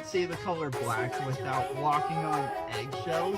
say the color black without walking on eggshells.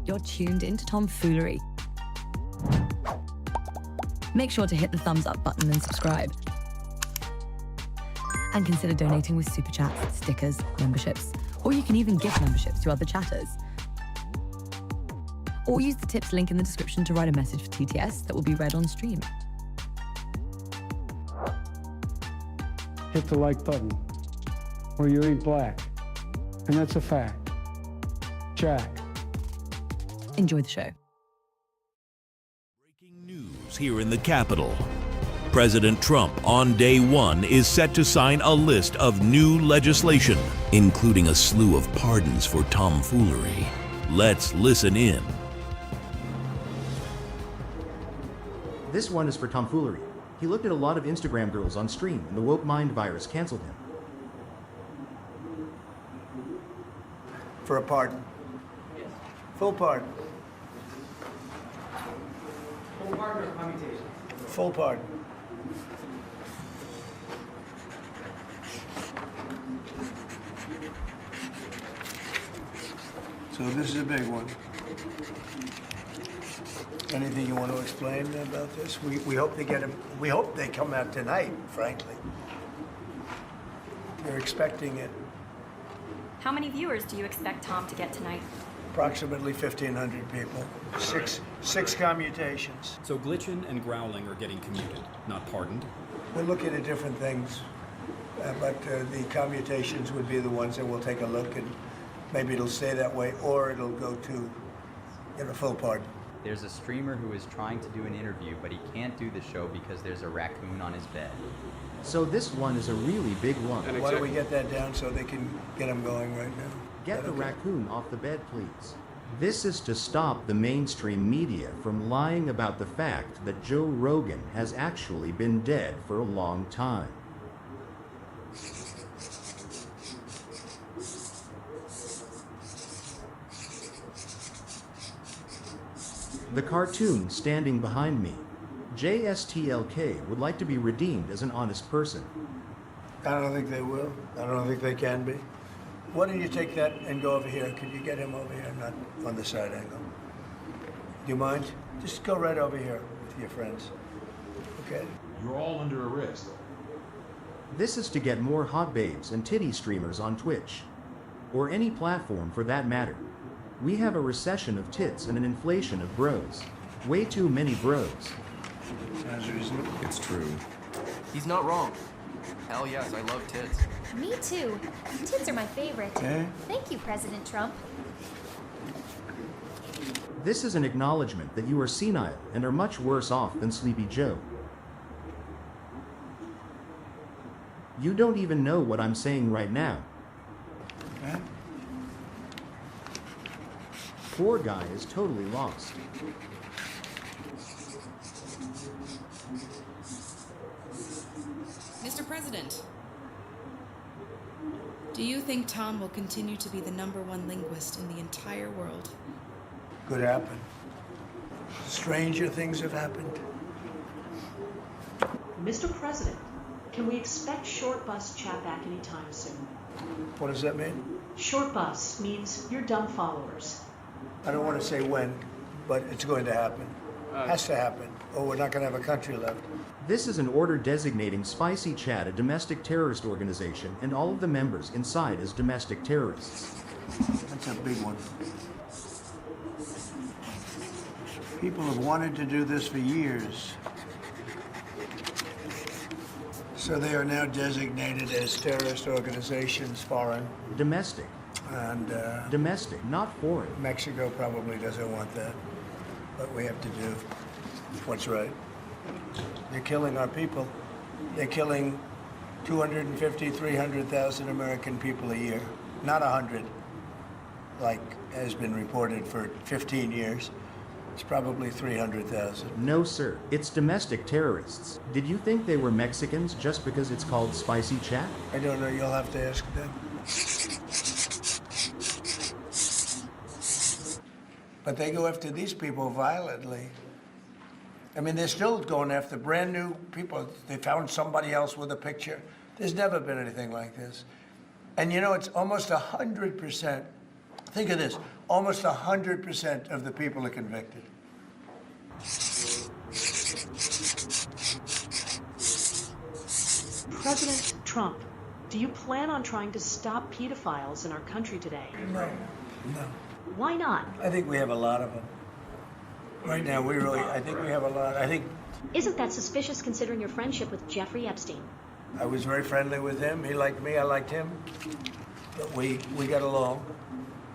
You're tuned into Tomfoolery. Make sure to hit the thumbs up button and subscribe. And consider donating with super chats, stickers, memberships, or you can even gift memberships to other chatters. Or use the tips link in the description to write a message for TTS that will be read on stream. Hit the like button, or you ain't black. And that's a fact. Jack. Enjoy the show. Breaking news here in the Capitol. President Trump on day one is set to sign a list of new legislation, including a slew of pardons for tomfoolery. Let's listen in. This one is for tomfoolery. He looked at a lot of Instagram girls on stream and the woke mind virus canceled him. For a pardon? Yes. Full pardon? Full pardon or commutation? Full pardon. So this is a big one. Anything you want to explain about this? We hope they get him. We hope they come out tonight, frankly. They're expecting it. How many viewers do you expect Tom to get tonight? Approximately 1,500 people. Six commutations. So glitching and growling are getting commuted, not pardoned? We're looking at different things, but the commutations would be the ones that we'll take a look and maybe it'll stay that way or it'll go to full pardon. There's a streamer who is trying to do an interview, but he can't do the show because there's a raccoon on his bed. So this one is a really big one. Why don't we get that down so they can get them going right now? Get the raccoon off the bed, please. This is to stop the mainstream media from lying about the fact that Joe Rogan has actually been dead for a long time. The cartoon standing behind me. JSTLK would like to be redeemed as an honest person. I don't think they will. I don't think they can be. Why don't you take that and go over here? Could you get him over here, not on the side angle? Do you mind? Just go right over here with your friends. Okay? You're all under arrest. This is to get more hot babes and titty streamers on Twitch. Or any platform for that matter. We have a recession of tits and an inflation of bros. Way too many bros. Sounds reasonable. It's true. He's not wrong. Hell yes, I love tits. Me too. Tits are my favorite. Eh? Thank you, President Trump. This is an acknowledgement that you are senile and are much worse off than Sleepy Joe. You don't even know what I'm saying right now. Eh? Poor guy is totally lost. Mr. President, do you think Tom will continue to be the #1 linguist in the entire world? Could happen. Stranger things have happened. Mr. President, can we expect short bus chat back anytime soon? What does that mean? Short bus means your dumb followers. I don't want to say when, but it's going to happen. Has to happen, or we're not going to have a country left. This is an order designating Spicy Chat a domestic terrorist organization and all of the members inside as domestic terrorists. That's a big one. People have wanted to do this for years. So they are now designated as terrorist organizations, foreign. Domestic. And Domestic, not foreign. Mexico probably doesn't want that. But we have to do what's right. They're killing our people. They're killing 250, 300,000 American people a year. Not 100, like has been reported for 15 years. It's probably 300,000. No, sir. It's domestic terrorists. Did you think they were Mexicans just because it's called Spicy Chat? I don't know. You'll have to ask them. But they go after these people violently. I mean, they're still going after brand new people. They found somebody else with a picture. There's never been anything like this. And you know, it's almost 100%. Think of this. Almost 100% of the people are convicted. President Trump, do you plan on trying to stop pedophiles in our country today? No. Why not? I think we have a lot of them. Right now, I think we have a lot. Isn't that suspicious considering your friendship with Jeffrey Epstein? I was very friendly with him. He liked me, I liked him. But we got along.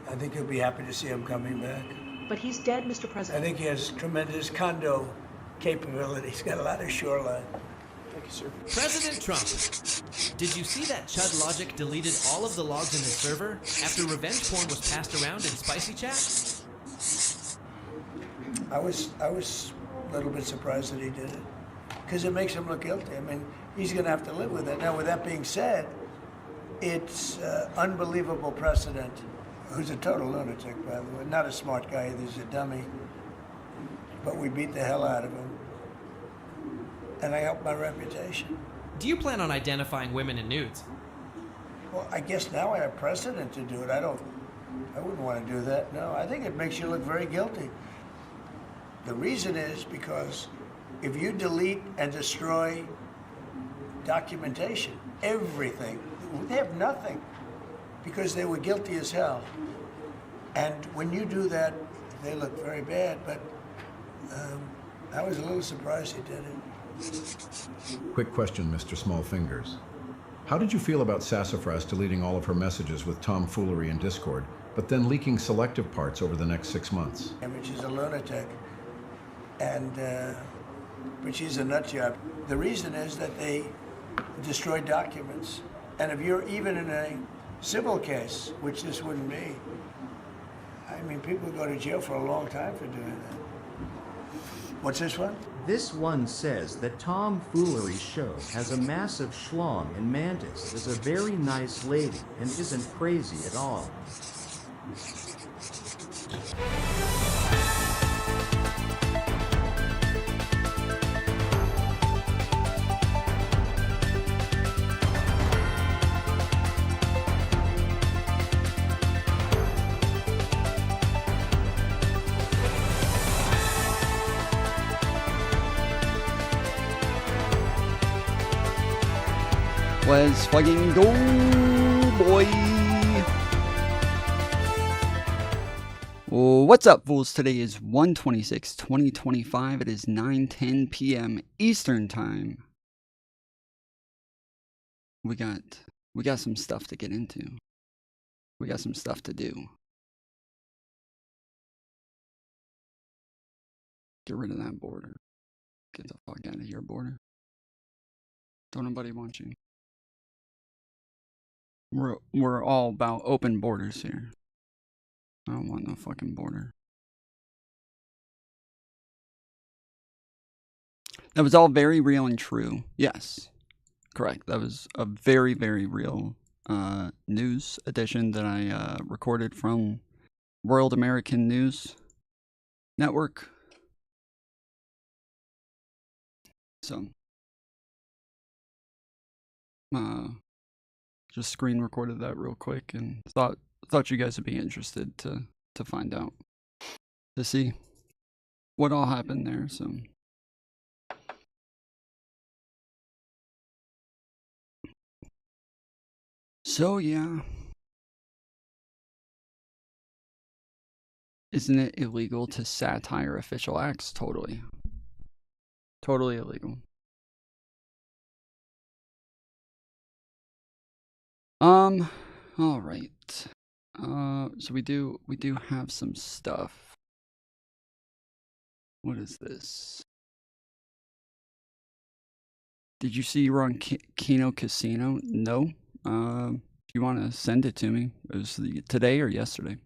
I think he'll be happy to see him coming back. But he's dead, Mr. President. I think he has tremendous condo capability. He's got a lot of shoreline. Thank you, sir. President Trump, did you see that Chud Logic deleted all of the logs in his server after revenge porn was passed around in Spicy Chat? I was a little bit surprised that he did it, because it makes him look guilty. I mean, he's going to have to live with it. Now, with that being said, it's unbelievable precedent. Who's a total lunatic, by the way. Not a smart guy, he's a dummy. But we beat the hell out of him. And I helped my reputation. Do you plan on identifying women in nudes? Well, I guess now I have precedent to do it. I wouldn't want to do that, no. I think it makes you look very guilty. The reason is because if you delete and destroy documentation, everything, they have nothing because they were guilty as hell. And when you do that, they look very bad, but I was a little surprised he did it. Quick question, Mr. Smallfingers. How did you feel about Sassafras deleting all of her messages with Tom Foolery in Discord, but then leaking selective parts over the next 6 months? Which is a lunatic. But she's a nut job. The reason is that they destroy documents. And if you're even in a civil case, which this wouldn't be, I mean, people go to jail for a long time for doing that. What's this one? This one says that Tom Foolery's show has a massive schlong and Mantis is a very nice lady and isn't crazy at all. Let's fucking go, boy. What's up, fools? Today is 1/26/2025. It is 9:10 p.m. Eastern Time. We got some stuff to get into. We got some stuff to do. Get rid of that border. Get the fuck out of here, border. Don't nobody want you. We're all about open borders here. I don't want no fucking border. That was all very real and true. Yes, correct. That was a very, very real news edition that I recorded from World American News Network. So, just screen recorded that real quick and thought you guys would be interested to find out, to see what all happened there. So yeah. Isn't it illegal to satire official acts? Totally. Totally illegal. All right. So we do have some stuff. What is this? Did you see you were on Kino Casino? No. If you want to send it to me, it was today or yesterday.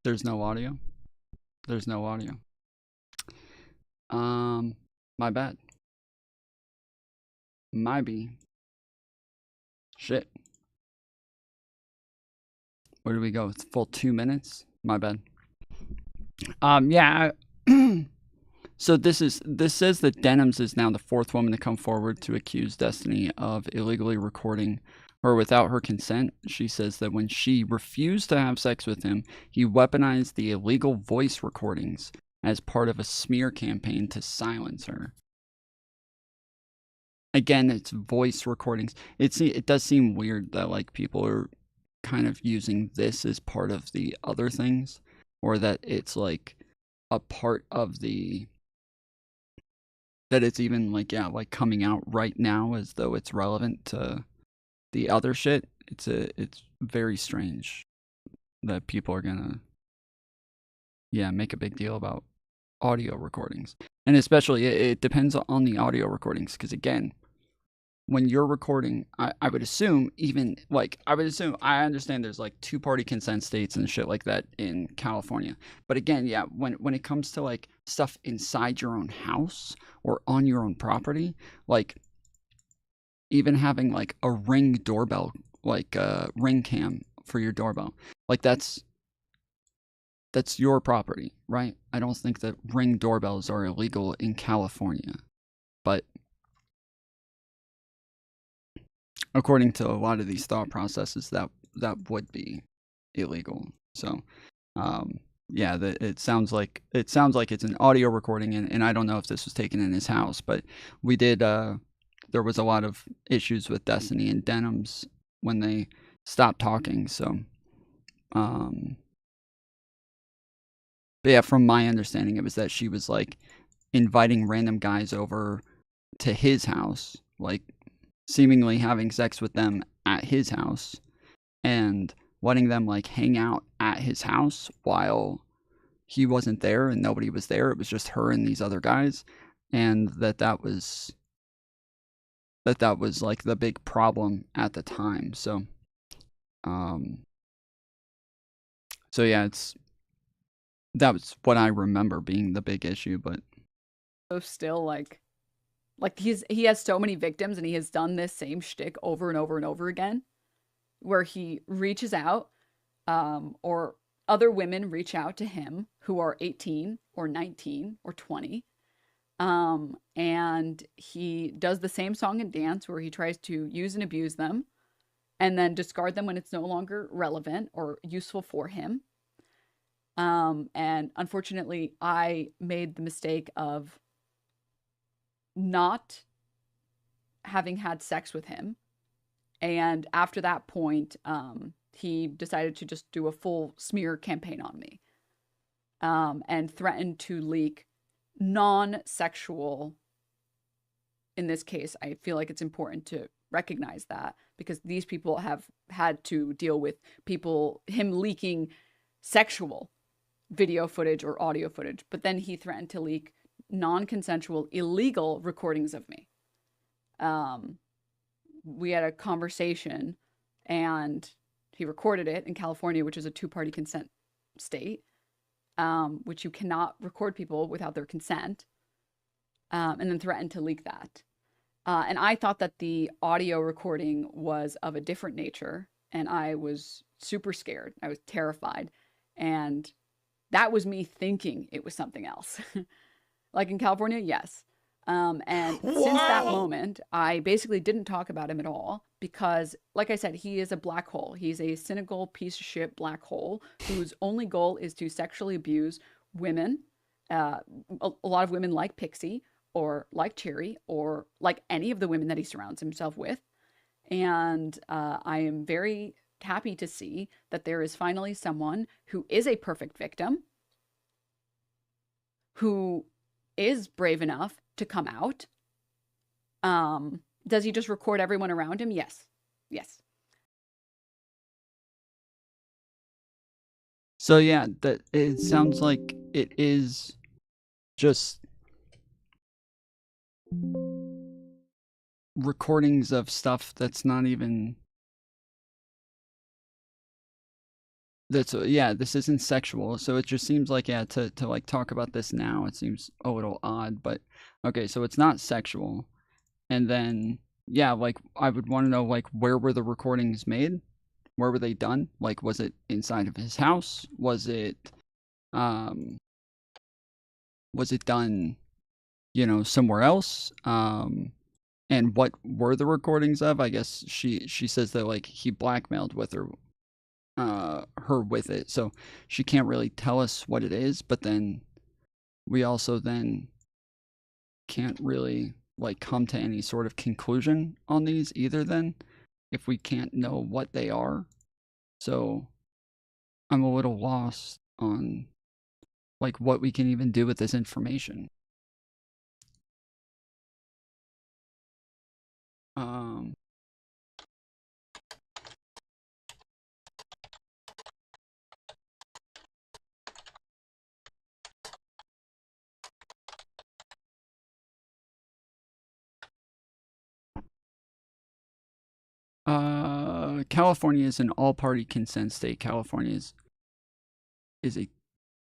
There's no audio. There's no audio. My bad. Maybe. Shit. Where do we go? It's full 2 minutes. My bad. Yeah. So this says that Denims is now the fourth woman to come forward to accuse Destiny of illegally recording her without her consent. She says that when she refused to have sex with him, he weaponized the illegal voice recordings as part of a smear campaign to silence her. Again, it's voice recordings. It does seem weird that like people are kind of using this as part of the other things, or that it's like a part of the, that it's even like, yeah, like coming out right now as though it's relevant to the other shit. It's very strange that people are gonna, yeah, make a big deal about audio recordings. And especially it depends on the audio recordings, because again, when you're recording, I would assume even like I understand there's like 2-party consent states and shit like that in California. But again, yeah, when it comes to like stuff inside your own house or on your own property, like even having like a Ring doorbell, like a Ring cam for your doorbell, like that's your property, right? I don't think that Ring doorbells are illegal in California, but according to a lot of these thought processes, that would be illegal. So, yeah, it sounds like it's an audio recording, and I don't know if this was taken in his house, but we did. There was a lot of issues with Destiny and Denims when they stopped talking. So, but yeah, from my understanding, it was that she was like inviting random guys over to his house, like seemingly having sex with them at his house and letting them like hang out at his house while he wasn't there and nobody was there. It was just her and these other guys, and that was like the big problem at the time. So yeah, that was what I remember being the big issue. But so still like he has so many victims, and he has done this same shtick over and over and over again, where he reaches out, or other women reach out to him who are 18 or 19 or 20. And he does the same song and dance where he tries to use and abuse them and then discard them when it's no longer relevant or useful for him. And unfortunately, I made the mistake of not having had sex with him. And after that point, he decided to just do a full smear campaign on me, and threatened to leak non-sexual. In this case, I feel like it's important to recognize that, because these people have had to deal with him leaking sexual video footage or audio footage, but then he threatened to leak non-consensual, illegal recordings of me. We had a conversation, and he recorded it in California, which is a 2-party consent state, which you cannot record people without their consent, and then threatened to leak that. And I thought that the audio recording was of a different nature, and I was super scared. I was terrified. And that was me thinking it was something else. Like in California, yes. And since that moment, I basically didn't talk about him at all, because, like I said, he is a black hole. He's a cynical piece of shit black hole whose only goal is to sexually abuse women. A lot of women like Pixie, or like Cherry, or like any of the women that he surrounds himself with. And I am very happy to see that there is finally someone who is a perfect victim, who is brave enough to come out. Does he just record everyone around him? Yes. Yes. so yeah, that it sounds like it is just recordings of stuff that's not even this isn't sexual. So it just seems like, yeah, to like talk about this now, it seems a little odd. But okay, so it's not sexual. And then yeah, like I would want to know, like, where were the recordings made? Where were they done? Like, was it inside of his house? Was it done, somewhere else? And what were the recordings of? I guess she says that like he blackmailed her with it, so she can't really tell us what it is. But then we also then can't really like come to any sort of conclusion on these either, then, if we can't know what they are. So I'm a little lost on like what we can even do with this information. California is an all-party consent state. California is a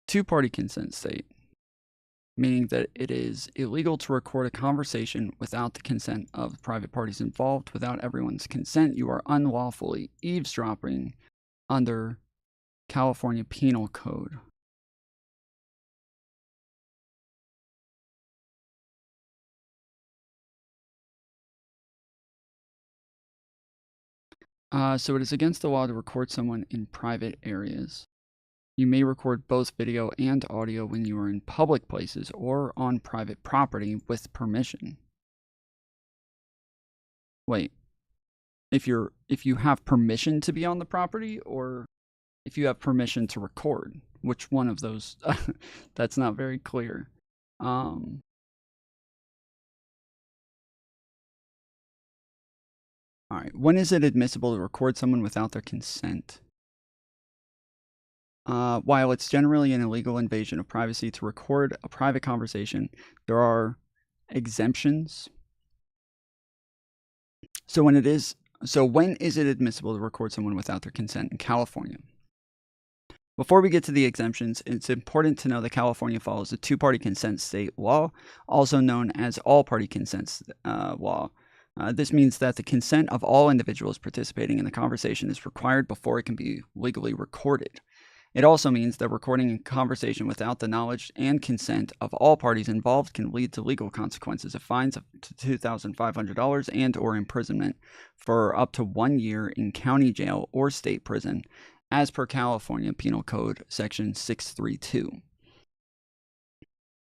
two-party consent state, meaning that it is illegal to record a conversation without the consent of private parties involved. Without everyone's consent, you are unlawfully eavesdropping under California Penal Code. So it is against the law to record someone in private areas. You may record both video and audio when you are in public places or on private property with permission. Wait, if you have permission to be on the property, or if you have permission to record, which one of those? That's not very clear. All right, when is it admissible to record someone without their consent? While it's generally an illegal invasion of privacy to record a private conversation, there are exemptions. So when is it admissible to record someone without their consent in California? Before we get to the exemptions, it's important to know that California follows a two-party consent state law, also known as all-party consent law. This means that the consent of all individuals participating in the conversation is required before it can be legally recorded. It also means that recording a conversation without the knowledge and consent of all parties involved can lead to legal consequences of fines up to $2,500 and or imprisonment for up to 1 year in county jail or state prison, as per California Penal Code Section 632.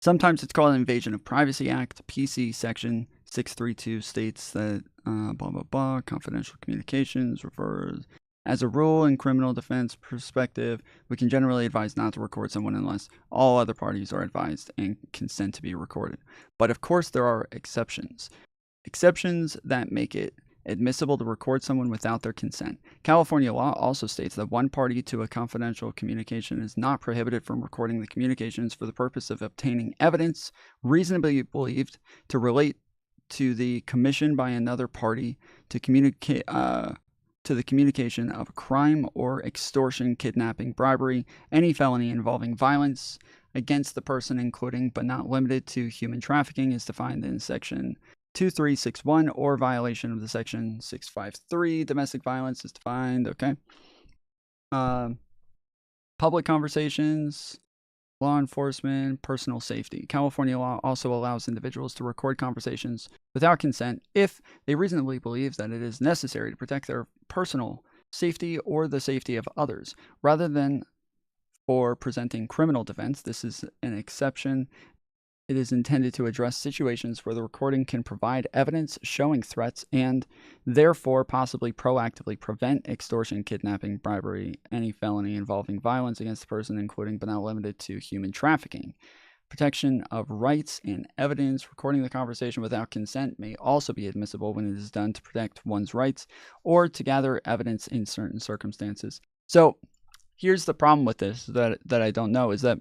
Sometimes it's called an Invasion of Privacy Act. PC Section 632 states that blah, blah, blah, confidential communications refers. As a rule, in criminal defense perspective, we can generally advise not to record someone unless all other parties are advised and consent to be recorded. But of course, there are exceptions. Exceptions that make it admissible to record someone without their consent. California law also states that one party to a confidential communication is not prohibited from recording the communications for the purpose of obtaining evidence reasonably believed to relate to the commission by another party to communicate to the communication of a crime or extortion, kidnapping, bribery, any felony involving violence against the person, including but not limited to human trafficking, is defined in Section 2361, or violation of the Section 653. Domestic violence is defined. Okay. Public conversations, law enforcement, personal safety. California law also allows individuals to record conversations without consent if they reasonably believe that it is necessary to protect their personal safety or the safety of others, rather than for presenting criminal defense. This is an exception. It is intended to address situations where the recording can provide evidence showing threats and therefore possibly proactively prevent extortion, kidnapping, bribery, any felony involving violence against the person, including but not limited to human trafficking. Protection of rights and evidence. Recording the conversation without consent may also be admissible when it is done to protect one's rights or to gather evidence in certain circumstances. So here's the problem with this that I don't know is that,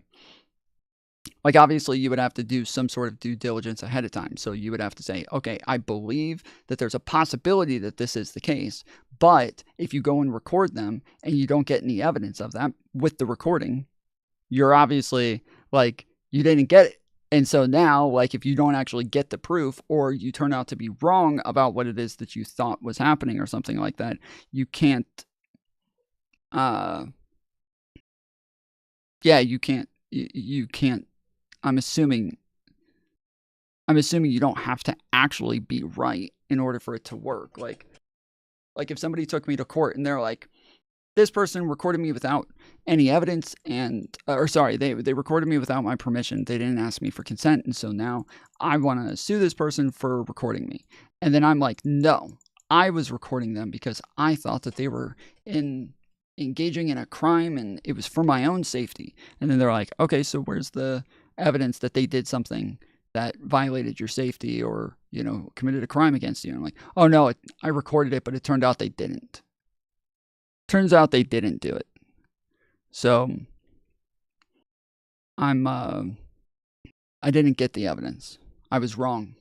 like, obviously you would have to do some sort of due diligence ahead of time. So you would have to say, okay, I believe that there's a possibility that this is the case, but if you go and record them and you don't get any evidence of that with the recording, you're obviously, like, you didn't get it. And so now, like, if you don't actually get the proof, or you turn out to be wrong about what it is that you thought was happening or something like that, you can't, you can't, I'm assuming you don't have to actually be right in order for it to work. Like if somebody took me to court and they're like, this person recorded me without any evidence they recorded me without my permission. They didn't ask me for consent. And so now I want to sue this person for recording me. And then I'm like, no, I was recording them because I thought that they were engaging in a crime and it was for my own safety. And then they're like, okay, so where's the evidence that they did something that violated your safety or, committed a crime against you? And I'm like, oh no, I recorded it, but it turned out they didn't. Turns out they didn't do it. So I didn't get the evidence. I was wrong.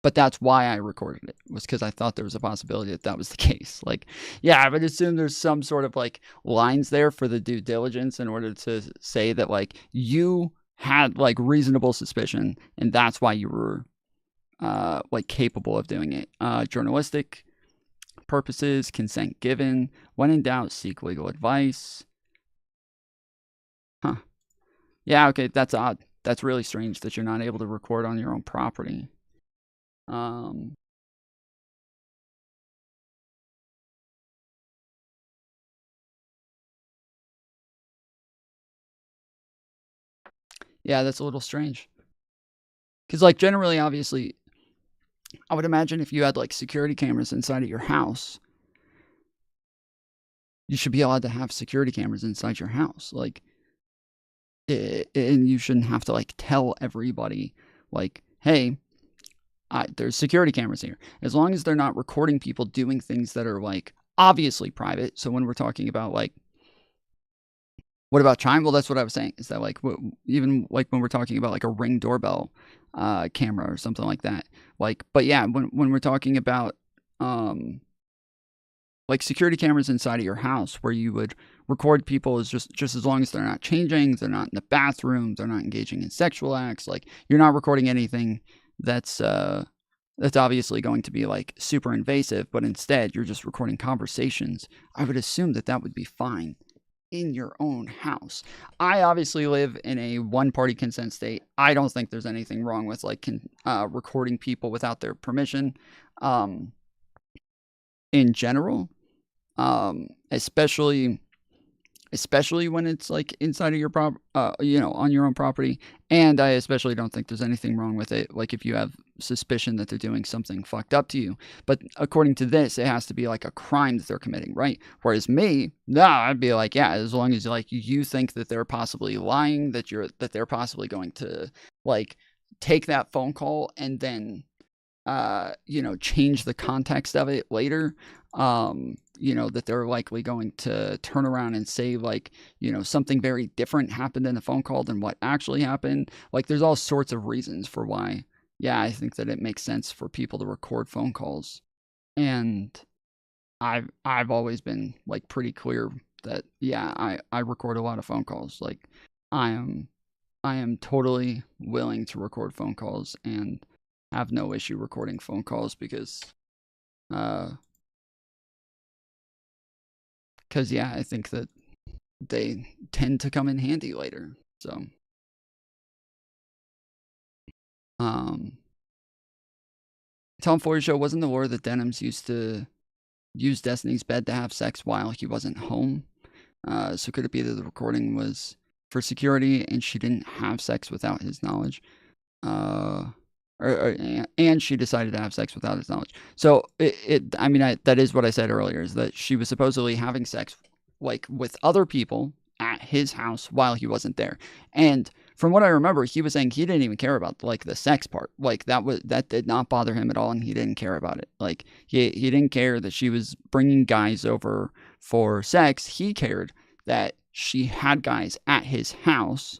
But that's why I recorded it, was because I thought there was a possibility that that was the case. Like, yeah, I would assume there's some sort of like lines there for the due diligence in order to say that like you had like reasonable suspicion and that's why you were like capable of doing it. Journalistic purposes, consent given. When in doubt, seek legal advice. Huh. Yeah, okay, that's odd. That's really strange that you're not able to record on your own property. Yeah, that's a little strange. Because, like, generally, obviously, I would imagine if you had, like, security cameras inside of your house, you should be allowed to have security cameras inside your house. Like, and you shouldn't have to, like, tell everybody, like, hey, there's security cameras here. As long as they're not recording people doing things that are, like, obviously private. So when we're talking about, like, what about chime? Well, that's what I was saying. Is that, like, even, like, when we're talking about, like, a Ring doorbell camera or something like that. Like, but yeah, when we're talking about, like, security cameras inside of your house where you would record people is just as long as they're not changing, they're not in the bathroom, they're not engaging in sexual acts. Like, you're not recording anything that's obviously going to be, like, super invasive, but instead you're just recording conversations. I would assume that that would be fine in your own house. I obviously live in a one-party consent state. I don't think there's anything wrong with, like, recording people without their permission in general, especially when it's, like, inside of your on your own property. And I especially don't think there's anything wrong with it, like, if you have suspicion that they're doing something fucked up to you. But according to this, it has to be, like, a crime that they're committing, right? Whereas me, no, I'd be like, yeah, as long as, like, you think that they're possibly lying, that they're possibly going to, like, take that phone call and then change the context of it later, that they're likely going to turn around and say, like, something very different happened in the phone call than what actually happened. Like, there's all sorts of reasons for why, yeah, I think that it makes sense for people to record phone calls. And I've always been, like, pretty clear that, yeah, I record a lot of phone calls. Like, I am totally willing to record phone calls and have no issue recording phone calls because yeah, I think that they tend to come in handy later. So Tomfoolery show, wasn't the lore that Denims used to use Destiny's bed to have sex while he wasn't home? So could it be that the recording was for security and she didn't have sex without his knowledge? And she decided to have sex without his knowledge. So that is what I said earlier, is that she was supposedly having sex, like, with other people at his house while he wasn't there. And from what I remember, he was saying he didn't even care about, like, the sex part. Like, that did not bother him at all, and he didn't care about it. Like, he didn't care that she was bringing guys over for sex. He cared that she had guys at his house,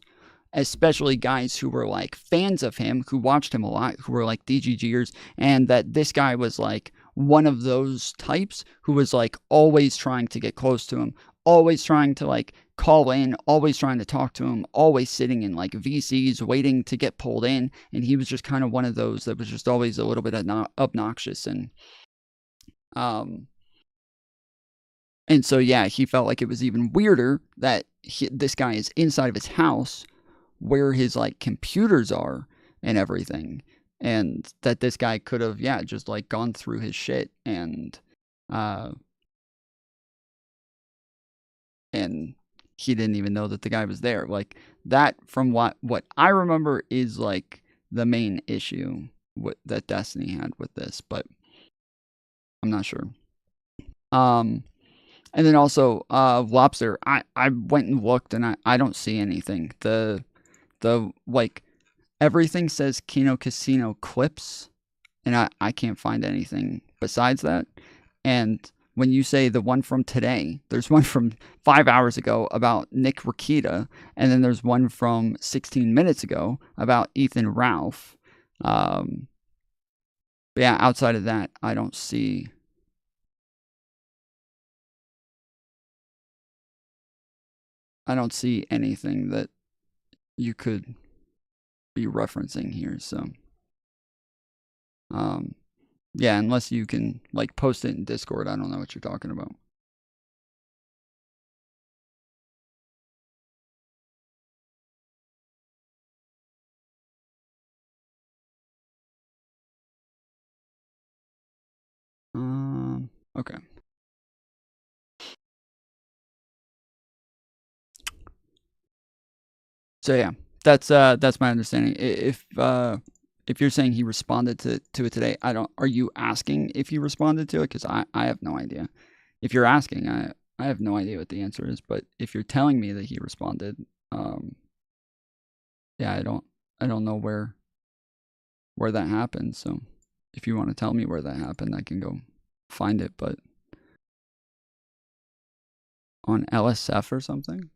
especially guys who were, like, fans of him, who watched him a lot, who were, like, DGGers, and that this guy was, like, one of those types who was, like, always trying to get close to him, always trying to, like, call in, always trying to talk to him, always sitting in, like, VCs waiting to get pulled in. And he was just kind of one of those that was just always a little bit obnoxious. And so, yeah, he felt like it was even weirder that this guy is inside of his house where his, like, computers are and everything, and that this guy could have, yeah, just, like, gone through his shit and he didn't even know that the guy was there. Like, that, from what I remember, is, like, the main issue that Destiny had with this, but I'm not sure. And then also, Lobster, I went and looked and I don't see anything. The like, everything says Kino Casino clips, and I can't find anything besides that. And when you say the one from today, there's one from 5 hours ago about Nick Rakita, and then there's one from 16 minutes ago about Ethan Ralph. But yeah, outside of that, I don't see anything that you could be referencing here. So, yeah, unless you can like post it in Discord, I don't know what you're talking about. Okay. So yeah, that's my understanding. If you're saying he responded to it today, are you asking if he responded to it? Because I have no idea. If you're asking, I have no idea what the answer is. But if you're telling me that he responded, yeah, I don't know where that happened. So if you want to tell me where that happened, I can go find it. But on LSF or something.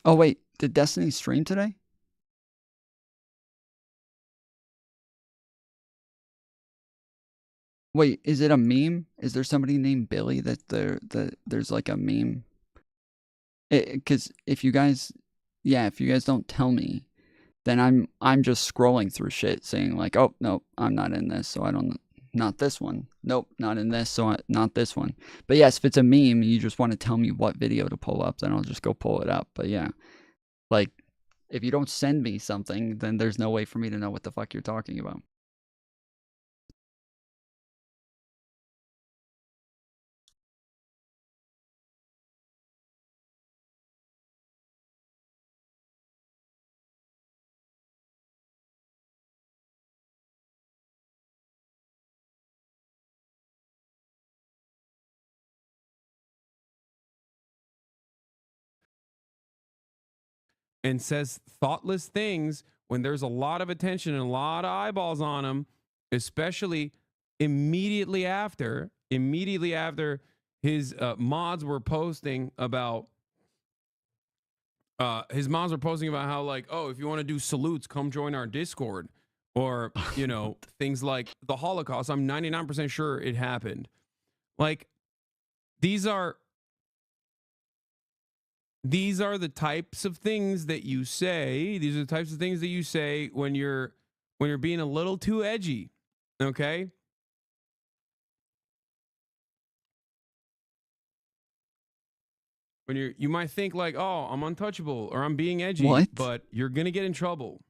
Oh wait, did Destiny stream today? Wait, is it a meme? Is there somebody named Billy that there's like a meme? Because if you guys don't tell me, then I'm just scrolling through shit saying like, oh nope, I'm not in this, so I don't. Not this one. Nope, not in this, so not this one. But yes, if it's a meme, you just want to tell me what video to pull up, then I'll just go pull it up. But yeah, like if you don't send me something, then there's no way for me to know what the fuck you're talking about. And says thoughtless things when there's a lot of attention and a lot of eyeballs on him, especially immediately after his mods were posting about how like, oh, if you want to do salutes, come join our Discord, or you know, things like the Holocaust. I'm 99% sure it happened. Like these are the types of things that you say. These are the types of things that you say when you're being a little too edgy. Okay? When you might think like, "Oh, I'm untouchable," or "I'm being edgy," but you're going to get in trouble.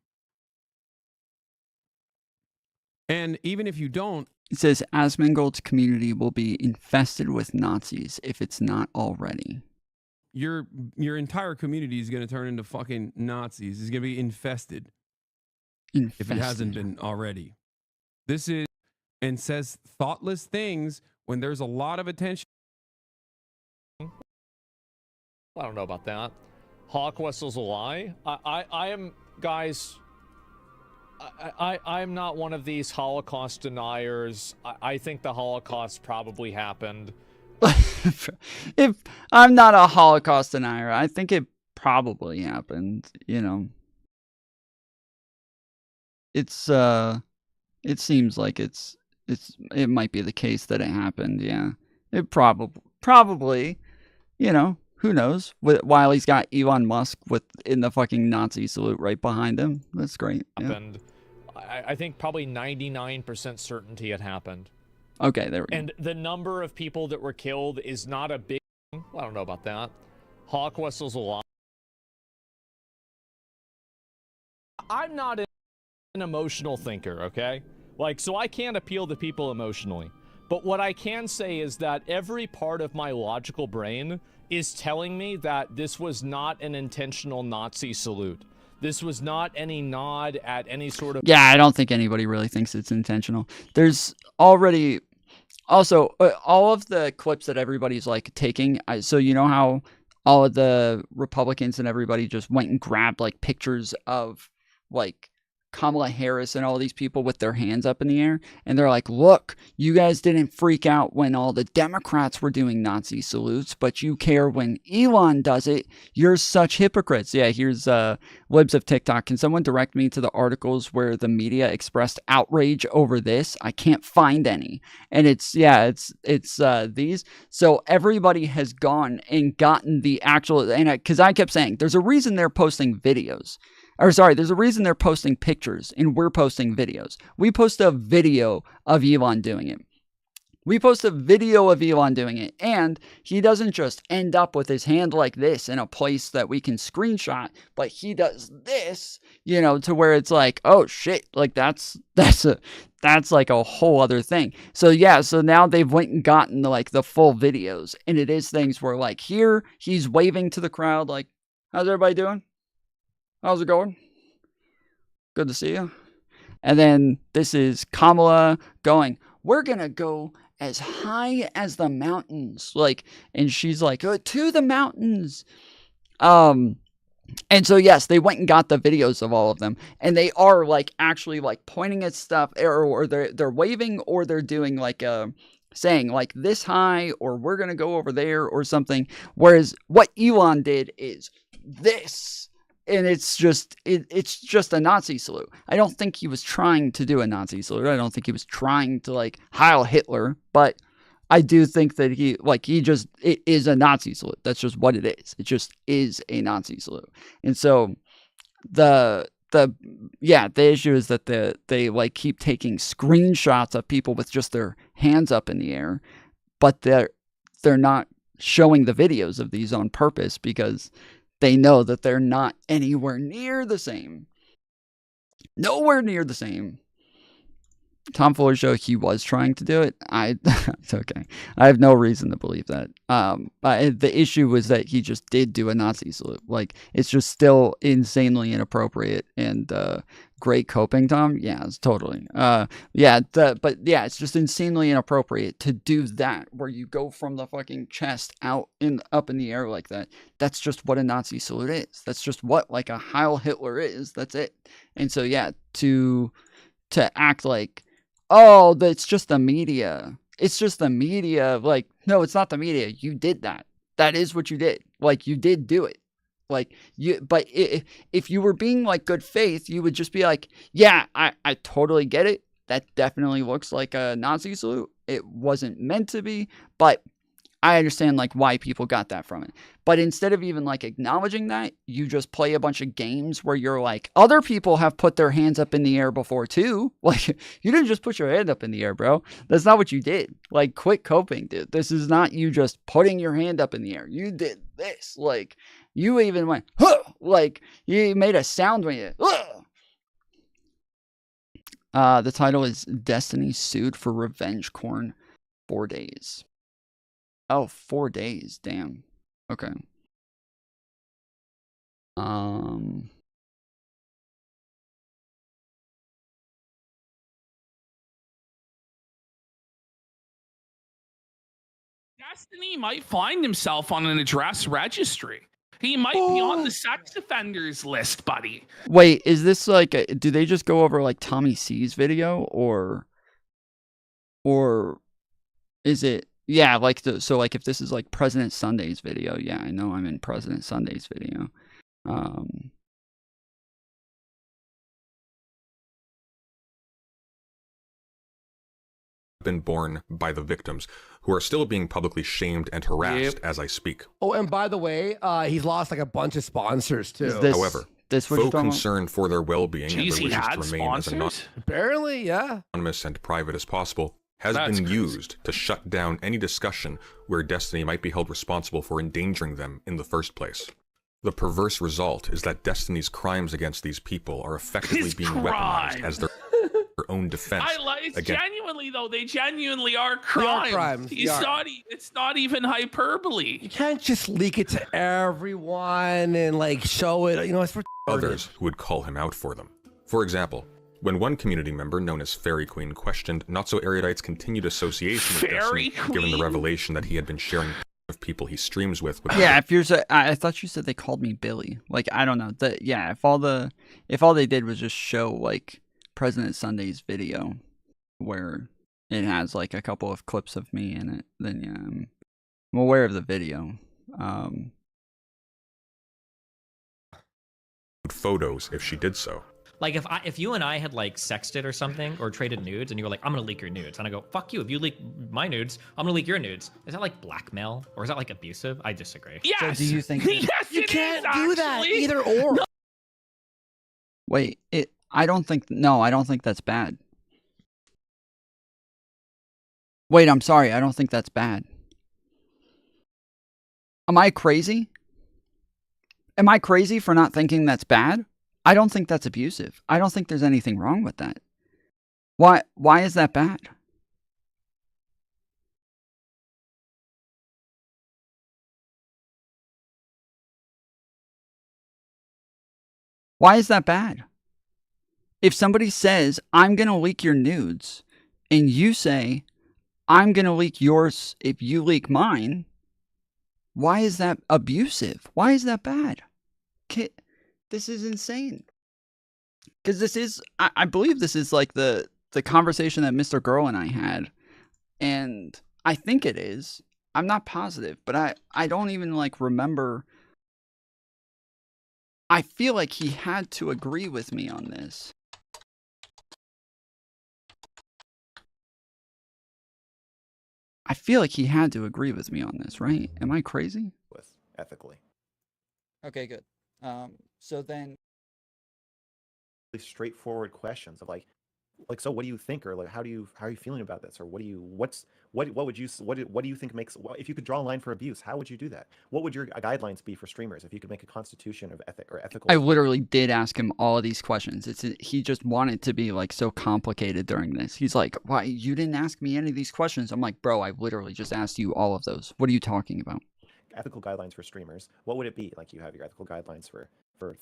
And even if you don't, it says Asmongold's community will be infested with Nazis if it's not already. Your entire community is going to turn into fucking Nazis. It's going to be infested. If it hasn't been already. This is, and says thoughtless things when there's a lot of attention. I don't know about that. Holocaust is a lie. I am, guys, I'm not one of these Holocaust deniers. I think the Holocaust probably happened. If I'm not a Holocaust denier, I think it probably happened, you know. It seems like it might be the case that it happened, yeah. It probably, you know, who knows? While he's got Elon Musk in the fucking Nazi salute right behind him. That's great. Happened. Yeah. I think probably 99% certainty it happened. Okay, there we go. And the number of people that were killed is not a big... I don't know about that. Holocaust is a lie. I'm not an emotional thinker, okay? Like, so I can't appeal to people emotionally. But what I can say is that every part of my logical brain is telling me that this was not an intentional Nazi salute. This was not any nod at any sort of... Yeah, I don't think anybody really thinks it's intentional. There's already Also, all of the clips that everybody's like taking, so you know how all of the Republicans and everybody just went and grabbed like pictures of like Kamala Harris and all these people with their hands up in the air, and they're like, look, you guys didn't freak out when all the Democrats were doing Nazi salutes, but you care when Elon does it. You're such hypocrites. Yeah, here's Libs of TikTok. Can someone direct me to the articles where the media expressed outrage over this? I can't find any. And it's these. So everybody has gone and gotten the actual, and because I kept saying there's a reason they're posting videos. Or sorry, there's a reason they're posting pictures and we're posting videos. We post a video of Elon doing it. We post a video of Elon doing it, and he doesn't just end up with his hand like this in a place that we can screenshot, but he does this, you know, to where it's like, oh shit, like that's like a whole other thing. So yeah, so now they've went and gotten like the full videos, and it is things where like here he's waving to the crowd like, how's everybody doing? How's it going? Good to see you. And then this is Kamala going, we're going to go as high as the mountains. Like, and she's like, to the mountains. And so, yes, they went and got the videos of all of them. And they are like actually like pointing at stuff, or they're waving, or they're doing like saying like this high, or we're going to go over there or something. Whereas what Elon did is this. And it's just a Nazi salute. I don't think he was trying to do a Nazi salute. I don't think he was trying to like Heil Hitler, but I do think that it is a Nazi salute. That's just what it is. It just is a Nazi salute. And so the issue is that they like keep taking screenshots of people with just their hands up in the air, but they're not showing the videos of these on purpose because they know that they're not anywhere near the same. Nowhere near the same. Tom Fuller show, he was trying to do it. It's okay. I have no reason to believe that. The issue was that he just did do a Nazi salute. Like, it's just still insanely inappropriate and great coping, Tom. Yeah, it's totally. It's just insanely inappropriate to do that, where you go from the fucking chest up in the air like that. That's just what a Nazi salute is. That's just what like a Heil Hitler is. That's it. And so yeah, to act like, oh, that's just the media. It's just the media. Like, no, it's not the media. You did that. That is what you did. Like, you did do it. Like, if you were being like good faith, you would just be like, yeah, I totally get it. That definitely looks like a Nazi salute. It wasn't meant to be, but I understand like why people got that from it. But instead of even like acknowledging that, you just play a bunch of games where you're like, other people have put their hands up in the air before too. Like, you didn't just put your hand up in the air, bro. That's not what you did. Like, quit coping, dude. This is not you just putting your hand up in the air. You did this. Like, you even went, huh! Like, you made a sound when you, the title is Destiny Sued for Revenge Corn 4 days. Oh, 4 days. Damn. Okay. Destiny might find himself on an address registry. He might be on the sex offenders list, buddy. Wait, is this like, do they just go over like Tommy C's video, or is it? Yeah, like so like if this is like President Sunday's video, yeah, I know I'm in President Sunday's video. Been borne by the victims, who are still being publicly shamed and harassed as I speak. Oh, and by the way, he's lost like a bunch of sponsors too. However, folk concerned for their well-being and their wishes to remain as apparently, yeah, anonymous and private as possible has been used to shut down any discussion where Destiny might be held responsible for endangering them in the first place. The perverse result is that Destiny's crimes against these people are effectively being weaponized as their own defense. Genuinely though, they genuinely are crimes. It's not even hyperbole. You can't just leak it to everyone and like show it. You know, it's for others who would call him out for them. For example, When one community member, known as Fairy Queen, questioned Not So Erudite's continued association with Fairy Destiny, given the Queen? revelation that he had been sharing of people he streams with. Yeah, if you're, I thought you said they called me Billy. Like, I don't know. Yeah, if all they did was just show like President Sunday's video, where it has like a couple of clips of me in it, then yeah, I'm aware of the video. Photos if she did so. Like if you and I had like sexted or something or traded nudes and you were like, I'm gonna leak your nudes, and I go, fuck you, if you leak my nudes, I'm gonna leak your nudes. Is that like blackmail or is that like abusive? I disagree. Yes. So do you think yes, You it can't is, do that actually. either or. No. Wait, I don't think that's bad. Wait, I'm sorry, I don't think that's bad. Am I crazy? Am I crazy for not thinking that's bad? I don't think that's abusive. I don't think there's anything wrong with that. Why is that bad? Why is that bad? If somebody says, I'm going to leak your nudes, and you say, I'm going to leak yours if you leak mine, why is that abusive? Why is that bad? This is insane. Because this is, I believe this is like the conversation that Mr. Girl and I had. And I think it is. I'm not positive, but I don't even like remember. I feel like he had to agree with me on this. I feel like he had to agree with me on this, right? Am I crazy? With ethically. Okay, good. So then, straightforward questions of like, so what do you think, or like how are you feeling about this, or what do you think makes, if you could draw a line for abuse, how would you do that? What would your guidelines be for streamers if you could make a constitution of ethical? I literally did ask him all of these questions. He just wanted to be like so complicated during this. He's like, why you didn't ask me any of these questions? I'm like, bro, I literally just asked you all of those. What are you talking about? Ethical guidelines for streamers. What would it be? Like, you have your ethical guidelines for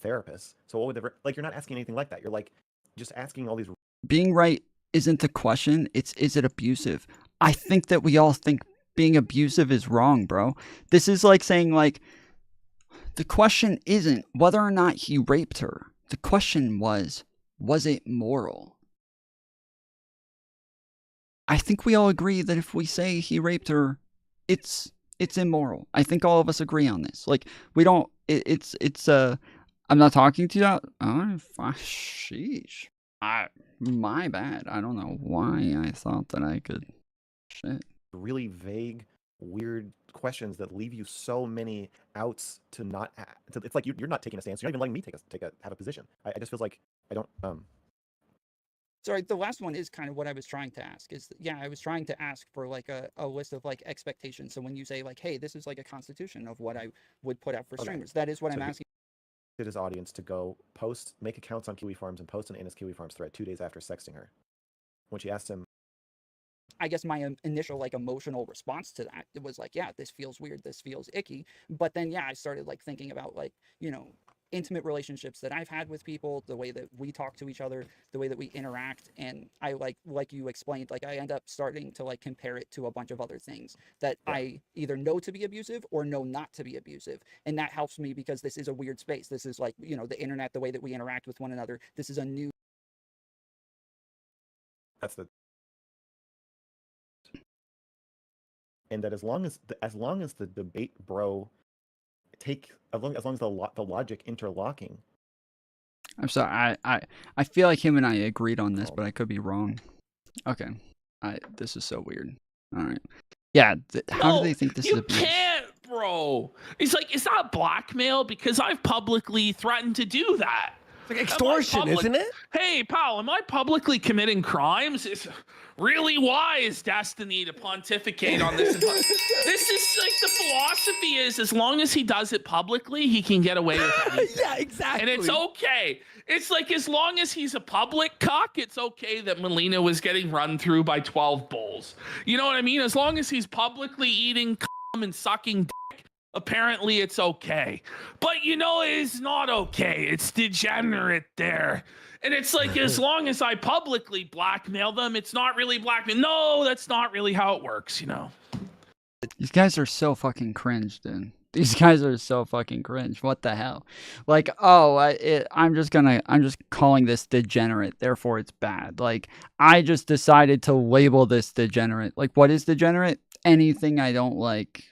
therapists. So what would you're not asking anything like that. You're like just asking all these. Being right isn't the question. Is it abusive? I think that we all think being abusive is wrong, bro. This is like saying like, the question isn't whether or not he raped her. The question was it moral? I think we all agree that if we say he raped her, it's immoral. I think all of us agree on this. Like, we don't, I'm not talking to you out. Oh, sheesh. My bad. I don't know why I thought that I could. Shit. Really vague, weird questions that leave you so many outs to not. It's like you're not taking a stance. You're not even letting me have a position. I just feels like I don't. Sorry, the last one is kind of what I was trying to ask. I was trying to ask for like a list of like expectations. So when you say like, hey, this is like a constitution of what I would put out for streamers, that is what I'm asking. His audience to go make accounts on Kiwi Farms and post an Anna's Kiwi Farms thread 2 days after sexting her. When she asked him, I guess my initial like emotional response to that, it was like, yeah, this feels weird, this feels icky. But then I started like thinking about like, intimate relationships that I've had with people, the way that we talk to each other, the way that we interact, and I like you explained, like I end up starting to like compare it to a bunch of other things that I either know to be abusive or know not to be abusive, and that helps me because this is a weird space. This is like the internet, the way that we interact with one another. This is a new. And that as long as the debate, bro, as long as the logic interlocking. I'm sorry. I feel like him and I agreed on this, but I could be wrong. Okay. This is so weird. All right. Yeah. How do they think this is abuse? You can't, bro. It's like, it's not blackmail because I've publicly threatened to do that. It's like extortion, isn't it? Hey, pal, am I publicly committing crimes? It's really wise, Destiny, to pontificate on this. This is like the philosophy is, as long as he does it publicly, he can get away with anything. Yeah, exactly. And it's okay. It's like, as long as he's a public cock, it's okay that Melina was getting run through by 12 bulls. You know what I mean? As long as he's publicly eating cum and sucking dick, apparently it's okay. But it's not okay. It's degenerate there. And it's like, as long as I publicly blackmail them, it's not really blackmail. No, that's not really how it works, These guys are so fucking cringe, dude. These guys are so fucking cringe. What the hell? Like, I'm just calling this degenerate, therefore it's bad. Like, I just decided to label this degenerate. Like, what is degenerate? Anything I don't like.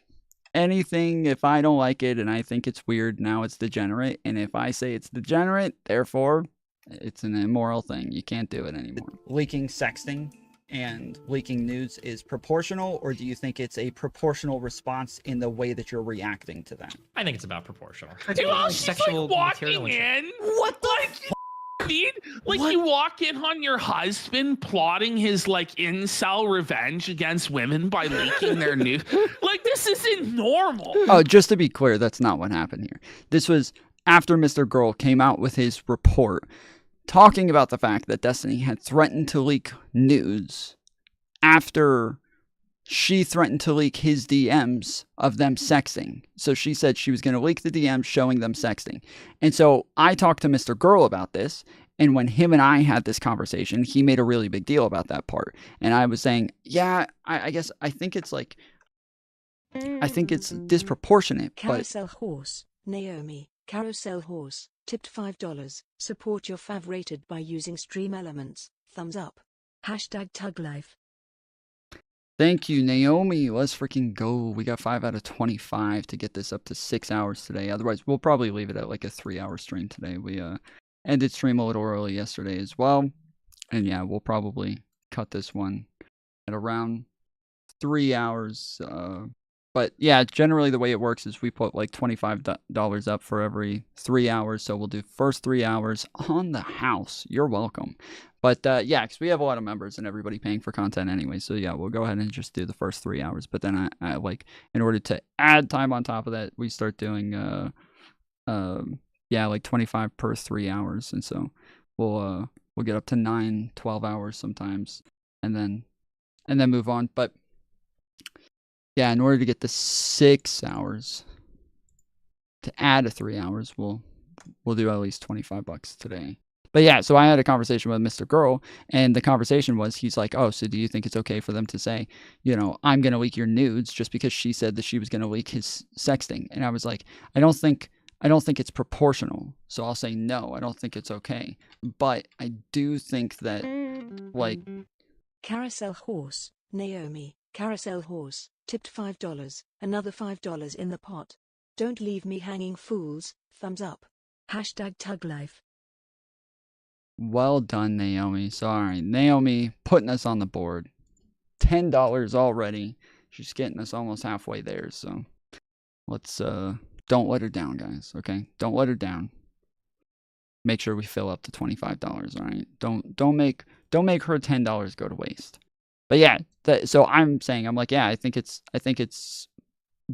Anything, if I don't like it and I think it's weird, now it's degenerate. And if I say it's degenerate, therefore it's an immoral thing. You can't do it anymore. Leaking sexting and leaking nudes is proportional, or do you think it's a proportional response in the way that you're reacting to them? I think it's about proportional. She's like walking in. What the mean? Like, you walk in on your husband plotting his incel revenge against women by leaking their nudes. Like, this isn't normal. Oh, just to be clear, that's not what happened here. This was after Mr. Girl came out with his report talking about the fact that Destiny had threatened to leak nudes after she threatened to leak his DMs of them sexting. So she said she was going to leak the DMs showing them sexting. And so I talked to Mr. Girl about this. And when him and I had this conversation, he made a really big deal about that part. And I was saying, yeah, I guess I think it's disproportionate. Carousel Horse, Naomi, Carousel Horse, tipped $5. Support your fav rated by using Stream Elements. Thumbs up. #TugLife. Thank you, Naomi. Let's freaking go. We got 5 out of 25 to get this up to 6 hours today. Otherwise, we'll probably leave it at like a 3-hour stream today. We ended stream a little early yesterday as well. And yeah, we'll probably cut this one at around 3 hours. But yeah, generally the way it works is we put like $25 up for every 3 hours. So we'll do first 3 hours on the house. You're welcome. But yeah, because we have a lot of members and everybody paying for content anyway. So yeah, we'll go ahead and just do the first 3 hours. But then I like, in order to add time on top of that, we start doing yeah, like 25 per 3 hours. And so we'll get up to 9, 12 hours sometimes and then move on. But yeah, in order to get the 6 hours, to add a 3 hours, we'll do at least $25 today. But yeah, so I had a conversation with Mr. Girl, and the conversation was, he's like, oh, so do you think it's okay for them to say, I'm going to leak your nudes just because she said that she was going to leak his sexting? And I was like, I don't think it's proportional. So I'll say, no, I don't think it's okay. But I do think that, like... Carousel Horse, Naomi, Carousel Horse, tipped $5. Another $5 in the pot. Don't leave me hanging, fools. Thumbs up. #TugLife. Well done, Naomi. So, all right, Naomi putting us on the board. $10 already. She's getting us almost halfway there. So let's don't let her down, guys. Okay, don't let her down. Make sure we fill up to $25. All right, don't make her $10 go to waste. But yeah, so I'm like, yeah, I think it's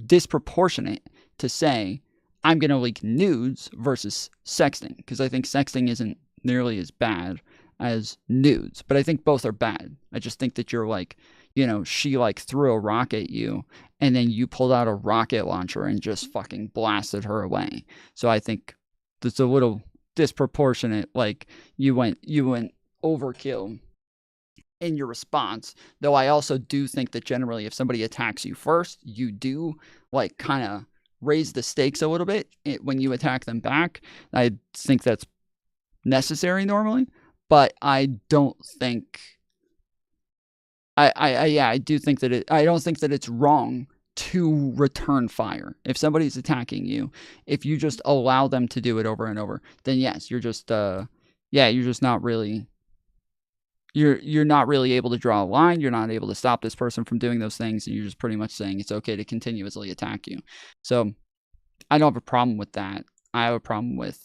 disproportionate to say I'm gonna leak nudes versus sexting, because I think sexting isn't nearly as bad as nudes, but I think both are bad. I just think that you're like, she like threw a rock at you and then you pulled out a rocket launcher and just fucking blasted her away. So I think that's a little disproportionate. Like you went overkill in your response, though I also do think that generally if somebody attacks you first, you do like kind of raise the stakes a little bit when you attack them back. I think that's necessary normally, but I don't think I do think that I don't think that it's wrong to return fire. If somebody's attacking you, if you just allow them to do it over and over, then yes, you're just not really you're not really able to draw a line. You're not able to stop this person from doing those things, and you're just pretty much saying it's okay to continuously attack you. So I don't have a problem with that. I have a problem with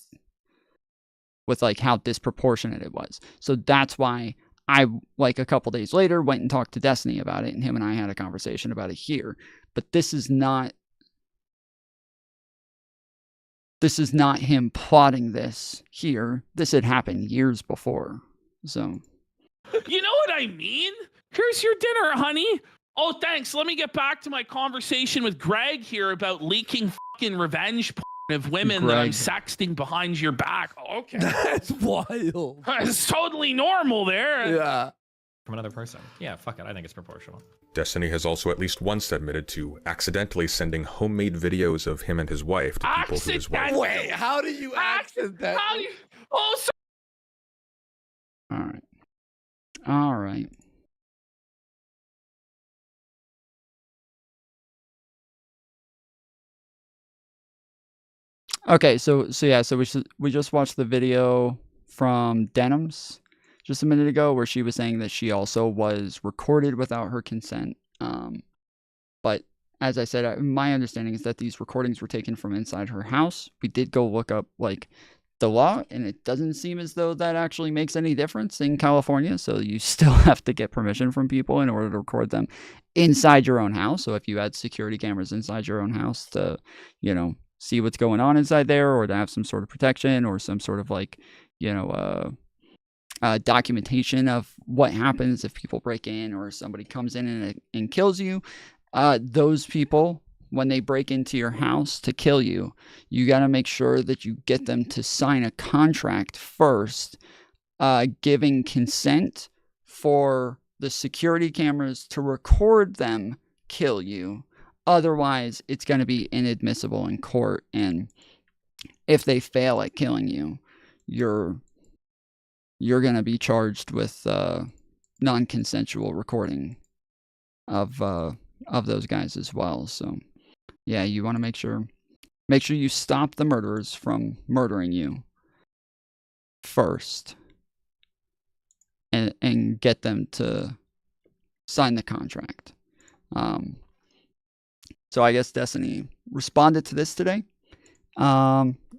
like how disproportionate it was. So that's why I, like a couple days later, went and talked to Destiny about it, and him and I had a conversation about it here. But this is not him plotting this here. This had happened years before. So you know what I mean? Here's your dinner, honey. Oh, thanks. Let me get back to my conversation with Greg here about leaking fucking revenge porn of women that I'm Greg. sexting behind your back. Okay. That's wild. It's totally normal there. Yeah. From another person. Yeah, fuck it. I think it's proportional. Destiny has also at least once admitted to accidentally sending homemade videos of him and his wife to people who his wife. Wait, how do you accident? How you? Oh, so All right. All right. Okay, so we just watched the video from Denims just a minute ago where she was saying that she also was recorded without her consent. But as I said, my understanding is that these recordings were taken from inside her house. We did go look up like the law, and it doesn't seem as though that actually makes any difference in California. So you still have to get permission from people in order to record them inside your own house. So if you had security cameras inside your own house to, you know, see what's going on inside there, or to have some sort of protection or some sort of like, you know, documentation of what happens if people break in or somebody comes in and kills you. Those people, when they break into your house to kill you, you got to make sure that you get them to sign a contract first, giving consent for the security cameras to record them kill you. Otherwise, it's going to be inadmissible in court. And if they fail at killing you, you're going to be charged with non-consensual recording of those guys as well. So, yeah, you want to make sure you stop the murderers from murdering you first, and get them to sign the contract. So I guess Destiny responded to this today.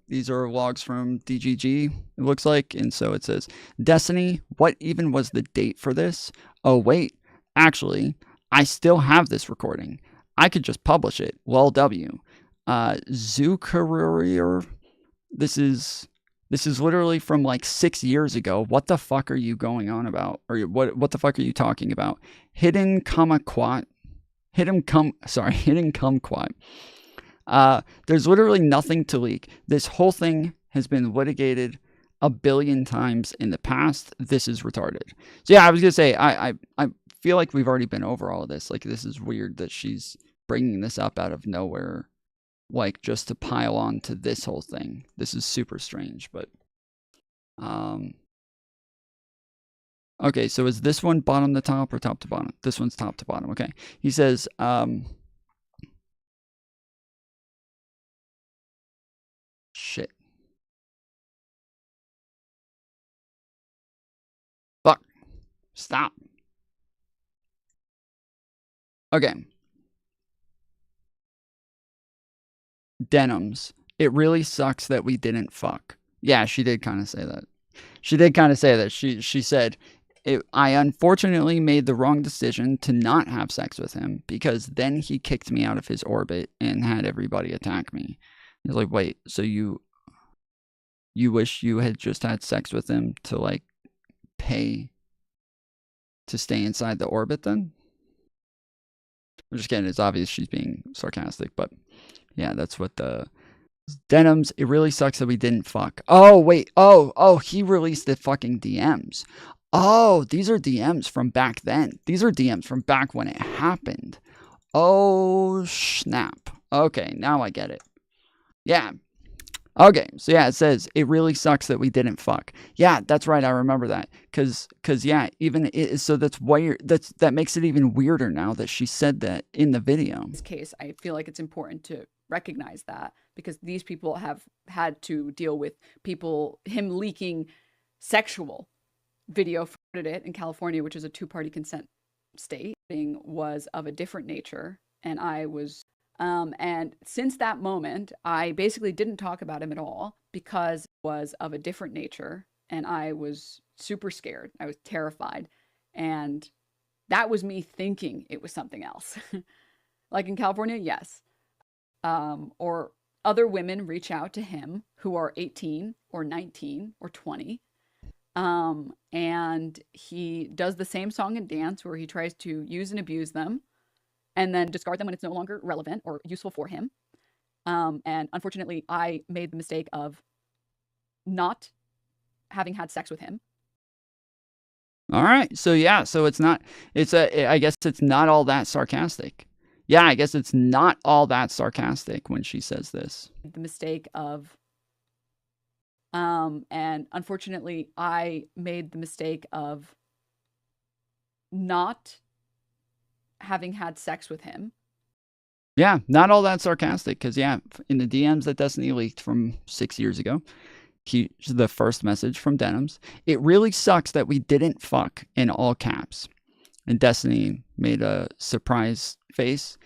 These are logs from DGG, it looks like. And so it says, Destiny, what even was the date for this? Oh, wait, actually, I still have this recording. I could just publish it. Well, W. Zucarier, this is literally from like 6 years ago. What the fuck are you going on about? Or what the fuck are you talking about? Hidden kumquat. There's literally nothing to leak. This whole thing has been litigated a billion times in the past. This is retarded. So yeah, I was gonna say, I feel like we've already been over all of this. Like, this is weird that she's bringing this up out of nowhere, like just to pile on to this whole thing. This is super strange, but okay, so is this one bottom to top or top to bottom? This one's top to bottom. Okay. He says, shit. Fuck. Stop. Okay. Denims. It really sucks that we didn't fuck. Yeah, she did kind of say that. She said, I unfortunately made the wrong decision to not have sex with him because then he kicked me out of his orbit and had everybody attack me. He's like, wait, so you wish you had just had sex with him to like pay to stay inside the orbit then? I'm just kidding. It's obvious she's being sarcastic, but yeah, that's what the Denims. It really sucks that we didn't fuck. Oh, wait. Oh, he released the fucking DMs. Oh, these are DMs from back then. These are DMs from back when it happened. Oh, snap. Okay, now I get it. Yeah. Okay, so yeah, it says, it really sucks that we didn't fuck. Yeah, that's right, I remember that. Cause yeah, even so that's weird. That makes it even weirder now that she said that in the video. In this case, I feel like it's important to recognize that, because these people have had to deal with him leaking sexual video. Did it in California, which is a two-party consent state, was of a different nature, and I was and since that moment, I basically didn't talk about him at all because it was of a different nature, and I was super scared. I was terrified, and that was me thinking it was something else. Like in California, yes. Or other women reach out to him who are 18 or 19 or 20. And he does the same song and dance where he tries to use and abuse them and then discard them when it's no longer relevant or useful for him. And unfortunately, I made the mistake of not having had sex with him. All right. So yeah, so I guess it's not all that sarcastic. Yeah, I guess it's not all that sarcastic when she says this. The mistake of and unfortunately, I made the mistake of not having had sex with him. Yeah, not all that sarcastic, because yeah, in the DMs that Destiny leaked from 6 years ago, the first message from Denims, it really sucks that we didn't fuck in all caps. And Destiny made a surprise face.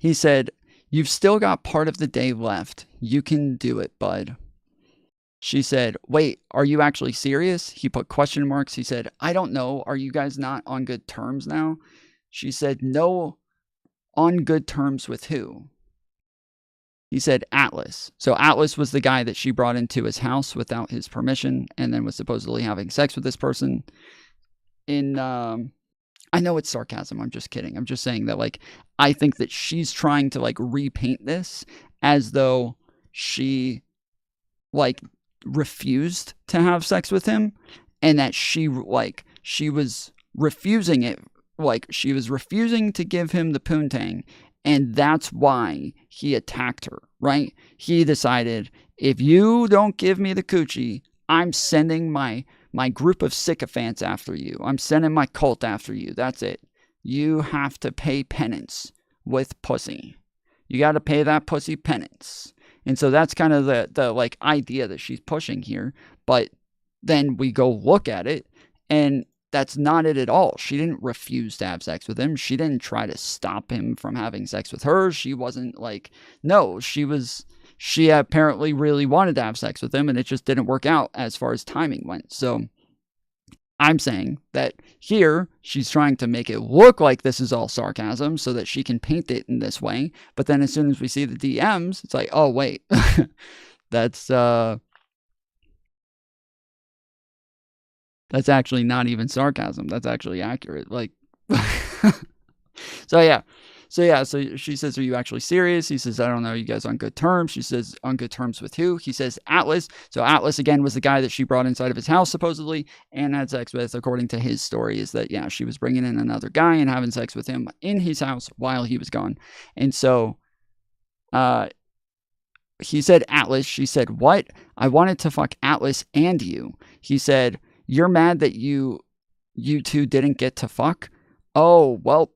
He said, "You've still got part of the day left. You can do it, bud." She said, "Wait, are you actually serious?" He put question marks. He said, "I don't know. Are you guys not on good terms now?" She said, "No, on good terms with who?" He said, "Atlas." So Atlas was the guy that she brought into his house without his permission and then was supposedly having sex with this person. I know it's sarcasm. I'm just kidding. I'm just saying that, like, I think that she's trying to, like, repaint this as though she, like, refused to have sex with him, and that she was refusing it, like she was refusing to give him the poontang, and that's why he attacked her, right? He decided, if you don't give me the coochie, I'm sending my group of sycophants after you. I'm sending my cult after you. That's it. You have to pay penance with pussy. You got to pay that pussy penance. And so that's kind of the like idea that she's pushing here. But then we go look at it, and that's not it at all. She didn't refuse to have sex with him. She didn't try to stop him from having sex with her. She wasn't like, no, she apparently really wanted to have sex with him, and it just didn't work out as far as timing went. So I'm saying that here she's trying to make it look like this is all sarcasm so that she can paint it in this way. But then as soon as we see the DMs, it's like, oh, wait, that's actually not even sarcasm. That's actually accurate. Like, So she says, "Are you actually serious?" He says, "I don't know. You guys on good terms?" She says, "On good terms with who?" He says, "Atlas." So Atlas, again, was the guy that she brought inside of his house, supposedly, and had sex with, according to his story, is that, yeah, she was bringing in another guy and having sex with him in his house while he was gone. And so he said, "Atlas." She said, "What? I wanted to fuck Atlas and you." He said, "You're mad that you two didn't get to fuck?" "Oh, well,"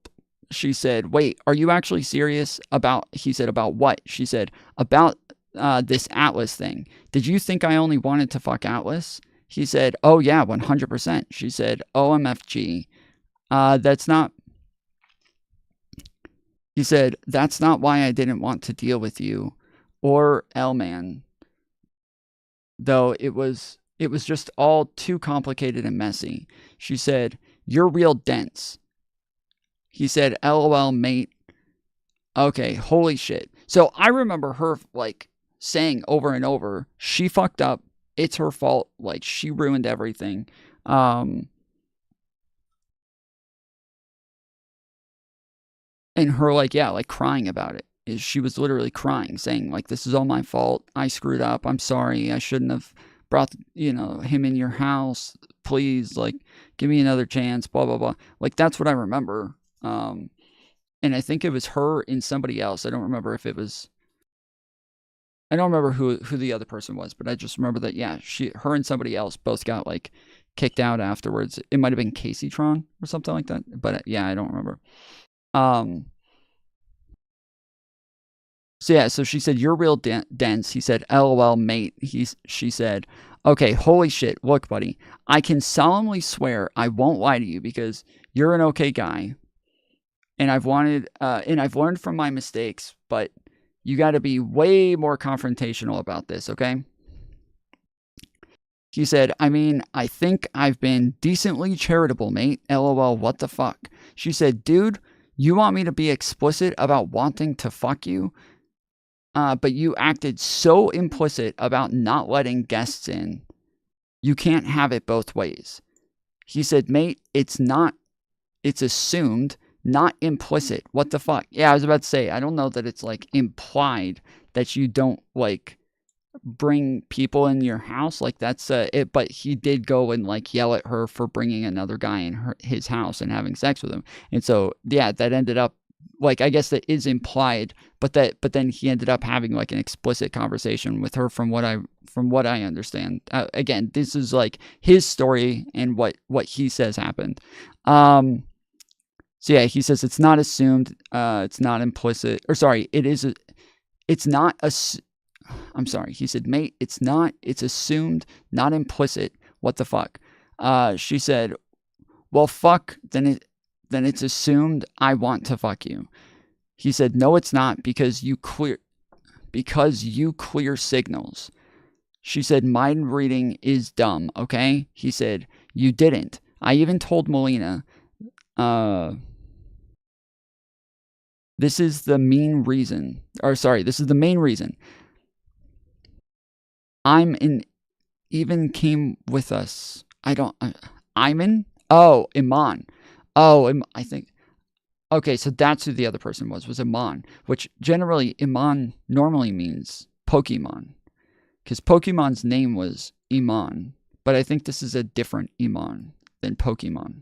she said, "Wait, are you actually serious about," he said, "about what?" She said, "About this Atlas thing. Did you think I only wanted to fuck Atlas?" He said, "Oh yeah, 100%. She said, "OMFG. That's not," he said, "that's not why I didn't want to deal with you or L-Man. Though it was just all too complicated and messy." She said, "You're real dense." He said, "LOL, mate." Okay, holy shit. So I remember her, like, saying over and over, she fucked up. It's her fault. Like, she ruined everything. And her, like, yeah, like, crying about it. She was literally crying, saying, like, this is all my fault. I screwed up. I'm sorry. I shouldn't have brought, him in your house. Please, like, give me another chance, blah, blah, blah. Like, that's what I remember. And I think it was her and somebody else. I don't remember who the other person was, but I just remember that, yeah, her and somebody else both got, like, kicked out afterwards. It might have been Casey Tron or something like that, but yeah, I don't remember. So yeah, so she said, "You're real dense." He said, "LOL, mate." She said, "Okay, holy shit. Look, buddy, I can solemnly swear I won't lie to you because you're an okay guy. And I've learned from my mistakes, but you got to be way more confrontational about this, okay?" He said, "I mean, I think I've been decently charitable, mate. LOL, what the fuck?" She said, "Dude, you want me to be explicit about wanting to fuck you? But you acted so implicit about not letting guests in. You can't have it both ways." He said, "Mate, it's assumed not implicit. What the fuck? Yeah, I was about to say, I don't know that it's like implied that you don't like bring people in your house. Like that's it, but he did go and like yell at her for bringing another guy in his house and having sex with him. And so, yeah, that ended up like, I guess that is implied, but then he ended up having like an explicit conversation with her from what I understand. Again, this is like his story and what he says happened. So yeah, he says it's not assumed, it's not implicit, or sorry, it's not I'm sorry. He said, mate, it's assumed, not implicit. What the fuck? She said, well, fuck, then it's assumed I want to fuck you. He said, no, it's not, because you clear signals. She said, mind reading is dumb, okay? He said, you didn't. I even told Melina, this is the main reason. Even came with us. Iman? Oh, Iman. Oh, I think. Okay, so that's who the other person was Iman, which generally Iman normally means Pokemon, because Pokemon's name was Iman, but I think this is a different Iman than Pokemon.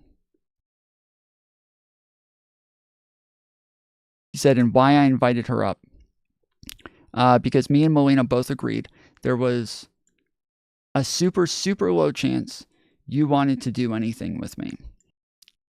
He said, and why I invited her up. Because me and Melina both agreed there was a super, super low chance you wanted to do anything with me.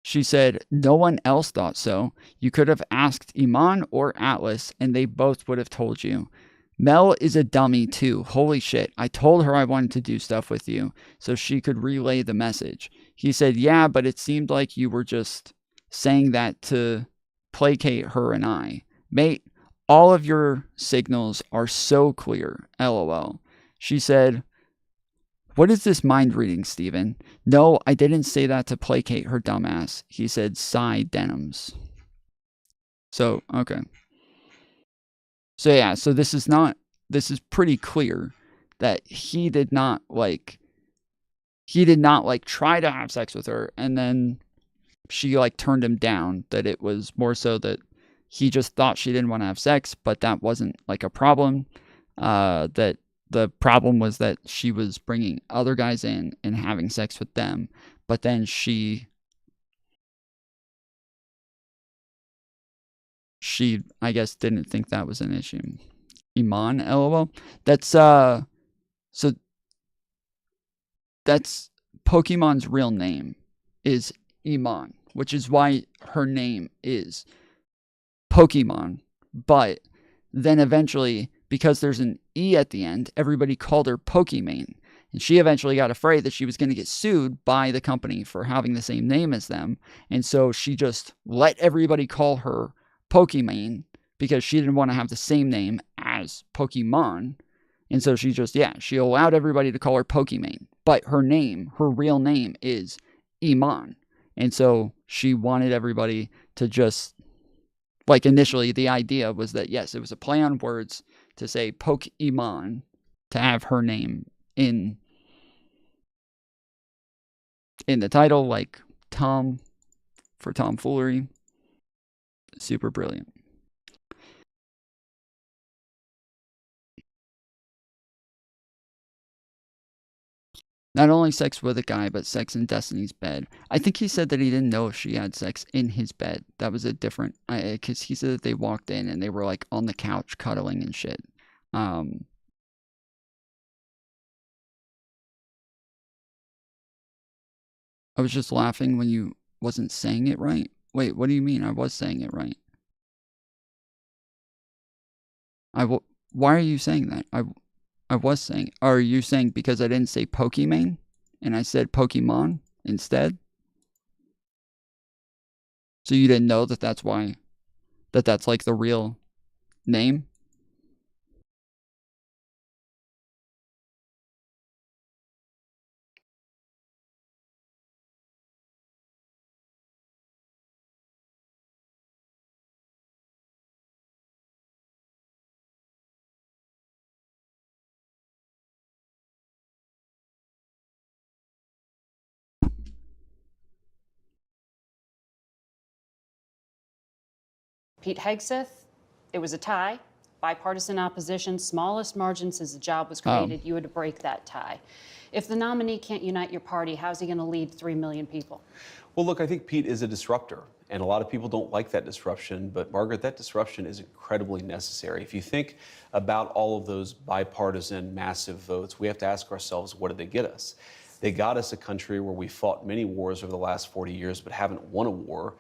She said, no one else thought so. You could have asked Iman or Atlas, and they both would have told you. Mel is a dummy, too. Holy shit. I told her I wanted to do stuff with you, so she could relay the message. He said, yeah, but it seemed like you were just saying that to placate her and I. Mate, all of your signals are so clear. LOL. She said, what is this mind reading, Steven? No, I didn't say that to placate her dumbass. He said, sigh, Denims. So, okay. So, yeah, so this is pretty clear that he did not try to have sex with her, and then she like turned him down, that it was more so that he just thought she didn't want to have sex, but that wasn't like a problem. That the problem was that she was bringing other guys in and having sex with them, but then she I guess didn't think that was an issue. Iman, LOL. That's Pokemon's real name is Iman, which is why her name is Pokemon. But then eventually, because there's an E at the end, everybody called her Pokimane. And she eventually got afraid that she was going to get sued by the company for having the same name as them. And so she just let everybody call her Pokimane because she didn't want to have the same name as Pokemon. And so she allowed everybody to call her Pokimane. But her real name is Iman. And so she wanted everybody to just, like, initially the idea was that, yes, it was a play on words to say Pokemon, to have her name in the title, like Tom for tomfoolery. Super brilliant. Not only sex with a guy, but sex in Destiny's bed. I think he said that he didn't know if she had sex in his bed. That was a different, because he said that they walked in and they were like on the couch cuddling and shit. I was just laughing when you wasn't saying it right. Wait, what do you mean? I was saying it right. Why are you saying that? I was saying, are you saying because I didn't say Pokimane and I said Pokemon instead? So you didn't know that that's why, that's like the real name? Pete Hegseth, it was a tie, bipartisan opposition, smallest margin since the job was created. You had to break that tie. If the nominee can't unite your party, how's he going to lead 3 million people? Well, look, I think Pete is a disruptor, and a lot of people don't like that disruption, but Margaret, that disruption is incredibly necessary. If you think about all of those bipartisan massive votes, we have to ask ourselves, what did they get us? They got us a country where we fought many wars over the last 40 years, but haven't won a war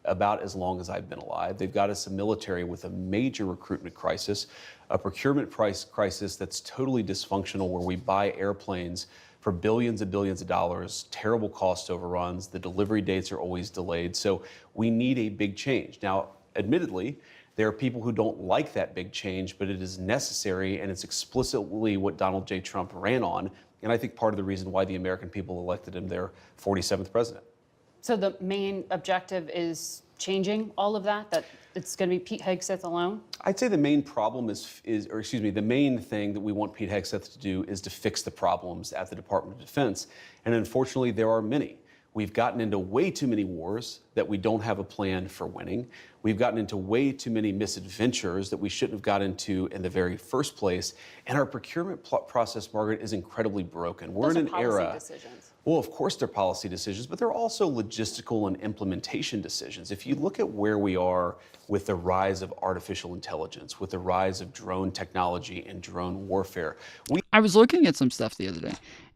about as long as I've been alive. They've got us a military with a major recruitment crisis, a procurement price crisis that's totally dysfunctional, where we buy airplanes for billions and billions of dollars, terrible cost overruns, the delivery dates are always delayed. So we need a big change. Now, admittedly, there are people who don't like that big change, but it is necessary, and it's explicitly what Donald J. Trump ran on, and I think part of the reason why the American people elected him their 47th president. So the main objective is changing all of that, that it's going to be Pete Hegseth alone? I'd say the main problem the main thing that we want Pete Hegseth to do is to fix the problems at the Department of Defense. And unfortunately, there are many. We've gotten into way too many wars that we don't have a plan for winning. We've gotten into way too many misadventures that we shouldn't have got into in the very first place. And our procurement process, Margaret, is incredibly broken. We're Those in are an era. decisions. Well, of course, they're policy decisions, but they're also logistical and implementation decisions. If you look at where we are with the rise of artificial intelligence, with the rise of drone technology and drone warfare, I was looking at some stuff the other day,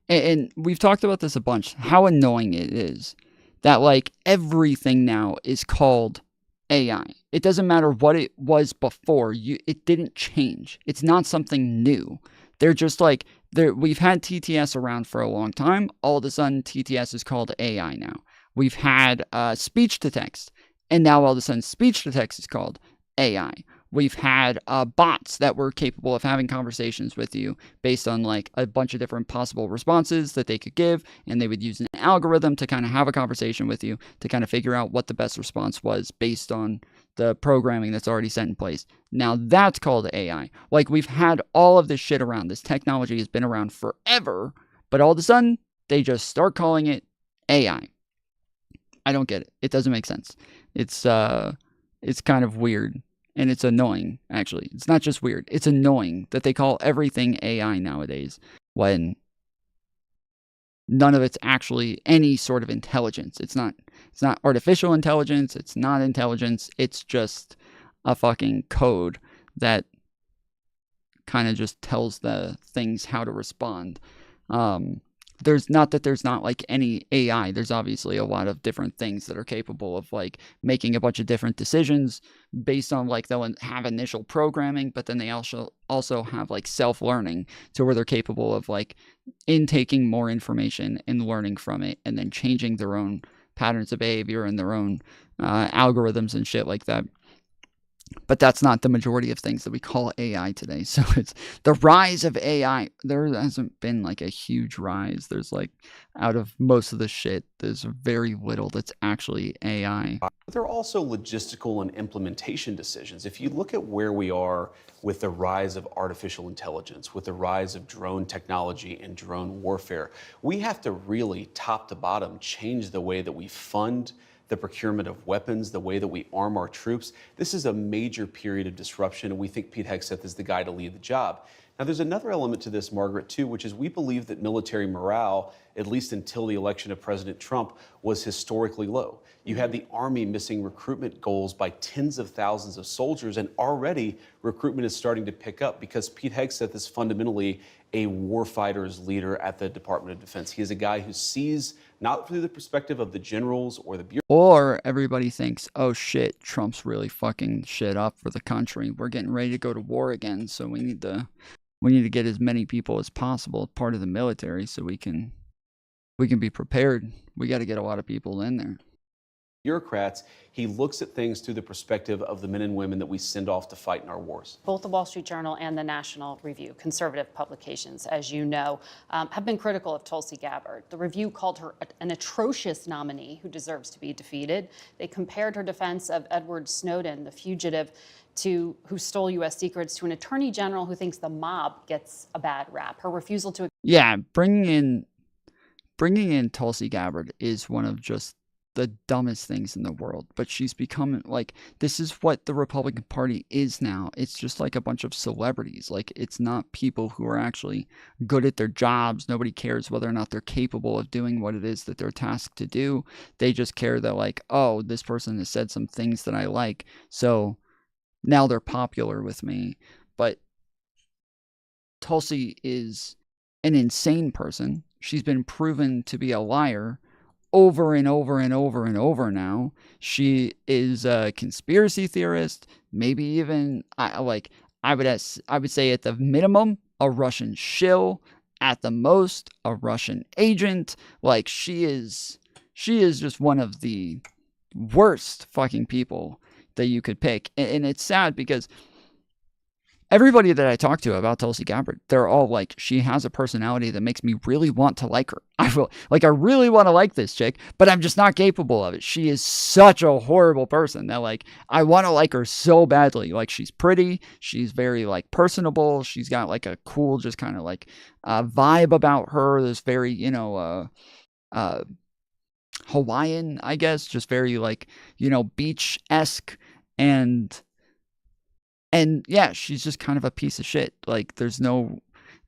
and we've talked about this a bunch, how annoying it is that, like, everything now is called AI. It doesn't matter what it was before. It didn't change. It's not something new. They're just like, we've had TTS around for a long time. All of a sudden, TTS is called AI now. We've had speech to text, and now all of a sudden, speech to text is called AI. We've had bots that were capable of having conversations with you based on like a bunch of different possible responses that they could give, and they would use an algorithm to kind of have a conversation with you to kind of figure out what the best response was based on the programming that's already set in place. Now that's called AI. Like, we've had all of this shit around. This technology has been around forever, but all of a sudden they just start calling it AI. I don't get it. It doesn't make sense. It's kind of weird. And it's annoying, actually. It's not just weird. It's annoying that they call everything AI nowadays when none of it's actually any sort of intelligence. It's not artificial intelligence. It's not intelligence. It's just a fucking code that kind of just tells the things how to respond. There's not like any AI. There's obviously a lot of different things that are capable of like making a bunch of different decisions based on like they'll have initial programming, but then they also have like self-learning to where they're capable of like intaking more information and learning from it and then changing their own patterns of behavior and their own algorithms and shit like that. But that's not the majority of things that we call AI today. So it's the rise of AI. There hasn't been like a huge rise. There's like, out of most of the shit, there's very little that's actually AI. There are also logistical and implementation decisions. If you look at where we are with the rise of artificial intelligence, with the rise of drone technology and drone warfare, we have to really top to bottom change the way that we fund the procurement of weapons, the way that we arm our troops. This is a major period of disruption, and we think Pete Hegseth is the guy to lead the job. Now, there's another element to this, Margaret, too, which is we believe that military morale, at least until the election of President Trump, was historically low. You had the Army missing recruitment goals by tens of thousands of soldiers, and already recruitment is starting to pick up because Pete Hegseth is fundamentally a warfighter's leader at the Department of Defense. He is a guy who sees not through the perspective of the generals or the bureau. Or everybody thinks, oh shit, Trump's really fucking shit up for the country. We're getting ready to go to war again, so we need to get as many people as possible part of the military so we can be prepared. We got to get a lot of people in there. Bureaucrats, he looks at things through the perspective of the men and women that we send off to fight in our wars. Both the Wall Street Journal and the National Review, conservative publications, as you know, have been critical of Tulsi Gabbard. The Review called her an atrocious nominee who deserves to be defeated. They compared her defense of Edward Snowden, the fugitive who stole U.S. secrets, to an attorney general who thinks the mob gets a bad rap. Her refusal to... Yeah, bringing in Tulsi Gabbard is one of just the dumbest things in the world, but she's become like, this is what the Republican Party is now. It's just like a bunch of celebrities. Like, it's not people who are actually good at their jobs. Nobody cares whether or not they're capable of doing what it is that they're tasked to do. They just care that, like, oh, this person has said some things that I like, so now they're popular with me. But Tulsi is an insane person. She's been proven to be a liar over and over and over and over now. She is a conspiracy theorist, maybe even I would say at the minimum a Russian shill, at the most a Russian agent. Like, she is just one of the worst fucking people that you could pick. And it's sad because everybody that I talk to about Tulsi Gabbard, they're all like, she has a personality that makes me really want to like her. I really want to like this chick, but I'm just not capable of it. She is such a horrible person that, like, I want to like her so badly. Like, she's pretty. She's very, like, personable. She's got, like, a cool, just kind of, like, vibe about her. This very, Hawaiian, I guess, just very, like, beach-esque. And yeah, she's just kind of a piece of shit. Like, there's no,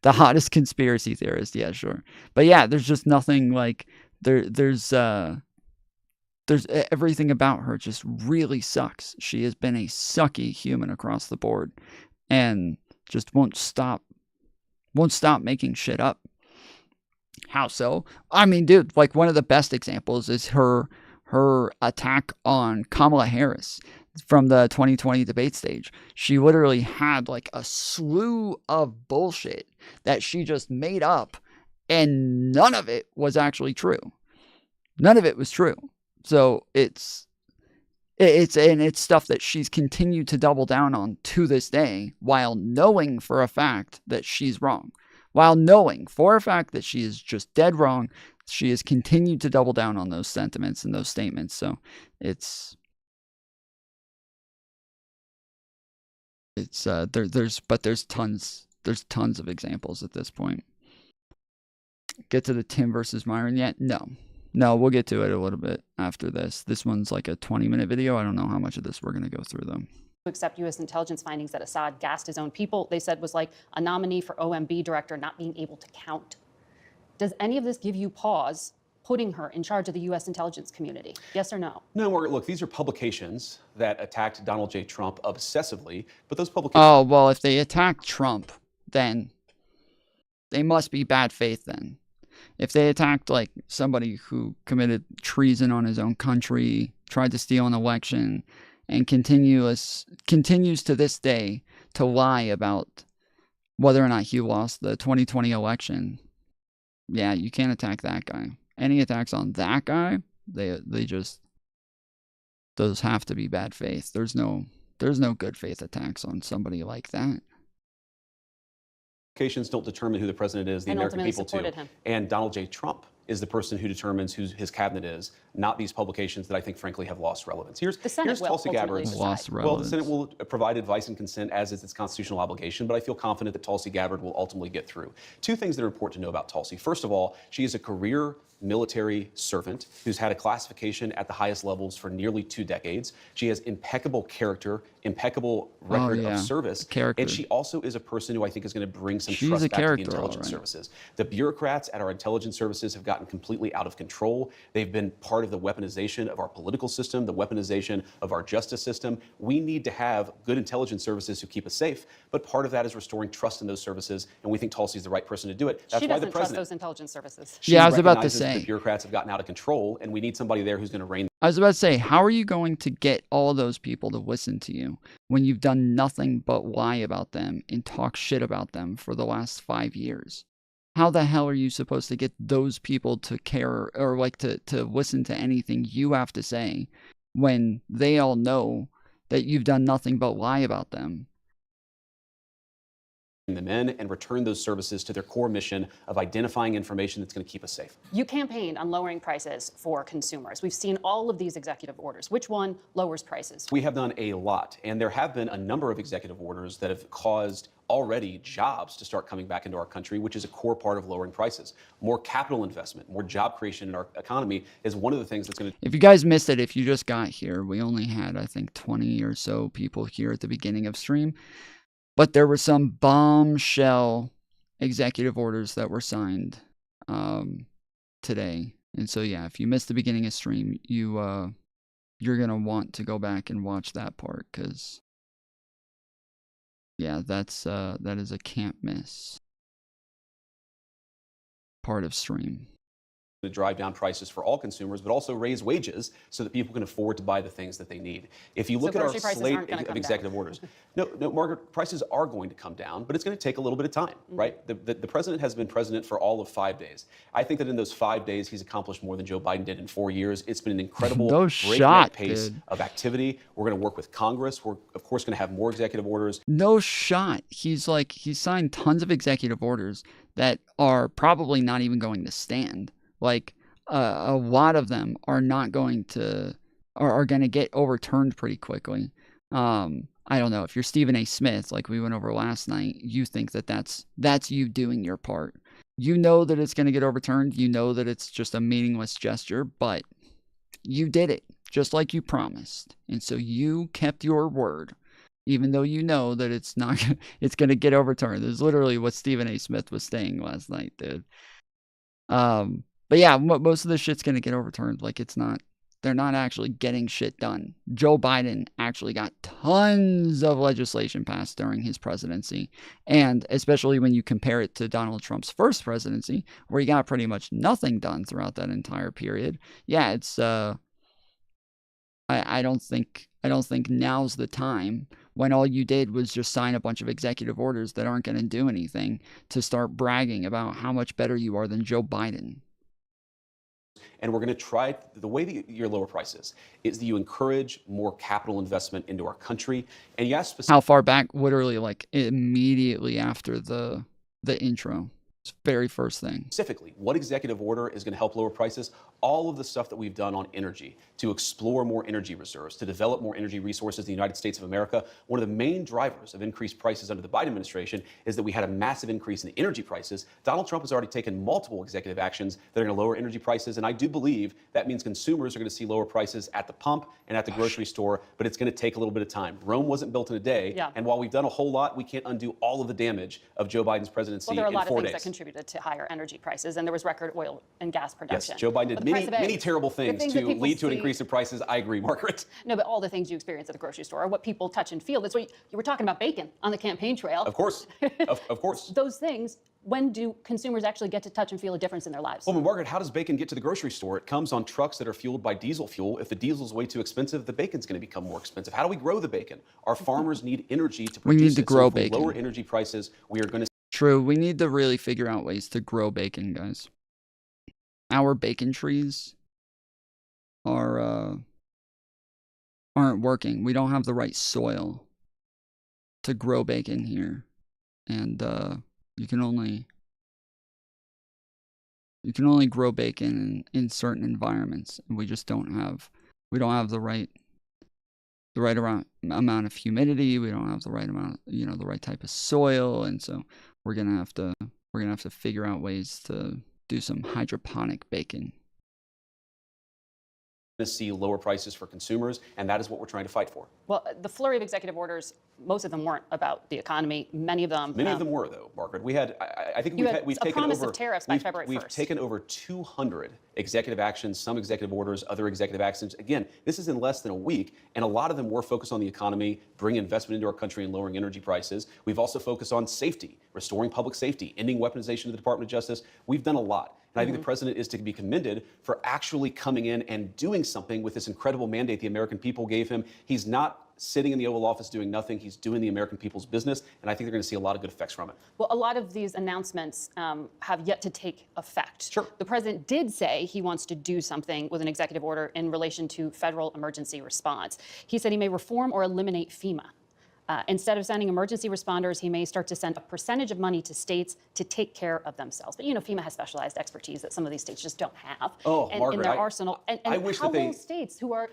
the hottest conspiracy theorist, yeah, sure. But yeah, there's just nothing, like, there's everything about her just really sucks. She has been a sucky human across the board and just won't stop making shit up. How so? I mean, dude, like, one of the best examples is her attack on Kamala Harris from the 2020 debate stage. She literally had, like, a slew of bullshit that she just made up, and none of it was actually true. None of it was true. So it's stuff that she's continued to double down on to this day, while knowing for a fact that she's wrong. While knowing for a fact that she is just dead wrong, she has continued to double down on those sentiments and those statements. So there's tons of examples at this point. Get to the Tim versus Myron yet? No, we'll get to it a little bit after this. This one's like a 20-minute video. I don't know how much of this we're going to go through though. Accept U.S. intelligence findings that Assad gassed his own people, they said was like a nominee for OMB director not being able to count. Does any of this give you pause, putting her in charge of the U.S. intelligence community? Yes or no? No, look, these are publications that attacked Donald J. Trump obsessively, but those publications... Oh, well, if they attack Trump, then they must be bad faith then. If they attacked, like, somebody who committed treason on his own country, tried to steal an election, and continues to this day to lie about whether or not he lost the 2020 election, yeah, you can't attack that guy. Any attacks on that guy, those have to be bad faith. There's no good faith attacks on somebody like that. Publications don't determine who the president is, the American people do. And Donald J. Trump is the person who determines who his cabinet is, not these publications that I think, frankly, have lost relevance. Here's Tulsi Gabbard's. Well, the Senate will provide advice and consent as is its constitutional obligation, but I feel confident that Tulsi Gabbard will ultimately get through. Two things that are important to know about Tulsi. First of all, she is a career military servant who's had a classification at the highest levels for nearly 2 decades. She has impeccable character, impeccable record of service, and she also is a person who I think is going to bring some trust back to the intelligence services. The bureaucrats at our intelligence services have gotten completely out of control. They've been part of the weaponization of our political system, the weaponization of our justice system. We need to have good intelligence services who keep us safe, but part of that is restoring trust in those services, and we think Tulsi is the right person to do it. That's she why doesn't the president. Trust those intelligence services. Yeah, I was about to say. The bureaucrats have gotten out of control, and we need somebody there who's going to rein. I was about to say, how are you going to get all those people to listen to you when you've done nothing but lie about them and talk shit about them for the last 5 years? How the hell are you supposed to get those people to care or like to listen to anything you have to say when they all know that you've done nothing but lie about them? Them in and return those services to their core mission of identifying information that's going to keep us safe. You campaigned on lowering prices for consumers. We've seen all of these executive orders. Which one lowers prices? We have done a lot, and there have been a number of executive orders that have caused already jobs to start coming back into our country, which is a core part of lowering prices. More capital investment, more job creation in our economy is one of the things that's going to... If you guys missed it, if you just got here, we only had, I think, 20 or so people here at the beginning of stream. But there were some bombshell executive orders that were signed today. And so, yeah, if you missed the beginning of stream, you're going to want to go back and watch that part because... yeah, that is a can't miss part of stream. To drive down prices for all consumers, but also raise wages so that people can afford to buy the things that they need. If you look at our slate of executive orders, no, Margaret, prices are going to come down, but it's going to take a little bit of time, right? The president has been president for all of 5 days. I think that in those 5 days, he's accomplished more than Joe Biden did in 4 years. It's been an incredible breakneck pace of activity. We're going to work with Congress. We're, of course, going to have more executive orders. No shot. He's signed tons of executive orders that are probably not even going to stand. Like, a lot of them are not going to, are going to get overturned pretty quickly. I don't know. If you're Stephen A. Smith, like we went over last night, you think that that's you doing your part. You know that it's going to get overturned. You know that it's just a meaningless gesture, but you did it just like you promised. And so you kept your word, even though you know that it's going to get overturned. There's literally what Stephen A. Smith was saying last night, dude. But yeah, most of this shit's going to get overturned. Like, they're not actually getting shit done. Joe Biden actually got tons of legislation passed during his presidency. And especially when you compare it to Donald Trump's first presidency, where he got pretty much nothing done throughout that entire period. Yeah, it's, I don't think now's the time when all you did was just sign a bunch of executive orders that aren't going to do anything to start bragging about how much better you are than Joe Biden. And we're going to try, the way that you lower prices is that you encourage more capital investment into our country. And yes, how far back? Literally, like immediately after the intro. Very first thing. Specifically, what executive order is going to help lower prices? All of the stuff that we've done on energy, to explore more energy reserves, to develop more energy resources in the United States of America. One of the main drivers of increased prices under the Biden administration is that we had a massive increase in the energy prices. Donald Trump has already taken multiple executive actions that are going to lower energy prices, and I do believe that means consumers are going to see lower prices at the pump and at the grocery store, but it's going to take a little bit of time. Rome wasn't built in a day, and while we've done a whole lot, we can't undo all of the damage of Joe Biden's presidency in 4 days. Well, there are a lot of things that contributed to higher energy prices, and there was record oil and gas production. Yes, Joe Biden did many terrible things to lead to an increase in prices. I agree, Margaret. No, but all the things you experience at the grocery store are what people touch and feel. That's what you were talking about, bacon on the campaign trail. Of course, of course. Those things, when do consumers actually get to touch and feel a difference in their lives? Well, Margaret, how does bacon get to the grocery store? It comes on trucks that are fueled by diesel fuel. If the diesel's way too expensive, the bacon's going to become more expensive. How do we grow the bacon? Our farmers need energy to produce we need to grow bacon. bacon. Lower energy prices, we are going to... True, we need to really figure out ways to grow bacon, guys. Our bacon trees aren't working. We don't have the right soil to grow bacon here, and you can only grow bacon in certain environments, and we don't have the right amount of humidity. We don't have the right amount, the right type of soil, and so we're gonna have to figure out ways to do some hydroponic bacon. To see lower prices for consumers, and that is what we're trying to fight for. Well, the flurry of executive orders, most of them weren't about the economy. Many of them were, though, Margaret. We had, I think we've taken promise over of tariffs by February 1st. We've taken over 200 executive actions, some executive orders, other executive actions. Again, this is in less than a week, and a lot of them were focused on the economy, bringing investment into our country and lowering energy prices. We've also focused on safety, restoring public safety, ending weaponization of the Department of Justice. We've done a lot. And I think the president is to be commended for actually coming in and doing something with this incredible mandate the American people gave him. He's not sitting in the Oval Office doing nothing. He's doing the American people's business, and I think they're going to see a lot of good effects from it. Well, a lot of these announcements have yet to take effect. Sure. The president did say he wants to do something with an executive order in relation to federal emergency response. He said he may reform or eliminate FEMA. Instead of sending emergency responders, he may start to send a percentage of money to states to take care of themselves. But FEMA has specialized expertise that some of these states just don't have in their arsenal. And I wish how that they... will states who are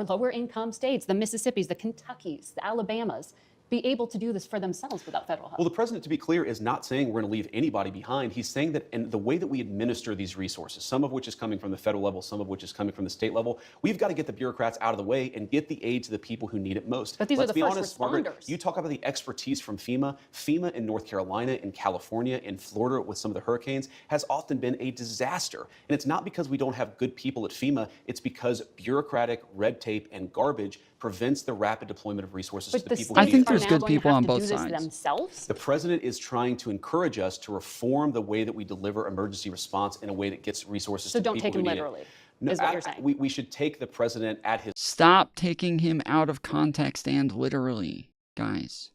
lower income states, the Mississippis, the Kentuckys, the Alabamas, be able to do this for themselves without federal help? Well, the president, to be clear, is not saying we're going to leave anybody behind. He's saying that in the way that we administer these resources, some of which is coming from the federal level, some of which is coming from the state level, we've got to get the bureaucrats out of the way and get the aid to the people who need it most. But these Let's are the be first honest, responders. Margaret, you talk about the expertise from FEMA. FEMA in North Carolina, in California, in Florida with some of the hurricanes has often been a disaster. And it's not because we don't have good people at FEMA, it's because bureaucratic red tape and garbage prevents the rapid deployment of resources to the people who I need think it. there's good people on both sides. Themselves? The president is trying to encourage us to reform the way that we deliver emergency response in a way that gets resources So to don't people take who him need literally, it. No, is what you're saying. we should take the president at his... Stop taking him out of context and literally, guys.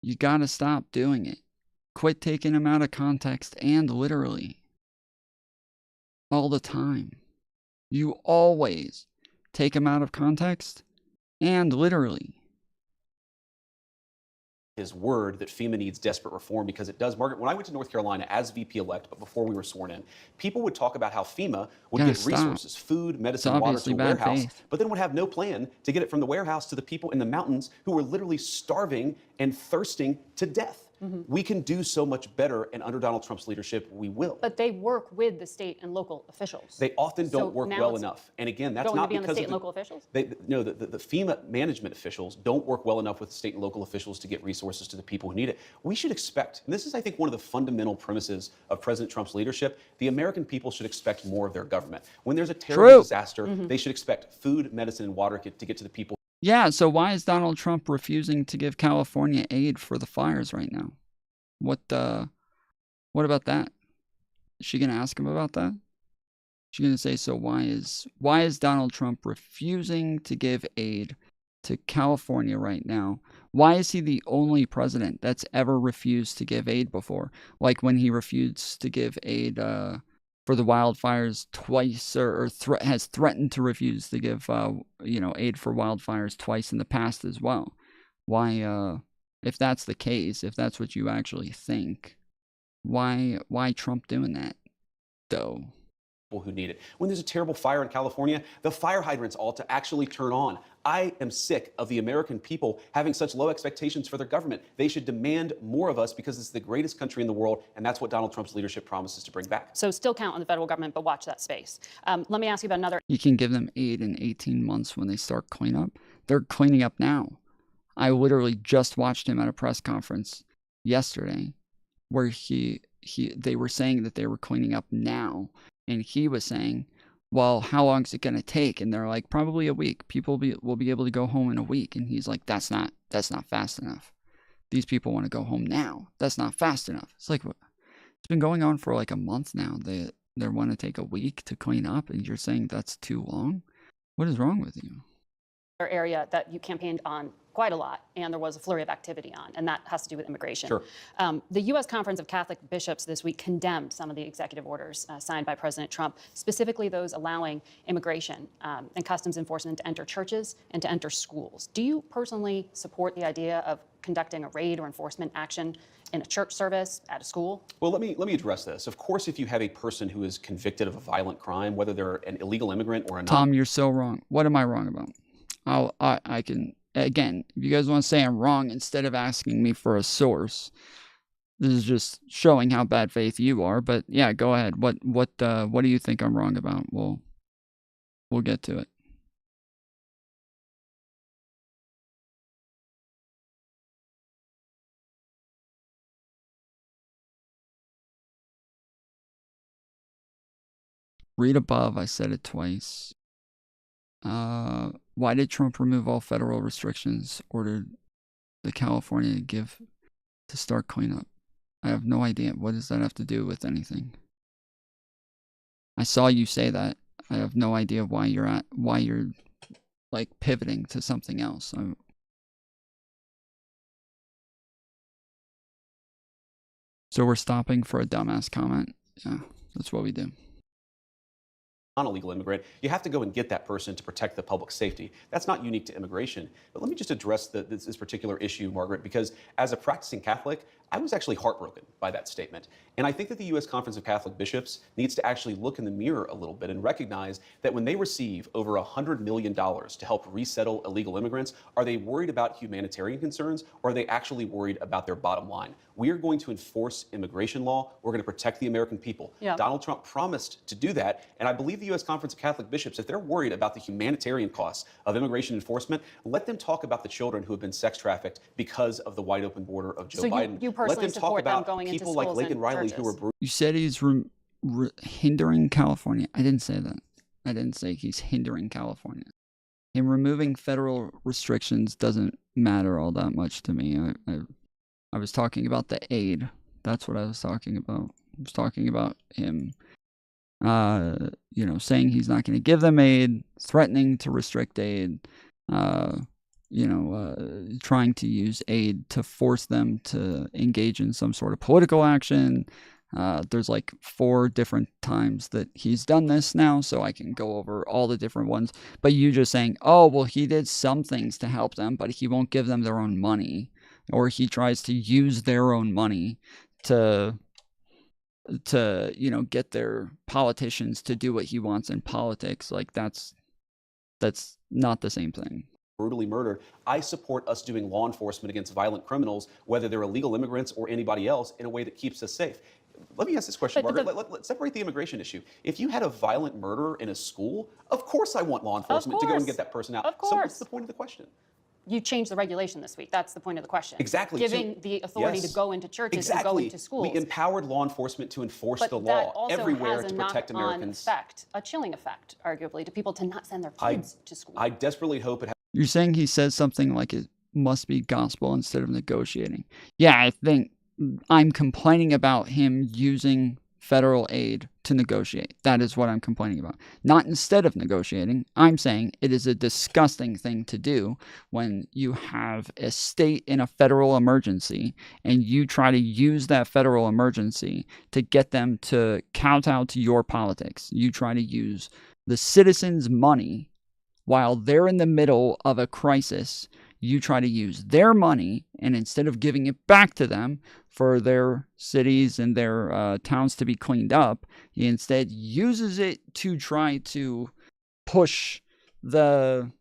You gotta stop doing it. Quit taking him out of context and literally. All the time. You always take him out of context and literally. His word that FEMA needs desperate reform because it does. Margaret, when I went to North Carolina as VP-elect, but before we were sworn in, people would talk about how FEMA would get resources, food, medicine, water to obviously a bad warehouse, faith. but then would have no plan to get it from the warehouse to the people in the mountains who were literally starving and thirsting to death. We can do so much better, and under Donald Trump's leadership, we will. But they work with the state and local officials. They often don't So work now well it's enough. And again, that's going to not be on because the state of and local officials? No, the FEMA management officials don't work well enough with state and local officials to get resources to the people who need it. We should expect, and this is, I think, one of the fundamental premises of President Trump's leadership, the American people should expect more of their government. When there's a terrible disaster, they should expect food, medicine, and water to get to the people. Yeah, so why is Donald Trump refusing to give California aid for the fires right now? What about that? Is she going to ask him about that? She's going to say, so why is Donald Trump refusing to give aid to California right now? Why is he the only president that's ever refused to give aid before? Like when he refused to give aid for the wildfires twice, or has threatened to refuse to give aid for wildfires twice in the past as well. Why, if that's the case, if that's what you actually think, why Trump doing that, though? People who need it. When there's a terrible fire in California, the fire hydrants ought to actually turn on. I am sick of the American people having such low expectations for their government. They should demand more of us because it's the greatest country in the world, and that's what Donald Trump's leadership promises to bring back. So still count on the federal government, but watch that space. Let me ask you about another. You can give them aid in 18 months when they start cleanup. They're cleaning up now. I literally just watched him at a press conference yesterday where they were saying that they were cleaning up now. And he was saying, well, how long is it going to take? And they're like, probably a week. People will be able to go home in a week. And he's like, that's not fast enough. These people want to go home now. That's not fast enough. It's like, it's been going on for like a month now. They want to take a week to clean up. And you're saying that's too long? What is wrong with you? Area that you campaigned on quite a lot, and there was a flurry of activity on, and that has to do with immigration. Sure. The U.S. Conference of Catholic Bishops this week condemned some of the executive orders signed by President Trump, specifically those allowing immigration and customs enforcement to enter churches and to enter schools. Do you personally support the idea of conducting a raid or enforcement action in a church service, at a school? Well, let me address this. Of course, if you have a person who is convicted of a violent crime, whether they're an illegal immigrant or a Tom, you're so wrong. What am I wrong about? I can, again, if you guys want to say I'm wrong, instead of asking me for a source, this is just showing how bad faith you are. But yeah, go ahead. What do you think I'm wrong about? We'll get to it. Read above, I said it twice. Why did Trump remove all federal restrictions ordered the California to start cleanup? I have no idea. What does that have to do with anything? I saw you say that. I have no idea why you're like pivoting to something else. So we're stopping for a dumbass comment. Yeah, that's what we do. Non-illegal immigrant, you have to go and get that person to protect the public safety. That's not unique to immigration. But let me just address this particular issue, Margaret, because as a practicing Catholic, I was actually heartbroken by that statement. And I think that the U.S. Conference of Catholic Bishops needs to actually look in the mirror a little bit and recognize that when they receive over $100 million to help resettle illegal immigrants, are they worried about humanitarian concerns, or are they actually worried about their bottom line? We are going to enforce immigration law. We're going to protect the American people. Yeah. Donald Trump promised to do that. And I believe the U.S. Conference of Catholic Bishops, if they're worried about the humanitarian costs of immigration enforcement, let them talk about the children who have been sex trafficked because of the wide open border of Joe Biden. You personally let them talk support them about going into people like schools Laken and Riley churches. who were brutal. You said he's hindering California. I didn't say that. I didn't say he's hindering California. Him removing federal restrictions doesn't matter all that much to me. I was talking about the aid. That's what I was talking about. I was talking about him, saying he's not going to give them aid, threatening to restrict aid, trying to use aid to force them to engage in some sort of political action. There's like 4 different times that he's done this now, so I can go over all the different ones. But you just saying, oh, well, he did some things to help them, but he won't give them their own money, or he tries to use their own money to get their politicians to do what he wants in politics. Like that's not the same thing. Brutally murdered. I support us doing law enforcement against violent criminals, whether they're illegal immigrants or anybody else, in a way that keeps us safe. Let me ask this question, Margaret. Let's separate the immigration issue. If you had a violent murderer in a school, of course I want law enforcement to go and get that person out. Of course. So what's the point of the question? You changed the regulation this week. That's the point of the question. Exactly. Giving the authority to go into churches and go into schools. We empowered law enforcement to enforce but the that law also everywhere has to a protect Americans. Effect, a chilling effect, arguably, to people to not send their kids to school. I desperately hope it. You're saying he says something like it must be gospel instead of negotiating. Yeah, I think I'm complaining about him using federal aid to negotiate. That is what I'm complaining about. Not instead of negotiating. I'm saying it is a disgusting thing to do when you have a state in a federal emergency and you try to use that federal emergency to get them to kowtow to your politics. You try to use the citizens' money while they're in the middle of a crisis. You try to use their money, and instead of giving it back to them for their cities and their towns to be cleaned up, he instead uses it to try to push the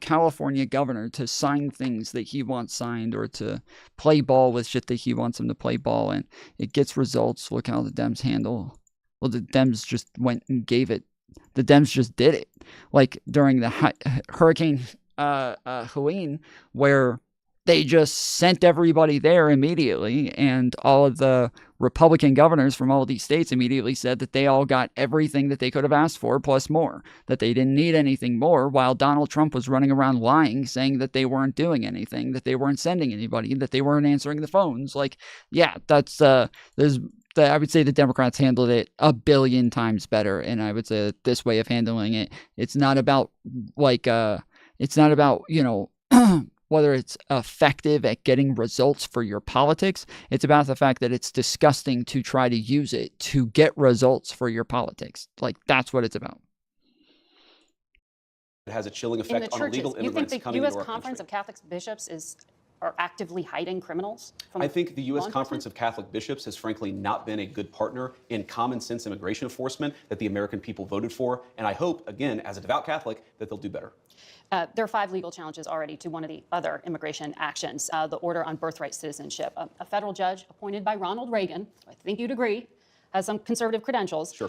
California governor to sign things that he wants signed, or to play ball with shit that he wants them to play ball, and it gets results. Look how the Dems handle. Well, the Dems just went and gave it. The Dems just did it, like during the Hurricane Helene, where they just sent everybody there immediately, and all of the Republican governors from all of these states immediately said that they all got everything that they could have asked for plus more, that they didn't need anything more, while Donald Trump was running around lying, saying that they weren't doing anything, that they weren't sending anybody, that they weren't answering the phones. Like, yeah, that's I would say the Democrats handled it a billion times better, and I would say that this way of handling it, it's not about whether it's effective at getting results for your politics. It's about the fact that it's disgusting to try to use it to get results for your politics. Like, that's what it's about. It has a chilling effect on illegal immigrants coming into our country. You think the U.S. Conference of Catholic Bishops are actively hiding criminals from I think the U.S. Conference of Catholic Bishops has frankly not been a good partner in common sense immigration enforcement that the American people voted for. And I hope, again, as a devout Catholic, that they'll do better. There are 5 legal challenges already to one of the other immigration actions, the order on birthright citizenship. A federal judge appointed by Ronald Reagan, I think you'd agree, has some conservative credentials,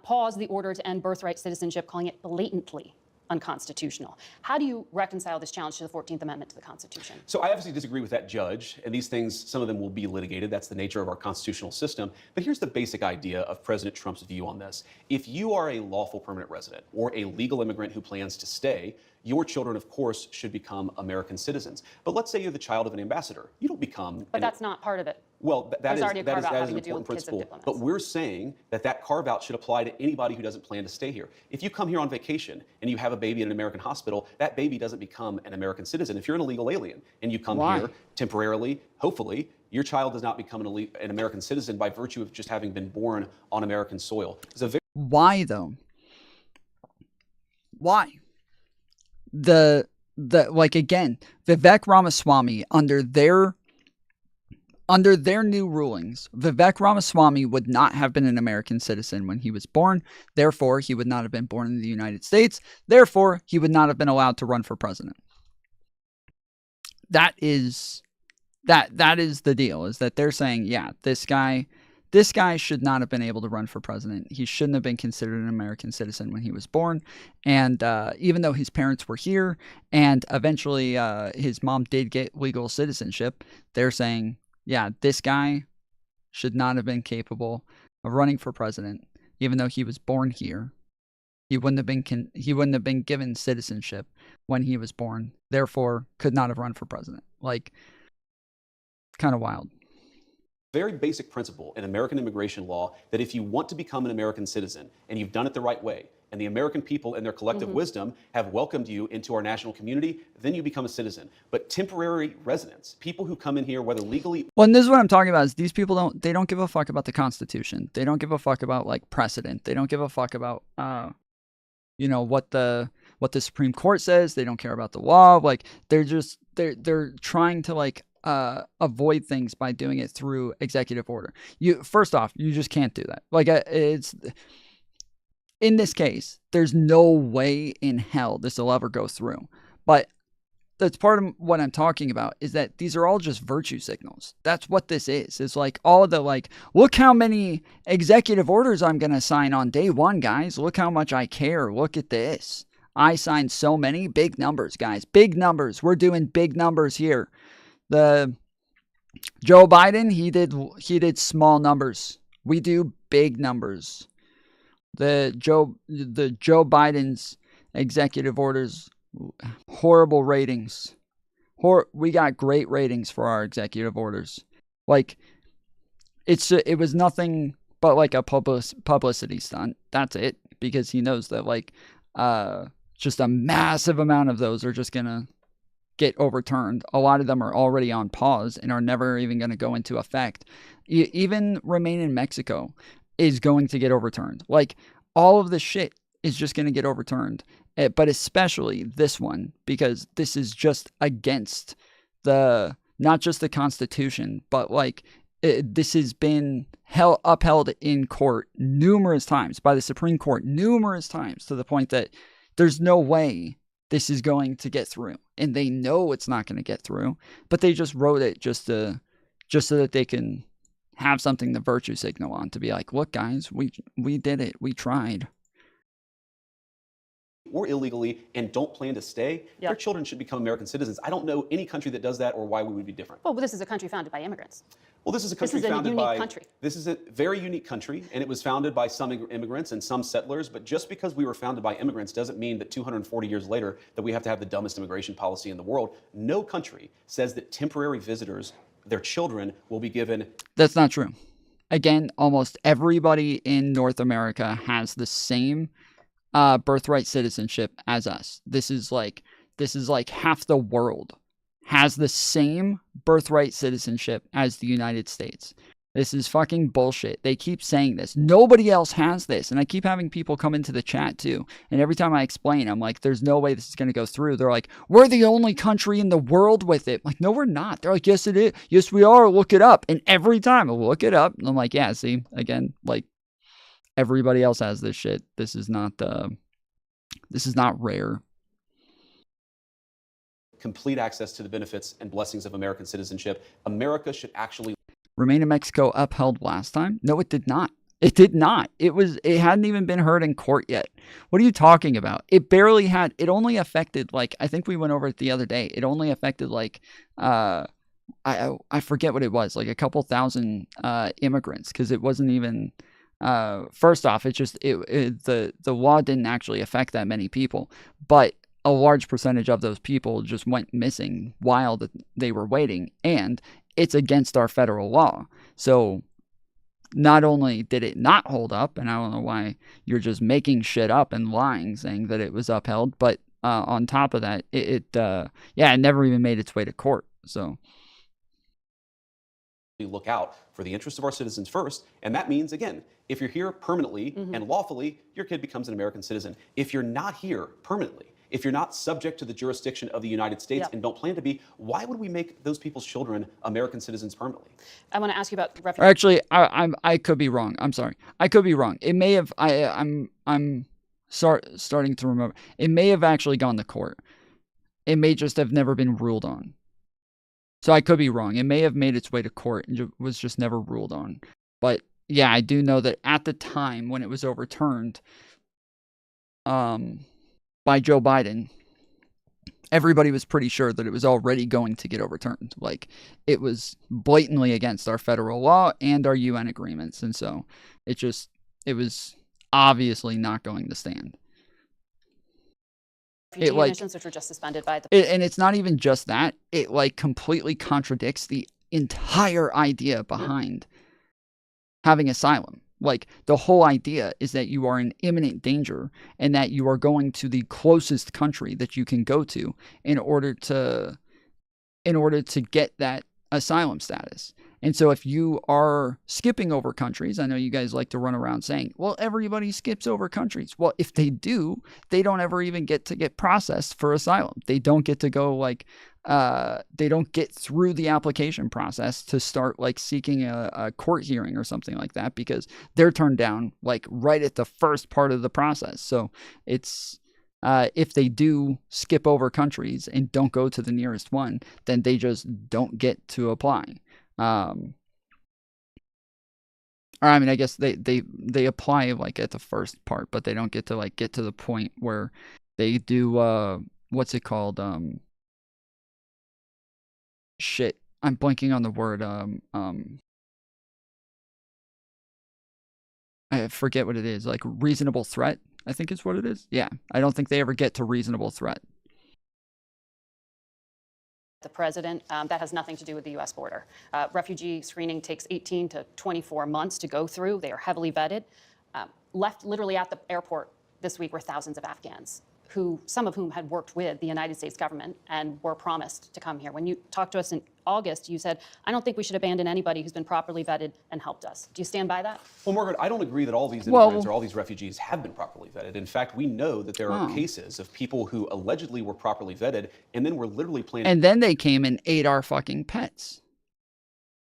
paused the order to end birthright citizenship, calling it blatantly unconstitutional. How do you reconcile this challenge to the 14th Amendment to the Constitution? So I obviously disagree with that judge, and these things, some of them will be litigated. That's the nature of our constitutional system. But here's the basic idea of President Trump's view on this. If you are a lawful permanent resident or a legal immigrant who plans to stay, your children, of course, should become American citizens. But let's say you're the child of an ambassador. You don't become... But that's not part of it. Well, that is an important principle. But we're saying that carve-out should apply to anybody who doesn't plan to stay here. If you come here on vacation and you have a baby in an American hospital, that baby doesn't become an American citizen. If you're an illegal alien and you come here temporarily, hopefully, your child does not become an American citizen by virtue of just having been born on American soil. Why, though? Why? Like, again, Vivek Ramaswamy, under their under their new rulings, Vivek Ramaswamy would not have been an American citizen when he was born. Therefore, he would not have been born in the United States. Therefore, he would not have been allowed to run for president. That is the deal, is that they're saying, yeah, this guy should not have been able to run for president. He shouldn't have been considered an American citizen when he was born. And even though his parents were here and eventually his mom did get legal citizenship, they're saying, yeah, this guy should not have been capable of running for president, even though he was born here. He wouldn't have been given citizenship when he was born. Therefore, could not have run for president. Like, kind of wild. Very basic principle in American immigration law that if you want to become an American citizen and you've done it the right way, and the American people in their collective wisdom have welcomed you into our national community, then you become a citizen. But temporary residents, people who come in here, whether legally... Well, and this is what I'm talking about, is these people don't give a fuck about the Constitution. They don't give a fuck about, like, precedent. They don't give a fuck about, what the Supreme Court says. They don't care about the law. Like, they're trying to, like, avoid things by doing it through executive order. First off, you just can't do that. Like, in this case, there's no way in hell this will ever go through. But that's part of what I'm talking about, is that these are all just virtue signals. That's what this is. It's like all the, like, look how many executive orders I'm going to sign on day one, guys. Look how much I care. Look at this. I signed so many. Big numbers, guys. Big numbers. We're doing big numbers here. The Joe Biden, he did small numbers. We do big numbers. The Joe Biden's executive orders, horrible ratings. We got great ratings for our executive orders. Like, it was nothing but like a publicity stunt. That's it, because he knows that, like, just a massive amount of those are just gonna get overturned. A lot of them are already on pause and are never even going to go into effect. Even Remain in Mexico is going to get overturned. Like, all of this shit is just going to get overturned. But especially this one, because this is just against not just the Constitution, but, like, this has been upheld in court numerous times, by the Supreme Court numerous times, to the point that there's no way this is going to get through. And they know it's not going to get through, but they just wrote it just so that they can have something to virtue signal on, to be like, look, guys, we did it. We tried. Or illegally and don't plan to stay, their children should become American citizens. I don't know any country that does that or why we would be different. Well, this is a country founded by immigrants. Well, this is a country founded by... This is a very unique country, and it was founded by some immigrants and some settlers, but just because we were founded by immigrants doesn't mean that 240 years later that we have to have the dumbest immigration policy in the world. No country says that temporary visitors, their children, will be given... That's not true. Again, almost everybody in North America has the same birthright citizenship as us. This is like half the world has the same birthright citizenship as the United States. This is fucking bullshit. They keep saying this. Nobody else has this. And I keep having people come into the chat too. And every time I explain, I'm like, there's no way this is going to go through. They're like, we're the only country in the world with it. I'm like, no, we're not. They're like, yes, it is. Yes, we are. Look it up. And every time I look it up, and I'm like, yeah, see, again, like, everybody else has this shit. This is not rare. Complete access to the benefits and blessings of American citizenship. America should actually... Remain in Mexico upheld last time? No, it did not. It did not. It hadn't even been heard in court yet. What are you talking about? It barely had. It only affected, like, I think we went over it the other day. It only affected, like, I forget what it was, like a couple thousand immigrants, because it wasn't even... first off, the law didn't actually affect that many people, but a large percentage of those people just went missing while they were waiting, and it's against our federal law. So not only did it not hold up, and I don't know why you're just making shit up and lying, saying that it was upheld, but on top of that, it never even made its way to court. So we look out for the interests of our citizens first, and that means, again, if you're here permanently and lawfully, your kid becomes an American citizen. If you're not here permanently If you're not subject to the jurisdiction of the United States Yep. and don't plan to be, why would we make those people's children American citizens permanently? I want to ask you about Or actually, I could be wrong. I'm sorry. I could be wrong. It may have. I'm starting to remember. It may have actually gone to court. It may just have never been ruled on. So I could be wrong. It may have made its way to court and was just never ruled on. But yeah, I do know that at the time when it was overturned by Joe Biden, everybody was pretty sure that it was already going to get overturned. Like, it was blatantly against our federal law and our UN agreements. And so it was obviously not going to stand. refugee admissions, which were just suspended by the... And it's not even just that. It, like, completely contradicts the entire idea behind having asylum. Like, the whole idea is that you are in imminent danger and that you are going to the closest country that you can go to in order to get that asylum status. And so if you are skipping over countries, I know you guys like to run around saying, well, everybody skips over countries. Well, if they do, they don't ever even get to get processed for asylum. They don't get to go, like, they don't get through the application process to start, like, seeking a court hearing or something like that, because they're turned down, like, right at the first part of the process. So it's, if they do skip over countries and don't go to the nearest one, then they just don't get to apply. Or I mean, I guess they apply, like, at the first part, but they don't get to, like, get to the point where they do, what's it called? Shit, I'm blanking on the word. I forget what it is. Like, reasonable threat, I think is what it is. Yeah, I don't think they ever get to reasonable threat. The president, that has nothing to do with the U.S. border. Refugee screening takes 18 to 24 months to go through. They are heavily vetted. Left literally at the airport this week were thousands of Afghans, some of whom had worked with the United States government and were promised to come here. When you talked to us in August, you said, I don't think we should abandon anybody who's been properly vetted and helped us. Do you stand by that? Well, Margaret, I don't agree that all these immigrants or all these refugees have been properly vetted. In fact, we know that there are cases of people who allegedly were properly vetted and then were literally planning. And then they came and ate our fucking pets.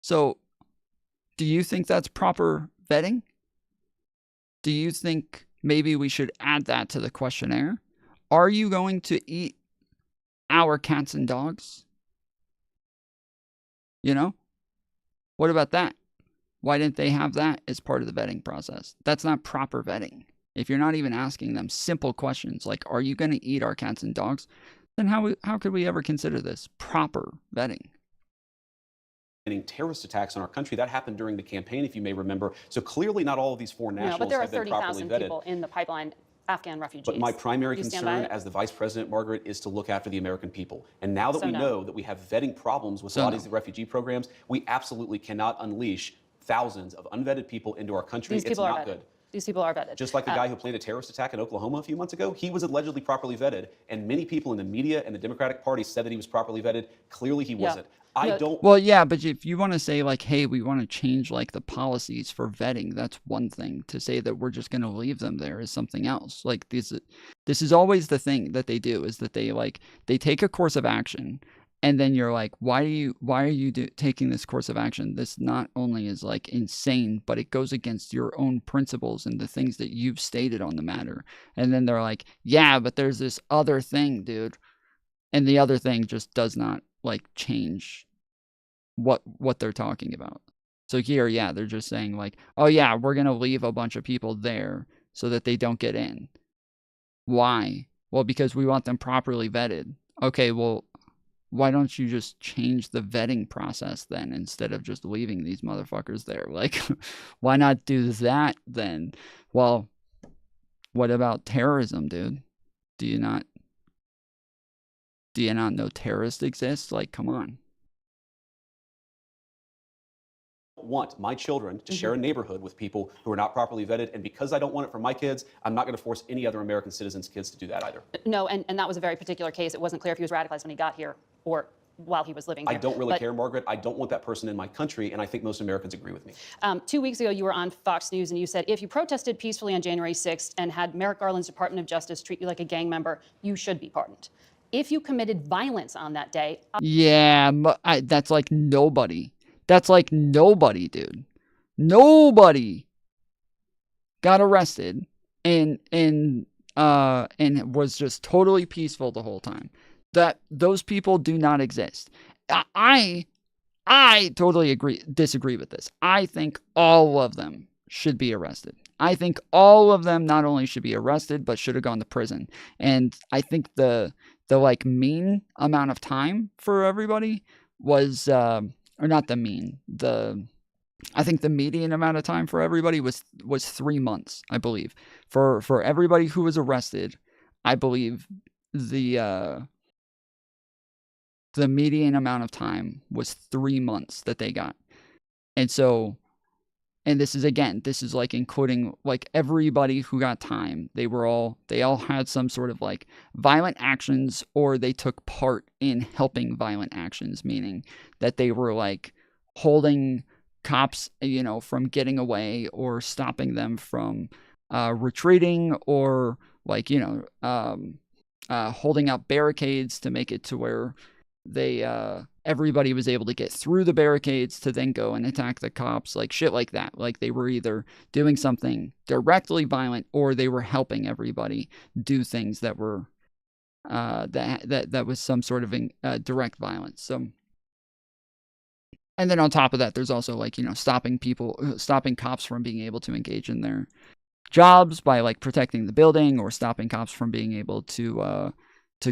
So, do you think that's proper vetting? Do you think maybe we should add that to the questionnaire? Are you going to eat our cats and dogs? You know? What about that? Why didn't they have that as part of the vetting process? That's not proper vetting. If you're not even asking them simple questions like, are you going to eat our cats and dogs? Then how could we ever consider this proper vetting? Terrorist attacks on our country. That happened during the campaign, if you may remember. So clearly not all of these foreign nationals but there are have been properly 30,000 vetted. people in the pipeline, Afghan refugees. But my primary Do you stand by concern it? as the vice president, Margaret, is to look after the American people. And now that So we no. know that we have vetting problems with a lot of these refugee programs, we absolutely cannot unleash thousands of unvetted people into our country. These It's people are not vetted. good. These people are vetted. Just like the guy who planned a terrorist attack in Oklahoma a few months ago, he was allegedly properly vetted, and many people in the media and the Democratic Party said that he was properly vetted. Clearly he wasn't. Well, yeah, but if you want to say, like, hey, we want to change, like, the policies for vetting, that's one thing. To say that we're just going to leave them there is something else. Like, this is always the thing that they do, is that they take a course of action, and then you're like, why are you taking this course of action? This not only is, like, insane, but it goes against your own principles and the things that you've stated on the matter. And then they're like, yeah, but there's this other thing, dude. And the other thing just does not, like, change what they're talking about. So here, yeah, they're just saying, like, oh yeah, we're going to leave a bunch of people there so that they don't get in. Why? Well, because we want them properly vetted. Okay, well, why don't you just change the vetting process then, instead of just leaving these motherfuckers there? Like, why not do that then? Well, what about terrorism, dude? Do you not know terrorists exist? Like, come on. Want my children to share a neighborhood with people who are not properly vetted, and because I don't want it for my kids, I'm not going to force any other American citizens' kids to do that either. No, and that was a very particular case. It wasn't clear if he was radicalized when he got here or while he was living I here. don't really But, care, Margaret. I don't want that person in my country, and I think most Americans agree with me. 2 weeks ago, you were on Fox News and you said if you protested peacefully on January 6th and had Merrick Garland's Department of Justice treat you like a gang member, you should be pardoned. If you committed violence on that day, Yeah, that's like nobody. That's like nobody, dude. Nobody got arrested and was just totally peaceful the whole time. That those people do not exist. I totally disagree with this. I think all of them should be arrested. I think all of them not only should be arrested, but should have gone to prison. And I think the like mean amount of time for everybody was, or not the mean, I think the median amount of time for everybody was 3 months, I believe. For everybody who was arrested, I believe the median amount of time was 3 months that they got. And so, and this is like including like everybody who got time. They all had some sort of like violent actions, or they took part in helping violent actions, meaning that they were like holding cops, from getting away, or stopping them from retreating, or like, holding up barricades to make it to where everybody was able to get through the barricades to then go and attack the cops, like shit like that. Like they were either doing something directly violent, or they were helping everybody do things that were that was some sort of direct violence. So, and then on top of that, there's also like, stopping cops from being able to engage in their jobs by like protecting the building, or stopping cops from being able to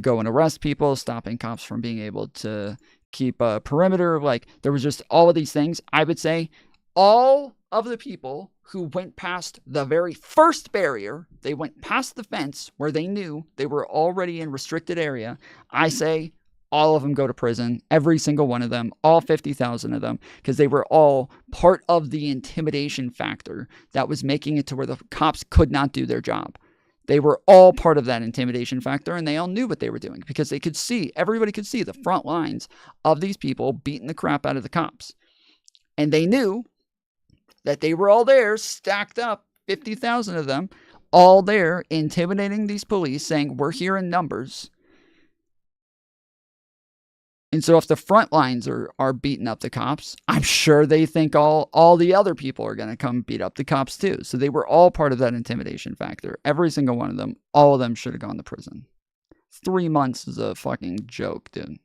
go and arrest people, stopping cops from being able to keep a perimeter. Like there was just all of these things. I would say all of the people who went past the very first barrier, they went past the fence where they knew they were already in restricted area. I say all of them go to prison, every single one of them, all 50,000 of them, because they were all part of the intimidation factor that was making it to where the cops could not do their job. They were all part of that intimidation factor, and they all knew what they were doing because everybody could see the front lines of these people beating the crap out of the cops. And they knew that they were all there, stacked up, 50,000 of them, all there, intimidating these police, saying, we're here in numbers. And so if the front lines are beating up the cops, I'm sure they think all the other people are going to come beat up the cops too. So they were all part of that intimidation factor. Every single one of them, all of them should have gone to prison. 3 months is a fucking joke, dude.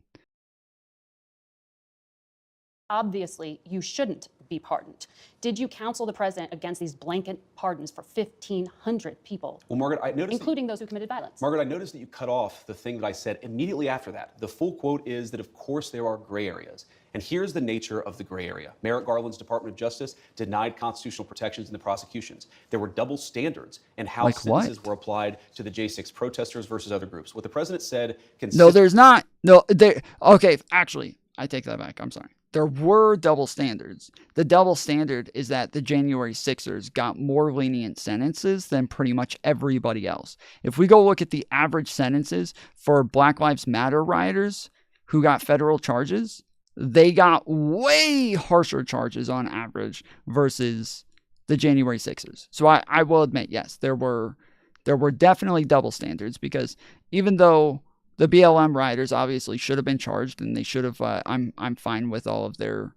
obviously you shouldn't be pardoned. Did you counsel the president against these blanket pardons for 1,500 people? Well, Margaret, I noticed including those who committed violence. Margaret, I noticed that you cut off the thing that I said immediately after that. The full quote is that, of course, there are gray areas. And here's the nature of the gray area. Merrick Garland's Department of Justice denied constitutional protections in the prosecutions. There were double standards in how sentences were applied to the J6 protesters versus other groups. What the president said... No, there's not. No, there. Okay, actually, I take that back. I'm sorry. There were double standards. The double standard is that the January 6ers got more lenient sentences than pretty much everybody else. If we go look at the average sentences for Black Lives Matter rioters who got federal charges, they got way harsher charges on average versus the January 6ers. So I will admit, yes, there were definitely double standards, because even though the BLM rioters obviously should have been charged, and they should have. I'm fine with all of their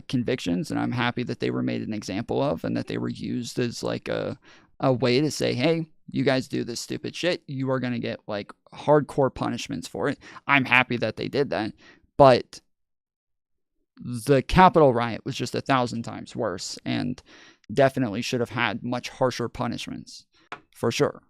convictions, and I'm happy that they were made an example of, and that they were used as like a way to say, hey, you guys do this stupid shit, you are going to get like hardcore punishments for it. I'm happy that they did that, but the Capitol riot was just 1,000 times worse, and definitely should have had much harsher punishments, for sure.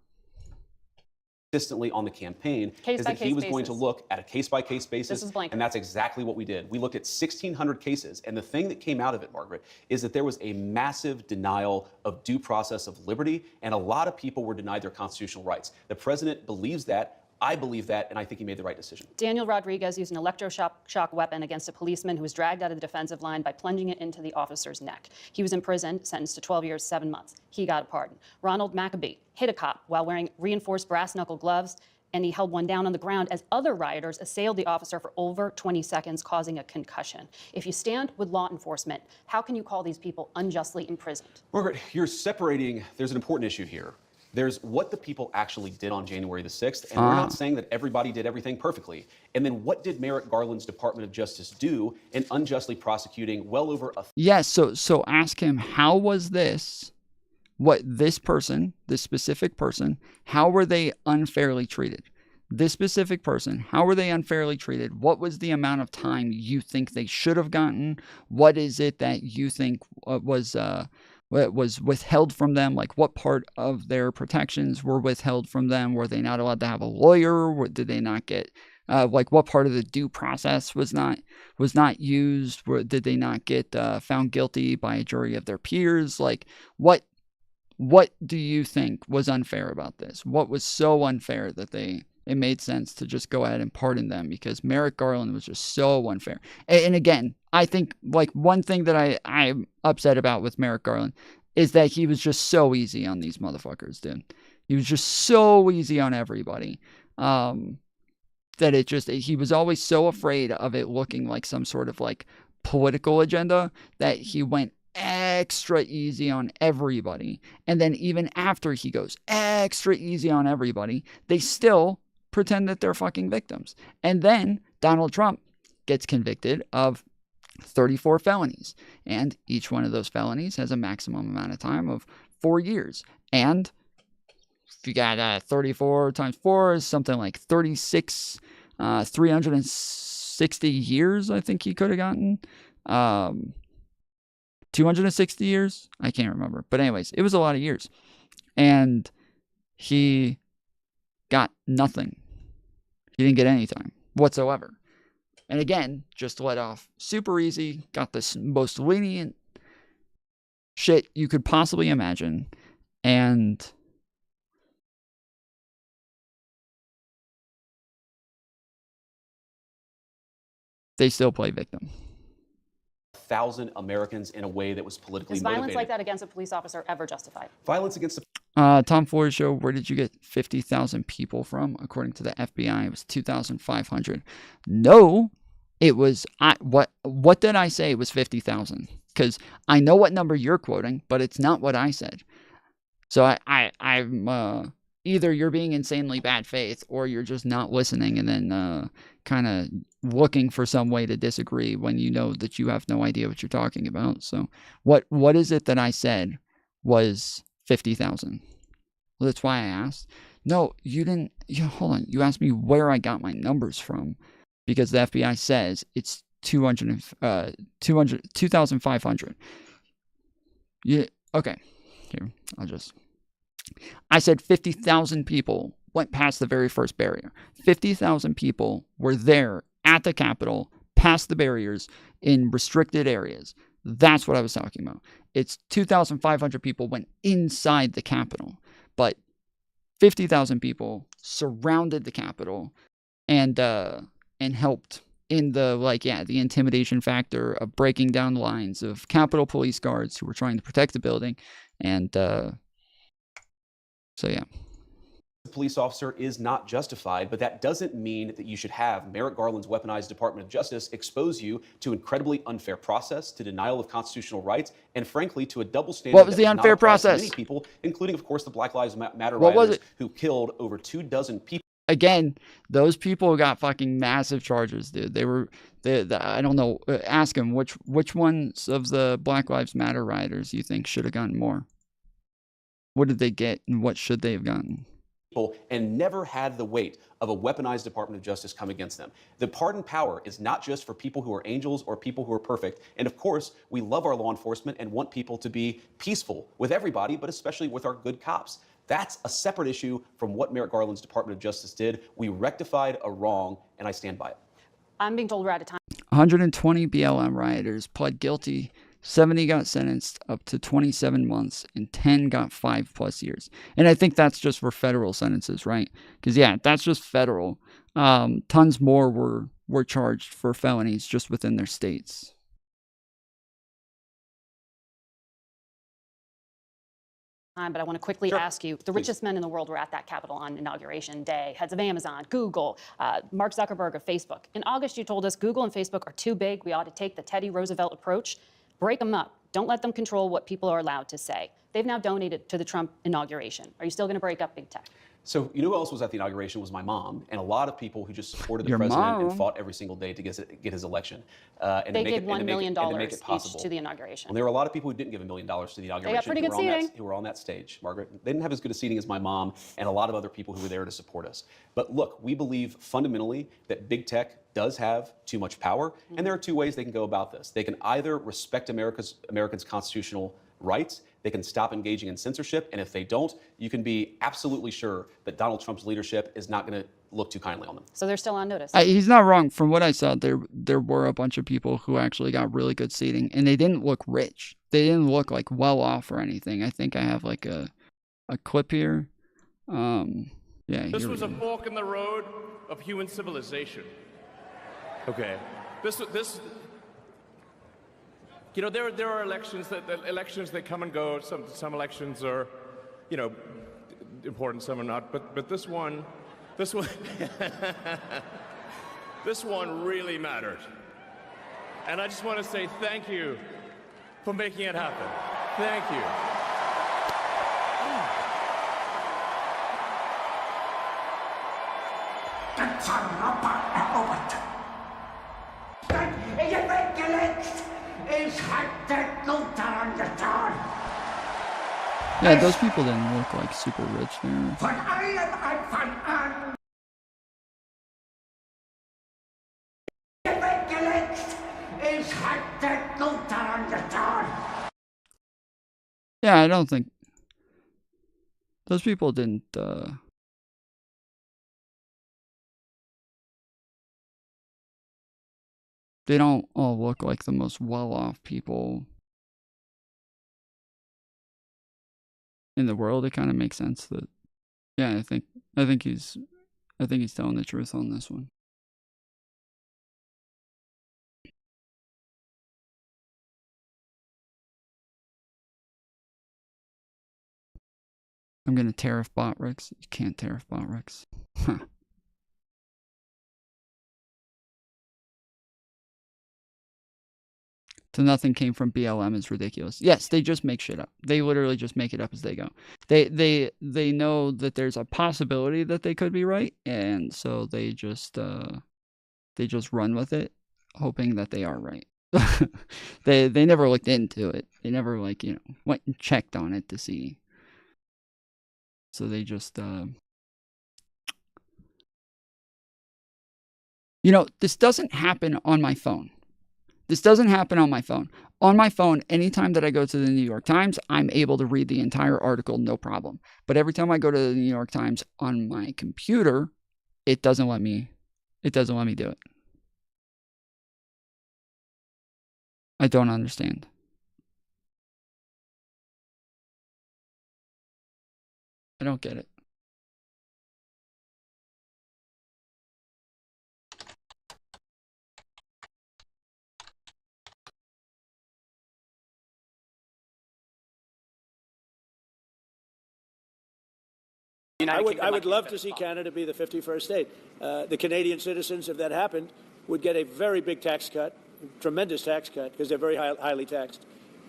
Consistently on the campaign is that he was going to look at a case-by-case basis, and that's exactly what we did. We looked at 1,600 cases, and the thing that came out of it, Margaret, is that there was a massive denial of due process of liberty, and a lot of people were denied their constitutional rights. The believes that. I believe that, and I think he made the right decision. Daniel Rodriguez used an electroshock weapon against a policeman who was dragged out of the defensive line by plunging it into the officer's neck. He was imprisoned, sentenced to 12 years, 7 months. He got a pardon. Ronald Maccabee hit a cop while wearing reinforced brass knuckle gloves and he held one down on the ground as other rioters assailed the officer for over 20 seconds, causing a concussion. If you stand with law enforcement, how can you call these people unjustly imprisoned? Margaret, you're separating, there's an important issue here. There's what the people actually did on January the 6th, and we're not saying that everybody did everything perfectly. And then what did Merrick Garland's Department of Justice do in unjustly prosecuting well over a... Yes, so ask him, how was this, what this person, this specific person, how were they unfairly treated? This specific person, how were they unfairly treated? What was the amount of time you think they should have gotten? What is it that you think was withheld from them? Like, what part of their protections were withheld from them? Were they not allowed to have a lawyer? Did they not get, like, what part of the due process was not used? Did they not get found guilty by a jury of their peers? Like, what do you think was unfair about this? What was so unfair that it made sense to just go ahead and pardon them? Because Merrick Garland was just so unfair. And again, I think, like, one thing that I'm upset about with Merrick Garland is that he was just so easy on these motherfuckers, dude. He was just so easy on everybody. That he was always so afraid of it looking like some sort of, like, political agenda that he went extra easy on everybody. And then even after he goes extra easy on everybody, they still pretend that they're fucking victims. And then Donald Trump gets convicted of 34 felonies. And each one of those felonies has a maximum amount of time of 4 years. And if you got 34 times 4 is something like 36, 360 years, I think he could have gotten. 260 years? I can't remember. But anyways, it was a lot of years. And he got nothing. He didn't get any time whatsoever. And again, just let off super easy, got this most lenient shit you could possibly imagine. And they still play victim. 1,000 Americans in a way that was politically motivated. Is violence like that against a police officer ever justified? Violence against the... Tom Foolery Show, where did you get 50,000 people from? According to the FBI, it was 2,500. No, it was... What did I say? It was 50,000. Because I know what number you're quoting, but it's not what I said. So I'm... either you're being insanely bad faith, or you're just not listening and then kind of looking for some way to disagree when you know that you have no idea what you're talking about. So what is it that I said was 50,000? Well, that's why I asked. No, you didn't. Hold on. You asked me where I got my numbers from, because the FBI says it's 2,500. Okay. Here, I said 50,000 people went past the very first barrier. 50,000 people were there at the Capitol, past the barriers, in restricted areas. That's what I was talking about. It's 2,500 people went inside the Capitol, but 50,000 people surrounded the Capitol and helped in the intimidation factor of breaking down the lines of Capitol Police guards who were trying to protect the building. And so, yeah. The police officer is not justified, but that doesn't mean that you should have Merrick Garland's weaponized Department of Justice expose you to incredibly unfair process, to denial of constitutional rights, and frankly, to a double standard. What was the that does not unfair apply to process? many people, including, of course, the Black Lives Matter What was rioters it? who killed over 24 people. Again, those people got fucking massive charges, dude. I don't know. Ask them which ones of the Black Lives Matter rioters you think should have gotten more. What did they get, and what should they have gotten? And never had the weight of a weaponized Department of Justice come against them. The pardon power is not just for people who are angels or people who are perfect. And of course, we love our law enforcement and want people to be peaceful with everybody, but especially with our good cops. That's a separate issue from what Merrick Garland's Department of Justice did. We rectified a wrong, and I stand by it. I'm being told we're out of time. 120 BLM rioters pled guilty. 70 got sentenced up to 27 months, and 10 got 5+ years. And I think that's just for federal sentences, right? Because, yeah, that's just federal. Tons more were charged for felonies just within their states. But I want to quickly ask you, the richest men in the world were at that Capitol on Inauguration Day. Heads of Amazon, Google, Mark Zuckerberg of Facebook. In August, you told us Google and Facebook are too big. We ought to take the Teddy Roosevelt approach. Break them up. Don't let them control what people are allowed to say. They've now donated to the Trump inauguration. Are you still going to break up big tech? So you know who else was at the inauguration was my mom, and a lot of people who just supported the Your president mom? and fought every single day to get his election. And They to make gave it, and $1 to make million it, and to make it each possible. to the inauguration. Well, there were a lot of people who didn't give $1 million to the inauguration. pretty good seating. Who were on that stage, Margaret. They didn't have as good a seating as my mom and a lot of other people who were there to support us. But look, we believe fundamentally that big tech does have too much power, and there are two ways they can go about this. They can either respect Americans' constitutional rights, they can stop engaging in censorship, and if they don't, you can be absolutely sure that Donald Trump's leadership is not going to look too kindly on them. So they're still on notice. He's not wrong. From what I saw, there were a bunch of people who actually got really good seating, and they didn't look rich. They didn't look like well off or anything. I think I have like a clip here. Yeah. This was a fork in the road of human civilization. Okay. This. You know, there are elections that come and go. Some elections are, you know, important. Some are not. But this one, this one really mattered. And I just want to say thank you for making it happen. Thank you. Yeah, those people didn't look like super rich there. Yeah, I don't think those people didn't. They don't all look like the most well-off people in the world. It kind of makes sense that, yeah, I think he's telling the truth on this one. I'm gonna tariff bot Rex. You can't tariff bot Rex. Huh. So nothing came from BLM is ridiculous. Yes, they just make shit up. They literally just make it up as they go. They know that there's a possibility that they could be right, and so they just run with it, hoping that they are right. They never looked into it. They never went and checked on it to see. So they just this doesn't happen on my phone. This doesn't happen on my phone. On my phone, anytime that I go to the New York Times, I'm able to read the entire article, no problem. But every time I go to the New York Times on my computer, it doesn't let me do it. I don't understand. I don't get it. I would love to see Canada be the 51st state. The Canadian citizens, if that happened, would get a very big tax cut, tremendous tax cut, because they're very highly taxed.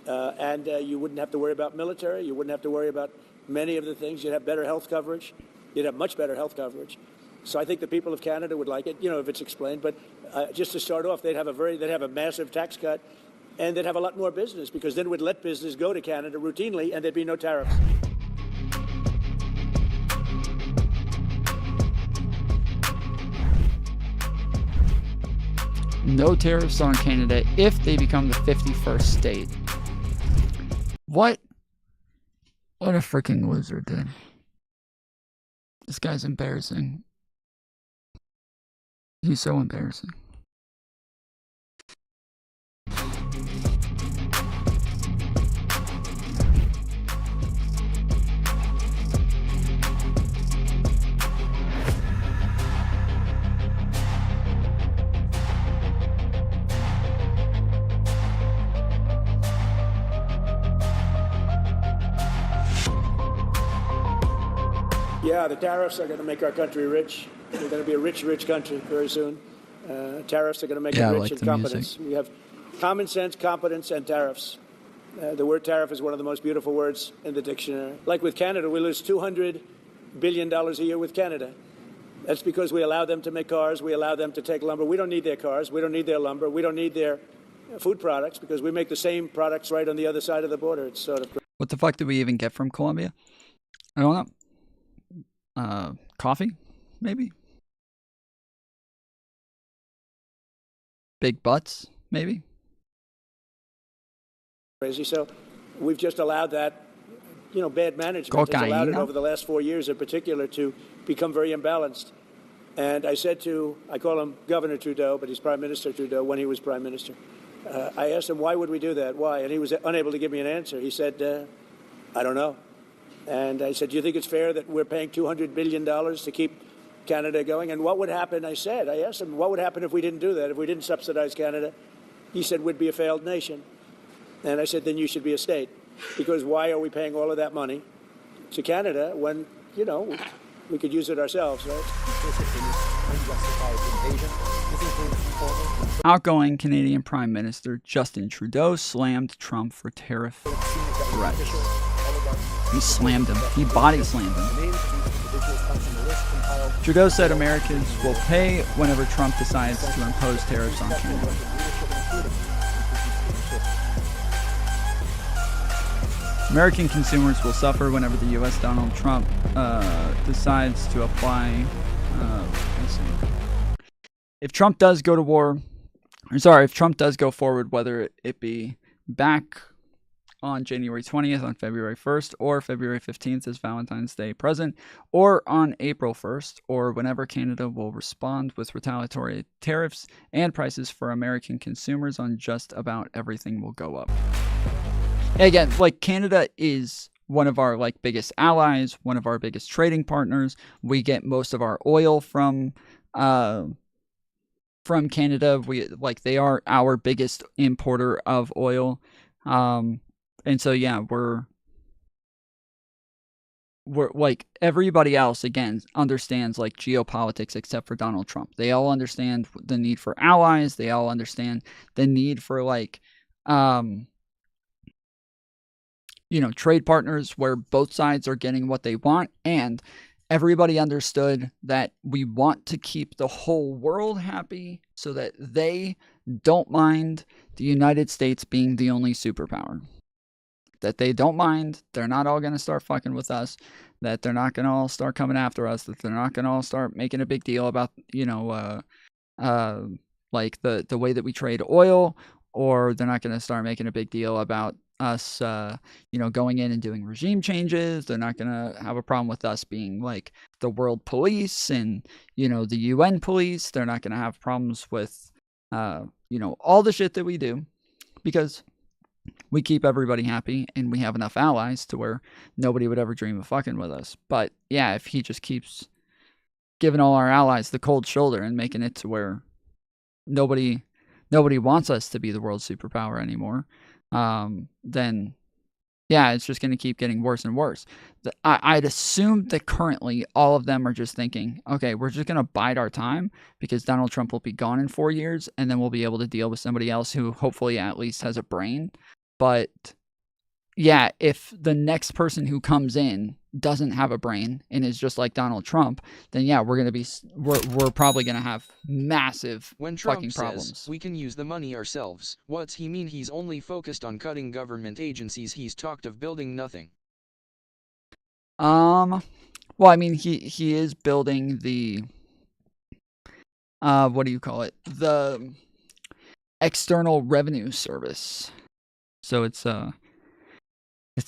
And you wouldn't have to worry about military. You wouldn't have to worry about many of the things. You'd have better health coverage. You'd have much better health coverage. So I think the people of Canada would like it, if it's explained. But just to start off, they'd have a massive tax cut, and they'd have a lot more business, because then we'd let business go to Canada routinely, and there'd be no tariffs. No tariffs on Canada if they become the 51st state. What a freaking loser, dude. This guy's embarrassing. He's so embarrassing. Yeah, the tariffs are going to make our country rich. We're going to be a rich, rich country very soon. Tariffs are going to make it rich in competence. We have common sense, competence, and tariffs. The word tariff is one of the most beautiful words in the dictionary. Like with Canada, we lose $200 billion a year with Canada. That's because we allow them to make cars. We allow them to take lumber. We don't need their cars. We don't need their lumber. We don't need their food products because we make the same products right on the other side of the border. It's sort of... What the fuck did we even get from Colombia? I don't know. Coffee? Maybe? Big butts? Maybe? Crazy. So we've just allowed that, bad management has allowed it over the last 4 years in particular to become very imbalanced. And I call him Governor Trudeau, but he's Prime Minister Trudeau when he was Prime Minister. I asked him, why would we do that? Why? And he was unable to give me an answer. He said, I don't know. And I said, do you think it's fair that we're paying $200 billion to keep Canada going? And what would happen? I asked him, what would happen if we didn't do that, if we didn't subsidize Canada? He said, we'd be a failed nation. And I said, then you should be a state. Because why are we paying all of that money to Canada when, we could use it ourselves, right? Outgoing Canadian Prime Minister Justin Trudeau slammed Trump for tariff threats. He slammed him. He body slammed him. Trudeau said Americans will pay whenever Trump decides to impose tariffs on Canada. American consumers will suffer whenever the U.S. Donald Trump decides to apply. Let's see. If Trump does go to war, if Trump does go forward, whether it be back on January 20th, on February 1st, or February 15th as Valentine's Day present, or on April 1st, or whenever Canada will respond with retaliatory tariffs and prices for American consumers on just about everything will go up. Again, Canada is one of our biggest allies, one of our biggest trading partners. We get most of our oil from Canada. They are our biggest importer of oil. And so we're everybody else again understands geopolitics except for Donald Trump. They all understand the need for allies. They all understand the need for trade partners where both sides are getting what they want, and everybody understood that we want to keep the whole world happy so that they don't mind the United States being the only superpower. That they don't mind, they're not all going to start fucking with us, that they're not going to all start coming after us, that they're not going to all start making a big deal about, the way that we trade oil, or they're not going to start making a big deal about us, going in and doing regime changes. They're not going to have a problem with us being the world police and, the UN police. They're not going to have problems with, all the shit that we do, because we keep everybody happy and we have enough allies to where nobody would ever dream of fucking with us. But yeah, if he just keeps giving all our allies the cold shoulder and making it to where nobody wants us to be the world superpower anymore, then yeah, it's just going to keep getting worse and worse. I'd assume that currently all of them are just thinking, okay, we're just going to bide our time because Donald Trump will be gone in 4 years, and then we'll be able to deal with somebody else who hopefully at least has a brain. But yeah, if the next person who comes in doesn't have a brain and is just like Donald Trump, then yeah, we're probably going to have massive when Trump fucking problems. Says we can use the money ourselves, what's he mean? He's only focused on cutting government agencies. He's talked of building nothing. Well, I mean, he is building the what do you call it? The External Revenue Service. So it's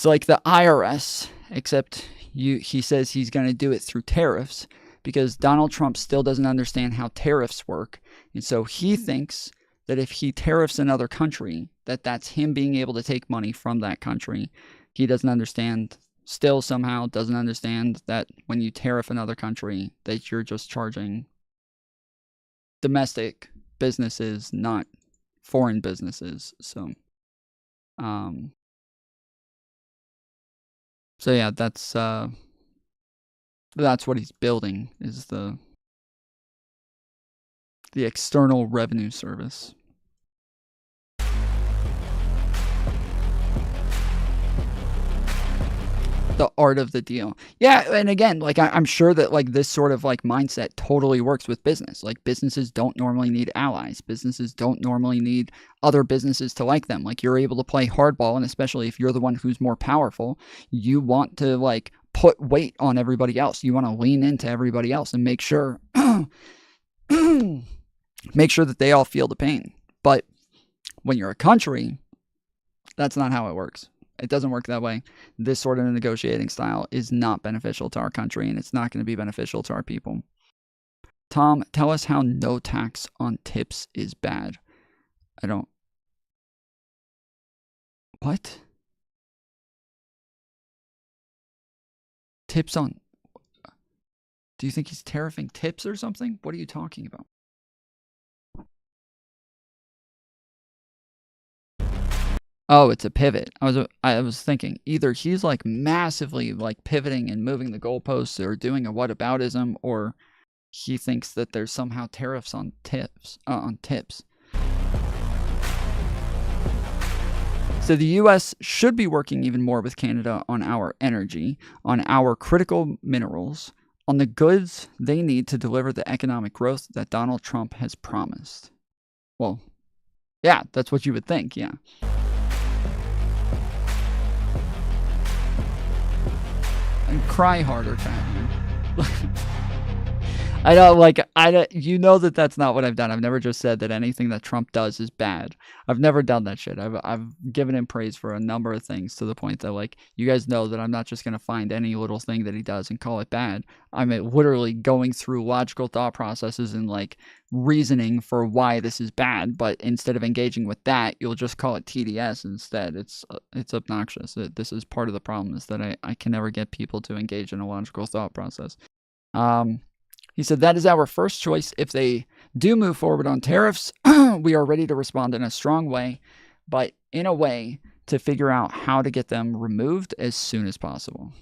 like the IRS, except he says he's going to do it through tariffs because Donald Trump still doesn't understand how tariffs work. And so he thinks that if he tariffs another country, that's him being able to take money from that country. He doesn't understand, still somehow doesn't understand that when you tariff another country, that you're just charging domestic businesses, not foreign businesses. So yeah, that's That's what he's building, is the external revenue service. The art of the deal. Yeah, and again, like I'm sure that like this sort of like mindset totally works with business. Like businesses don't normally need allies. Businesses don't normally need other businesses to like them. Like you're able to play hardball, and especially if you're the one who's more powerful, you want to like put weight on everybody else. You want to lean into everybody else and make sure make sure that they all feel the pain. But when you're a country, that's not how it works. It doesn't work that way. This sort of negotiating style is not beneficial to our country, and it's not going to be beneficial to our people. Tom, tell us how no tax on tips is bad. I don't... What? Tips on... Do you think he's tariffing tips or something? What are you talking about? Oh, it's a pivot. I was thinking either he's like massively like pivoting and moving the goalposts or doing a whataboutism, or he thinks that there's somehow tariffs on tips. So the U.S. should be working even more with Canada on our energy, on our critical minerals, on the goods they need to deliver the economic growth that Donald Trump has promised. Well, yeah, that's what you would think, yeah. And cry harder, Batman. I know, you know that that's not what I've done. I've never just said that anything that Trump does is bad. I've never done that shit. I've given him praise for a number of things, to the point that, like, you guys know that I'm not just going to find any little thing that he does and call it bad. I'm literally going through logical thought processes and, like, reasoning for why this is bad. But instead of engaging with that, you'll just call it TDS instead. It's obnoxious. This is part of the problem, is that I can never get people to engage in a logical thought process. He said, that is our first choice. If they do move forward on tariffs, we are ready to respond in a strong way, but in a way to figure out how to get them removed as soon as possible.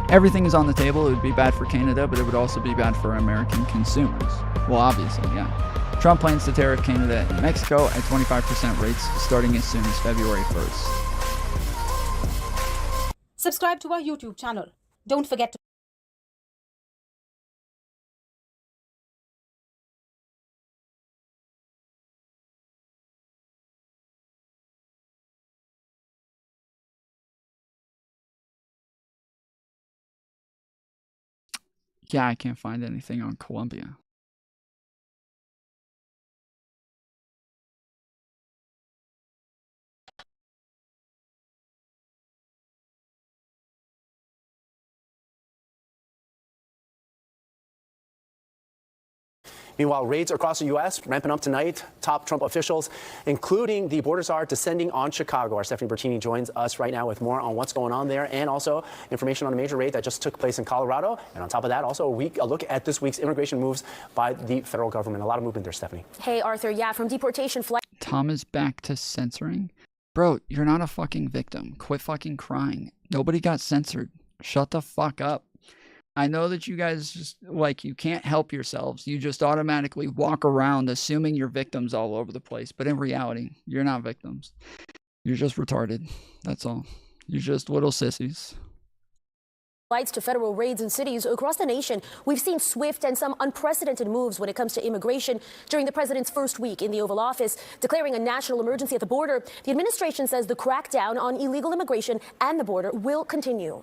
Everything is on the table. It would be bad for Canada, but it would also be bad for American consumers. Well, obviously, yeah. Trump plans to tariff Canada and Mexico at 25% rates starting as soon as February 1st. Subscribe to our YouTube channel. Don't forget to... Yeah, I can't find anything on Colombia. Meanwhile, raids across the U.S. ramping up tonight. Top Trump officials, including the border czar, descending on Chicago. Our Stephanie Bertini joins us right now with more on what's going on there, and also information on a major raid that just took place in Colorado. And on top of that, also a look at this week's immigration moves by the federal government. A lot of movement there, Stephanie. Hey, Arthur. Yeah, from deportation flight. Tom is back to censoring. Bro, you're not a fucking victim. Quit fucking crying. Nobody got censored. Shut the fuck up. I know that you guys just, like, you can't help yourselves. You just automatically walk around assuming you're victims all over the place. But in reality, you're not victims. You're just retarded. That's all. You're just little sissies. Flights to federal raids in cities across the nation. We've seen swift and some unprecedented moves when it comes to immigration during the president's first week in the Oval Office, declaring a national emergency at the border. The administration says the crackdown on illegal immigration and the border will continue.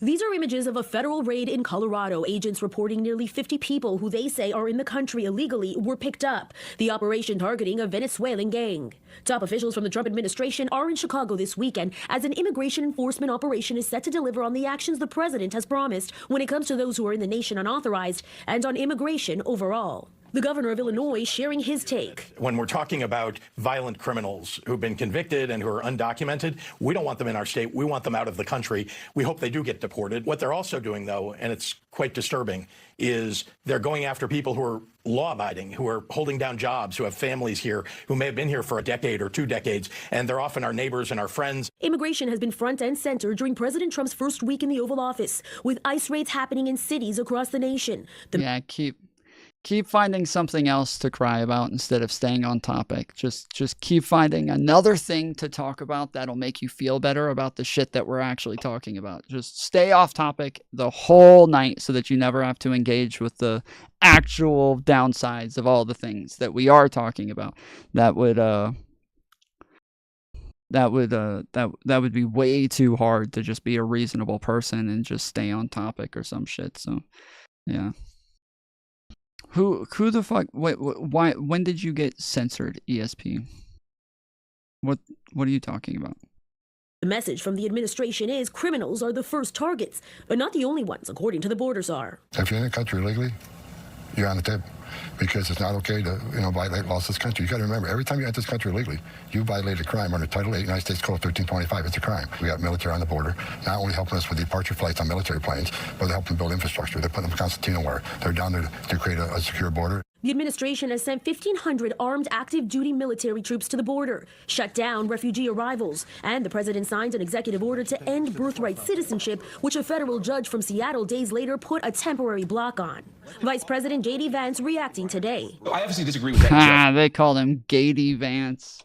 These are images of a federal raid in Colorado. Agents reporting nearly 50 people who they say are in the country illegally were picked up. The operation targeting a Venezuelan gang. Top officials from the Trump administration are in Chicago this weekend as an immigration enforcement operation is set to deliver on the actions the president has promised when it comes to those who are in the nation unauthorized and on immigration overall. The governor of Illinois sharing his take. When we're talking about violent criminals who've been convicted and who are undocumented, we don't want them in our state. We want them out of the country. We hope they do get deported. What they're also doing, though, and it's quite disturbing, is they're going after people who are law-abiding, who are holding down jobs, who have families here, who may have been here for a decade or 2 decades, and they're often our neighbors and our friends. Immigration has been front and center during President Trump's first week in the Oval Office, with ICE raids happening in cities across the nation. Yeah, keep finding something else to cry about instead of staying on topic. Just keep finding another thing to talk about that'll make you feel better about the shit that we're actually talking about. Just stay off topic the whole night so that you never have to engage with the actual downsides of all the things that we are talking about. That would be way too hard to just be a reasonable person and just stay on topic or some shit. So, yeah. Who the fuck? Wait, why? When did you get censored, ESP? What are you talking about? The message from the administration is criminals are the first targets, but not the only ones, according to the border czar. If you're in the country illegally, you're on the table, because it's not okay to violate laws of this country. You got to remember, every time you enter this country illegally, you violated a crime under Title 8 United States Code 1325. It's a crime. We got military on the border, not only helping us with departure flights on military planes, but they're helping build infrastructure. They're putting them in Constantino where they're down there to create a secure border. The administration has sent 1,500 armed active duty military troops to the border, shut down refugee arrivals, and the president signed an executive order to end birthright citizenship, which a federal judge from Seattle days later put a temporary block on. Vice President J.D. Vance reacting today. I obviously disagree with that. They called him J.D. Vance.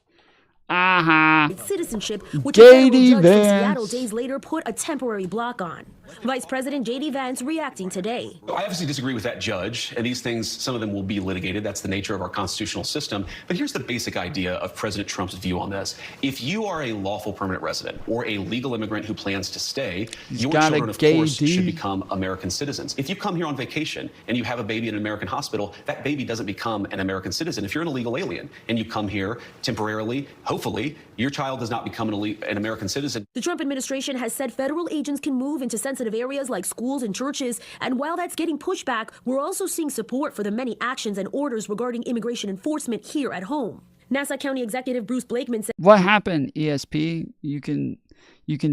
Citizenship, which a federal J.D. judge from Vance. Seattle days later put a temporary block on. Vice President J.D. Vance reacting today. I obviously disagree with that judge, and these things, some of them will be litigated. That's the nature of our constitutional system. But here's the basic idea of President Trump's view on this. If you are a lawful permanent resident or a legal immigrant who plans to stay, your children, of course, should become American citizens. If you come here on vacation and you have a baby in an American hospital, that baby doesn't become an American citizen. If you're an illegal alien and you come here temporarily, hopefully, your child does not become an American citizen. The Trump administration has said federal agents can move into sensitive areas like schools and churches, and while that's getting pushback, we're also seeing support for the many actions and orders regarding immigration enforcement here at home. Nassau County Executive Bruce Blakeman said, What happened, ESP? You can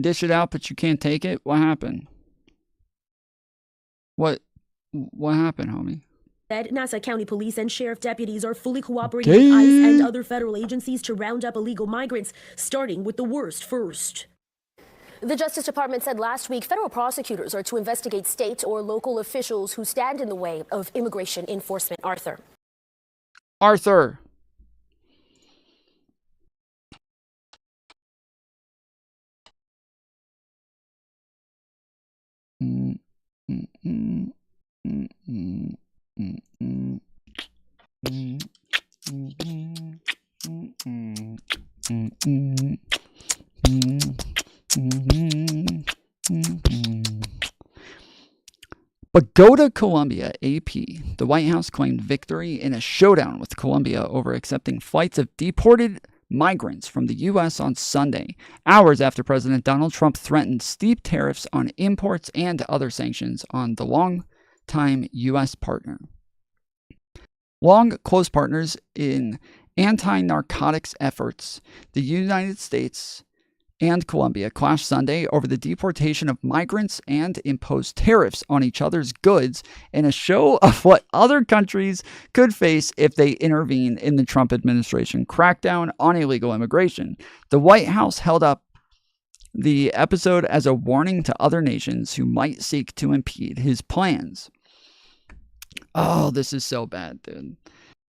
dish it out, but you can't take it? What happened? What happened, homie? Nassau County police and sheriff deputies are fully cooperating with ICE and other federal agencies to round up illegal migrants, starting with the worst first. The Justice Department said last week federal prosecutors are to investigate state or local officials who stand in the way of immigration enforcement. Arthur. But go to Colombia, AP. The White House claimed victory in a showdown with Colombia over accepting flights of deported migrants from the U.S. on Sunday, hours after President Donald Trump threatened steep tariffs on imports and other sanctions on the long-time U.S. partner. Long close partners in anti-narcotics efforts, the United States and Colombia clashed Sunday over the deportation of migrants and imposed tariffs on each other's goods in a show of what other countries could face if they intervene in the Trump administration crackdown on illegal immigration. The White House held up the episode as a warning to other nations who might seek to impede his plans. Oh, this is so bad, dude.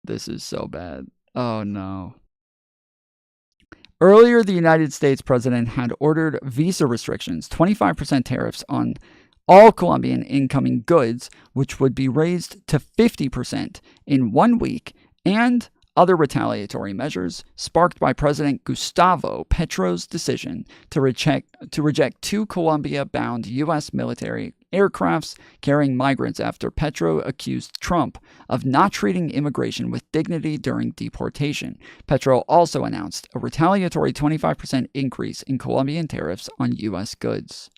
This is so bad. Oh, no. Earlier, the United States president had ordered visa restrictions, 25% tariffs on all Colombian incoming goods, which would be raised to 50% in 1 week, and other retaliatory measures sparked by President Gustavo Petro's decision to reject 2 Colombia-bound U.S. military aircrafts carrying migrants after Petro accused Trump of not treating immigration with dignity during deportation. Petro also announced a retaliatory 25% increase in Colombian tariffs on U.S. goods.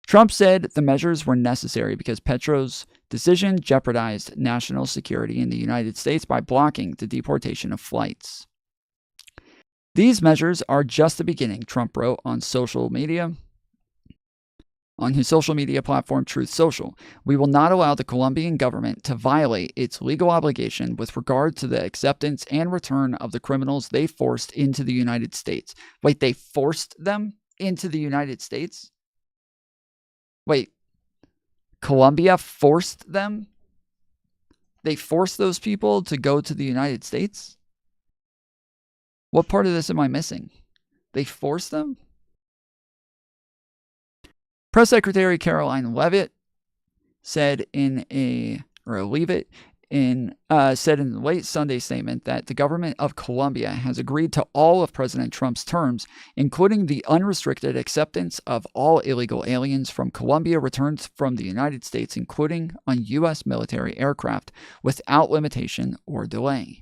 Trump said the measures were necessary because Petro's decision jeopardized national security in the United States by blocking the deportation of flights. These measures are just the beginning, Trump wrote on social media. On his social media platform, Truth Social, we will not allow the Colombian government to violate its legal obligation with regard to the acceptance and return of the criminals they forced into the United States. Wait, they forced them into the United States? Wait, Colombia forced them? They forced those people to go to the United States? What part of this am I missing? They forced them? Press Secretary Caroline Leavitt said in a late Sunday statement that the government of Colombia has agreed to all of President Trump's terms, including the unrestricted acceptance of all illegal aliens from Colombia returned from the United States, including on U.S. military aircraft, without limitation or delay.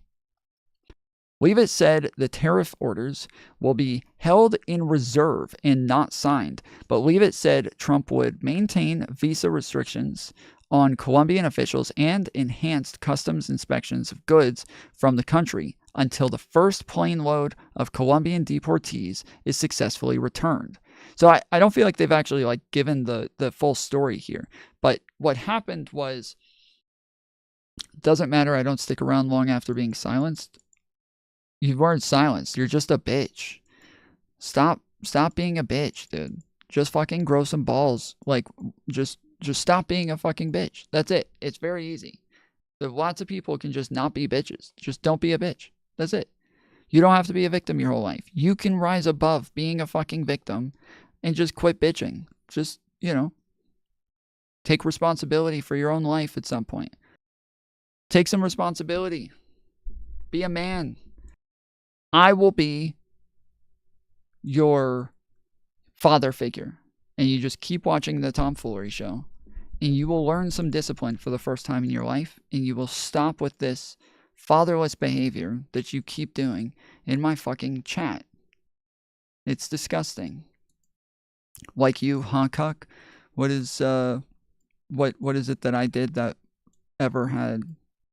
Leavitt said the tariff orders will be held in reserve and not signed, but Leavitt said Trump would maintain visa restrictions on Colombian officials and enhanced customs inspections of goods from the country until the first plane load of Colombian deportees is successfully returned. So I don't feel like they've actually given the full story here. But what happened was, doesn't matter, I don't stick around long after being silenced. You weren't silenced. You're just a bitch. Stop being a bitch, dude. Just fucking grow some balls. Just stop being a fucking bitch. That's it. It's very easy. Lots of people can just not be bitches. Just don't be a bitch. That's it. You don't have to be a victim your whole life. You can rise above being a fucking victim and just quit bitching. Just, take responsibility for your own life at some point. Take some responsibility. Be a man. I will be your father figure. And you just keep watching the Foolery show. And you will learn some discipline for the first time in your life. And you will stop with this fatherless behavior that you keep doing in my fucking chat. It's disgusting. Like you, huh, cuck? What is it that I did that ever had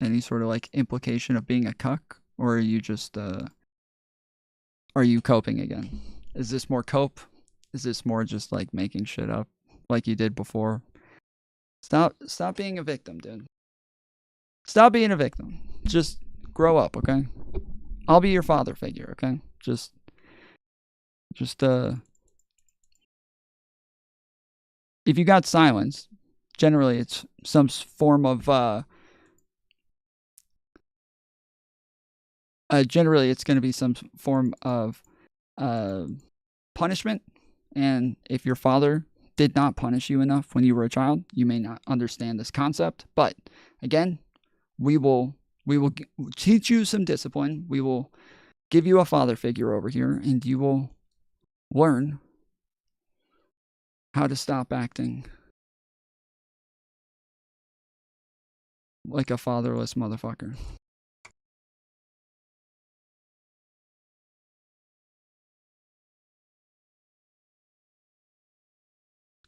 any sort of implication of being a cuck? Or are you just are you coping again? Is this more cope? Is this more just making shit up like you did before? Stop being a victim, dude. Stop being a victim. Just grow up, okay? I'll be your father figure, okay? Just if you got silenced, generally it's some form of generally, it's going to be some form of punishment. And if your father did not punish you enough when you were a child, you may not understand this concept. But again, we will teach you some discipline. We will give you a father figure over here, and you will learn how to stop acting like a fatherless motherfucker.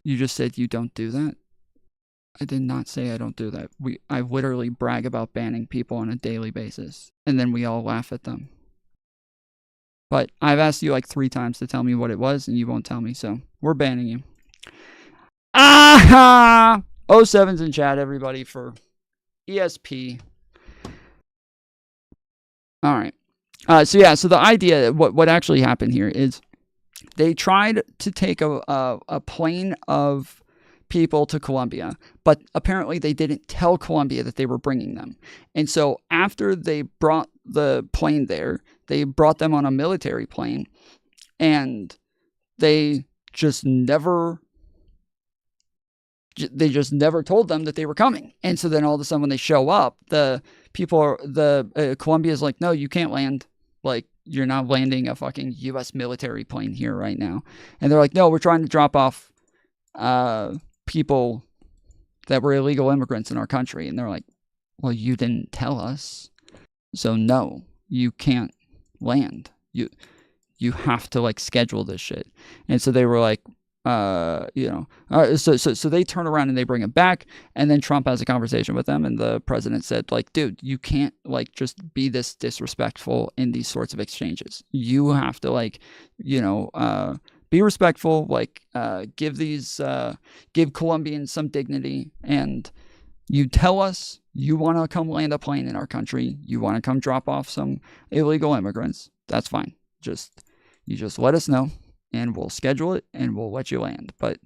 You just said you don't do that? I did not say I don't do that. I literally brag about banning people on a daily basis, and then we all laugh at them. But I've asked you 3 times to tell me what it was, and you won't tell me, so we're banning you. Ah! 07's in chat, everybody, for ESP. All right. So the idea, what actually happened here is they tried to take a plane of people to Colombia, but apparently they didn't tell Colombia that they were bringing them. And so after they brought the plane there, they brought them on a military plane, and they just never told them that they were coming. And so then all of a sudden when they show up, Colombia's like, no, you can't land. You're not landing a fucking U.S. military plane here right now. And they're like, no, we're trying to drop off people that were illegal immigrants in our country. And they're like, well, you didn't tell us. So no, you can't land. You have to schedule this shit. And so they were like, So they turn around and they bring him back, and then Trump has a conversation with them, and the president said, like, dude, you can't like just be this disrespectful in these sorts of exchanges. You have to like, be respectful, like give Colombians some dignity, and you tell us you want to come land a plane in our country, you want to come drop off some illegal immigrants, that's fine. You just let us know, and we'll schedule it, and we'll let you land. But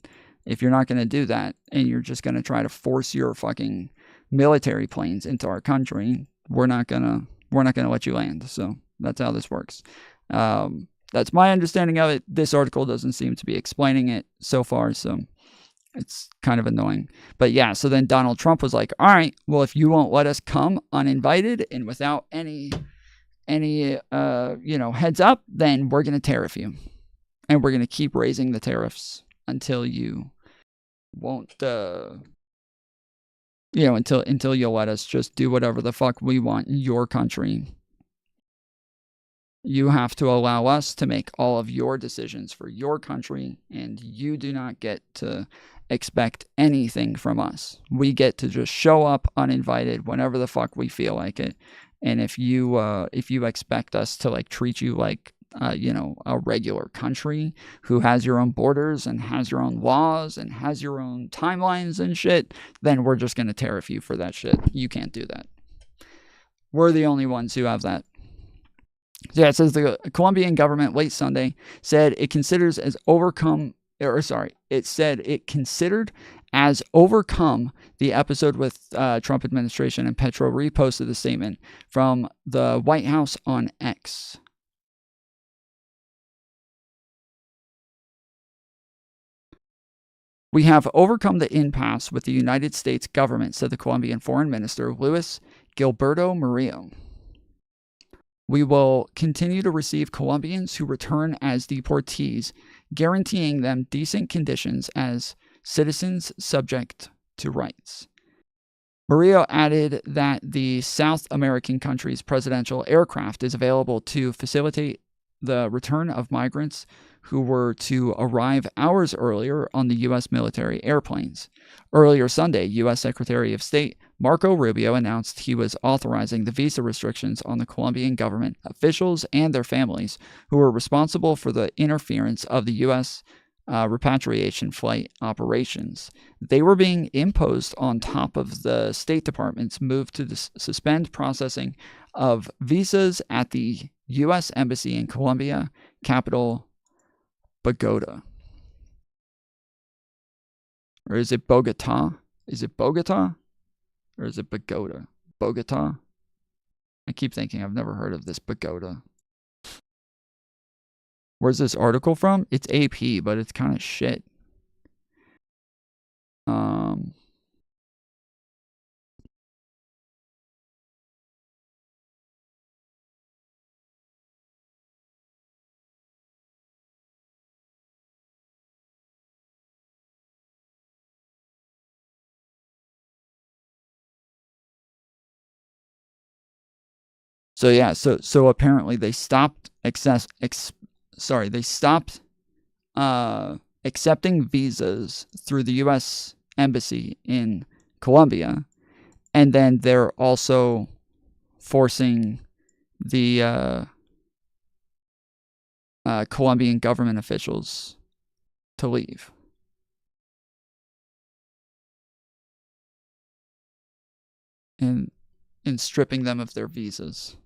if you're not going to do that, and you're just going to try to force your fucking military planes into our country, we're not gonna let you land. So that's how this works. That's my understanding of it. This article doesn't seem to be explaining it so far, so it's kind of annoying. But yeah, so then Donald Trump was like, all right, well, if you won't let us come uninvited and without any heads up, then we're going to tariff you. And we're going to keep raising the tariffs until you won't, until you'll let us just do whatever the fuck we want in your country. You have to allow us to make all of your decisions for your country, and you do not get to expect anything from us. We get to just show up uninvited whenever the fuck we feel like it. And if you expect us to like treat you like a regular country who has your own borders and has your own laws and has your own timelines and shit, then we're just going to tariff you for that shit. You can't do that. We're the only ones who have that. So yeah, it says the Colombian government late Sunday said it considered as overcome the episode with Trump administration, and Petro reposted the statement from the White House on X. We have overcome the impasse with the United States government, said the Colombian Foreign Minister, Luis Gilberto Murillo. We will continue to receive Colombians who return as deportees, guaranteeing them decent conditions as citizens subject to rights. Murillo added that the South American country's presidential aircraft is available to facilitate the return of migrants who were to arrive hours earlier on the U.S. military airplanes. Earlier Sunday, U.S. Secretary of State Marco Rubio announced he was authorizing the visa restrictions on the Colombian government officials and their families who were responsible for the interference of the U.S. Repatriation flight operations. They were being imposed on top of the State Department's move to suspend processing of visas at the U.S. Embassy in Colombia, capital Bogota. Or is it Bogota? Is it Bogota? Or is it Bogota? Bogota? I keep thinking I've never heard of this Bogota. Where's this article from? It's AP, but it's kind of shit. So yeah, so apparently they stopped accepting visas through the U.S. Embassy in Colombia, and then they're also forcing the Colombian government officials to leave. And stripping them of their visas.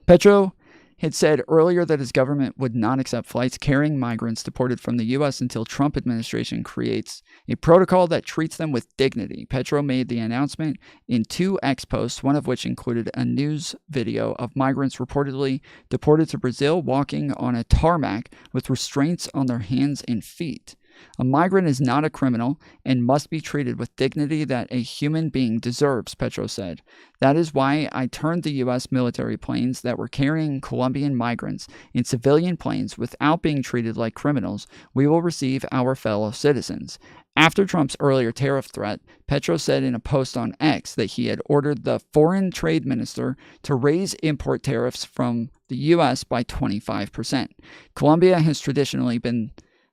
Petro had said earlier that his government would not accept flights carrying migrants deported from the U.S. until Trump administration creates a protocol that treats them with dignity. Petro made the announcement in 2 X posts, one of which included a news video of migrants reportedly deported to Brazil walking on a tarmac with restraints on their hands and feet. A migrant is not a criminal and must be treated with dignity that a human being deserves, Petro said. That is why I turned the U.S. military planes that were carrying Colombian migrants in civilian planes without being treated like criminals. We will receive our fellow citizens. After Trump's earlier tariff threat, Petro said in a post on X that he had ordered the foreign trade minister to raise import tariffs from the U.S. by 25%. Colombia has traditionally been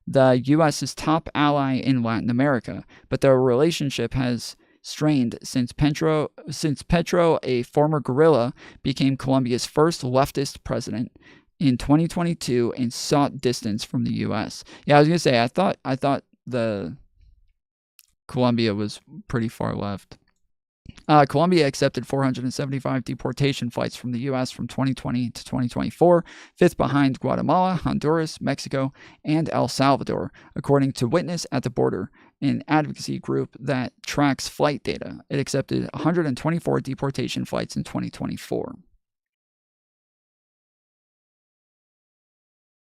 the U.S.'s top ally in Latin America, but their relationship has strained since Petro, a former guerrilla, became Colombia's first leftist president in 2022 and sought distance from the U.S. Yeah, I was gonna say I thought the Colombia was pretty far left. Colombia accepted 475 deportation flights from the U.S. from 2020 to 2024, fifth behind Guatemala, Honduras, Mexico, and El Salvador, according to Witness at the Border, an advocacy group that tracks flight data. It accepted 124 deportation flights in 2024.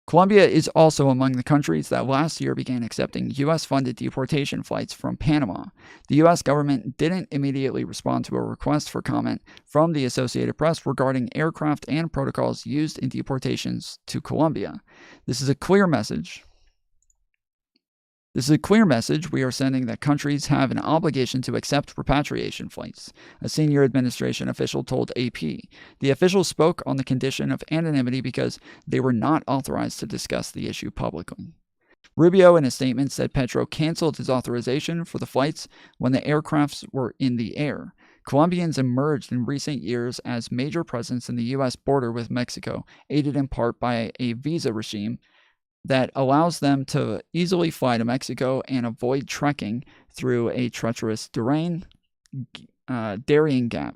Colombia is also among the countries that last year began accepting U.S.-funded deportation flights from Panama. The U.S. government didn't immediately respond to a request for comment from the Associated Press regarding aircraft and protocols used in deportations to Colombia. This is a clear message. We are sending that countries have an obligation to accept repatriation flights, a senior administration official told AP. The official spoke on the condition of anonymity because they were not authorized to discuss the issue publicly. Rubio, in a statement, said Petro canceled his authorization for the flights when the aircrafts were in the air. Colombians emerged in recent years as major presence in the U.S. border with Mexico, aided in part by a visa regime that allows them to easily fly to Mexico and avoid trekking through a treacherous Darien Gap.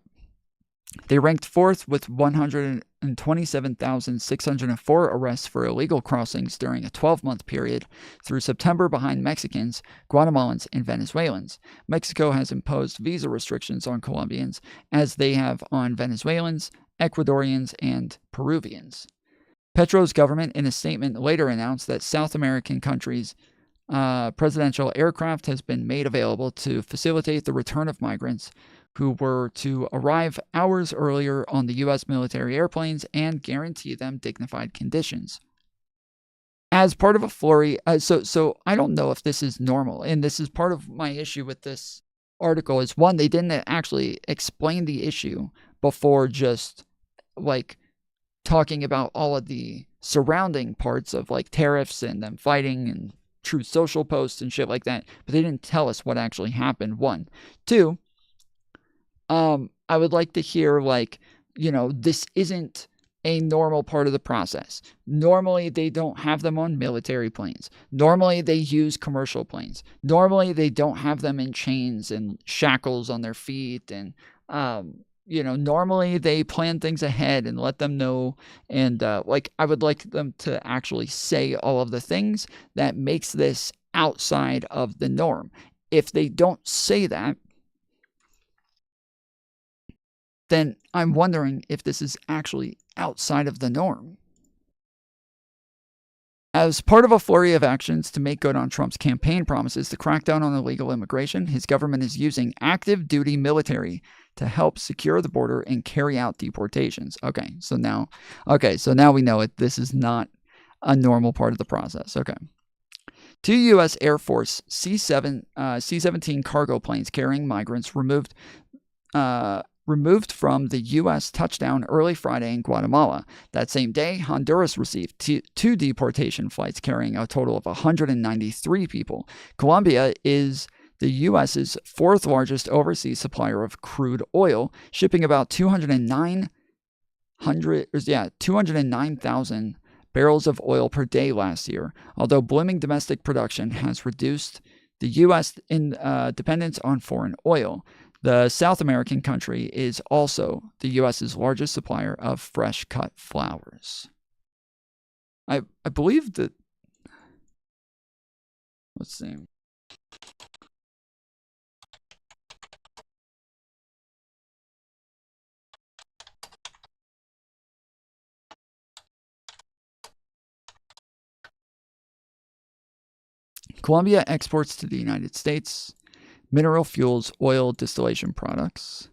They ranked fourth with 127,604 arrests for illegal crossings during a 12-month period through September behind Mexicans, Guatemalans, and Venezuelans. Mexico has imposed visa restrictions on Colombians as they have on Venezuelans, Ecuadorians, and Peruvians. Petro's government, in a statement, later announced that South American countries' presidential aircraft has been made available to facilitate the return of migrants who were to arrive hours earlier on the U.S. military airplanes and guarantee them dignified conditions. As part of a flurry, so I don't know if this is normal, and this is part of my issue with this article, is one, they didn't actually explain the issue before just, like, talking about all of the surrounding parts of like tariffs and them fighting and Truth Social posts and shit like that, but they didn't tell us what actually happened. One. Two, I would like to hear, like, this isn't a normal part of the process. Normally, they don't have them on military planes. Normally, they use commercial planes. Normally, they don't have them in chains and shackles on their feet and, normally they plan things ahead and let them know. And I would like them to actually say all of the things that makes this outside of the norm. If they don't say that, then I'm wondering if this is actually outside of the norm. As part of a flurry of actions to make good on Trump's campaign promises to crack down on illegal immigration, his government is using active duty military to help secure the border and carry out deportations. Okay, so now we know it. This is not a normal part of the process. Okay. Two U.S. Air Force C-17 cargo planes carrying migrants removed from the U.S. touchdown early Friday in Guatemala. That same day, Honduras received two deportation flights carrying a total of 193 people. Colombia is the U.S.'s fourth largest overseas supplier of crude oil, shipping about 209,000 barrels of oil per day last year, although blooming domestic production has reduced the U.S. dependence on foreign oil. The South American country is also the U.S.'s largest supplier of fresh-cut flowers. I believe that... Let's see. Colombia exports to the United States mineral fuels, oil distillation products,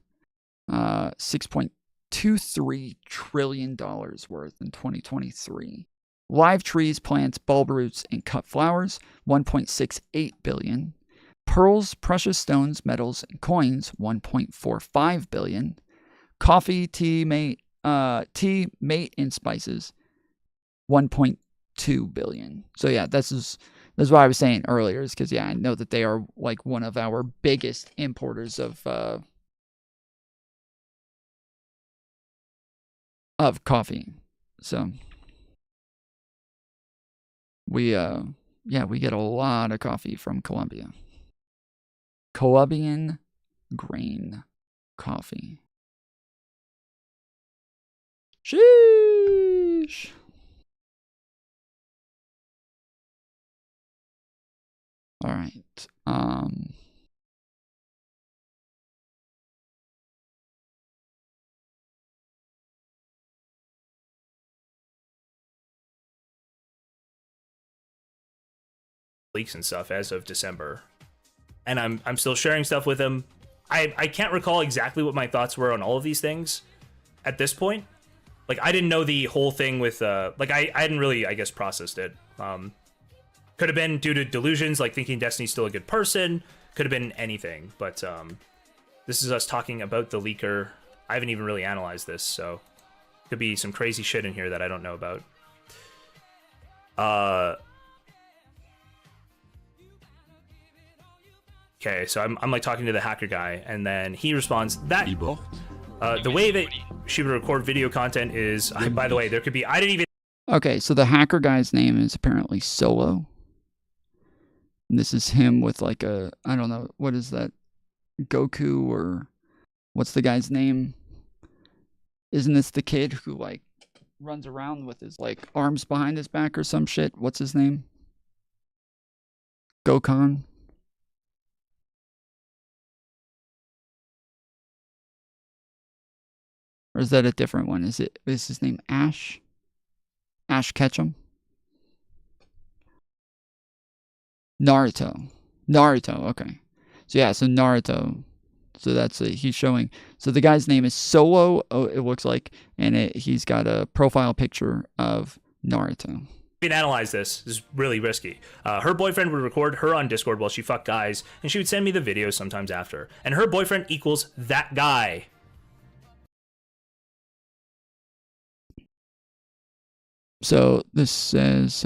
$6.23 trillion worth in 2023. Live trees, plants, bulb roots, and cut flowers, $1.68 billion. Pearls, precious stones, metals, and coins, $1.45 billion. Coffee, tea, mate, and spices, $1.2 billion. So yeah, that's what I was saying earlier, is because, yeah, I know that they are like one of our biggest importers of coffee. So we get a lot of coffee from Colombia. Colombian grain coffee. Sheesh. All right. Leaks and stuff as of December, and I'm still sharing stuff with him. I can't recall exactly what my thoughts were on all of these things at this point. Like, I didn't know the whole thing with like I hadn't really, I guess, processed it. Could have been due to delusions, like thinking Destiny's still a good person. Could have been anything, but this is us talking about the leaker. I haven't even really analyzed this, so could be some crazy shit in here that I don't know about. Okay, so I'm like talking to the hacker guy, and then he responds that the way that she would record video content is, by the way, there could be, I didn't even. Okay, so the hacker guy's name is apparently Solo. And this is him with like a, I don't know, what is that? Goku, or what's the guy's name? Isn't this the kid who like runs around with his like arms behind his back or some shit? What's his name? Gokhan? Or is that a different one? Is his name Ash? Ash Ketchum? Naruto, okay. So yeah, so Naruto. So that's he's showing. So the guy's name is Solo, it looks like, and he's got a profile picture of Naruto. Even analyze this. This is really risky. Her boyfriend would record her on Discord while she fucked guys, and she would send me the videos sometimes after. And her boyfriend equals that guy. So this says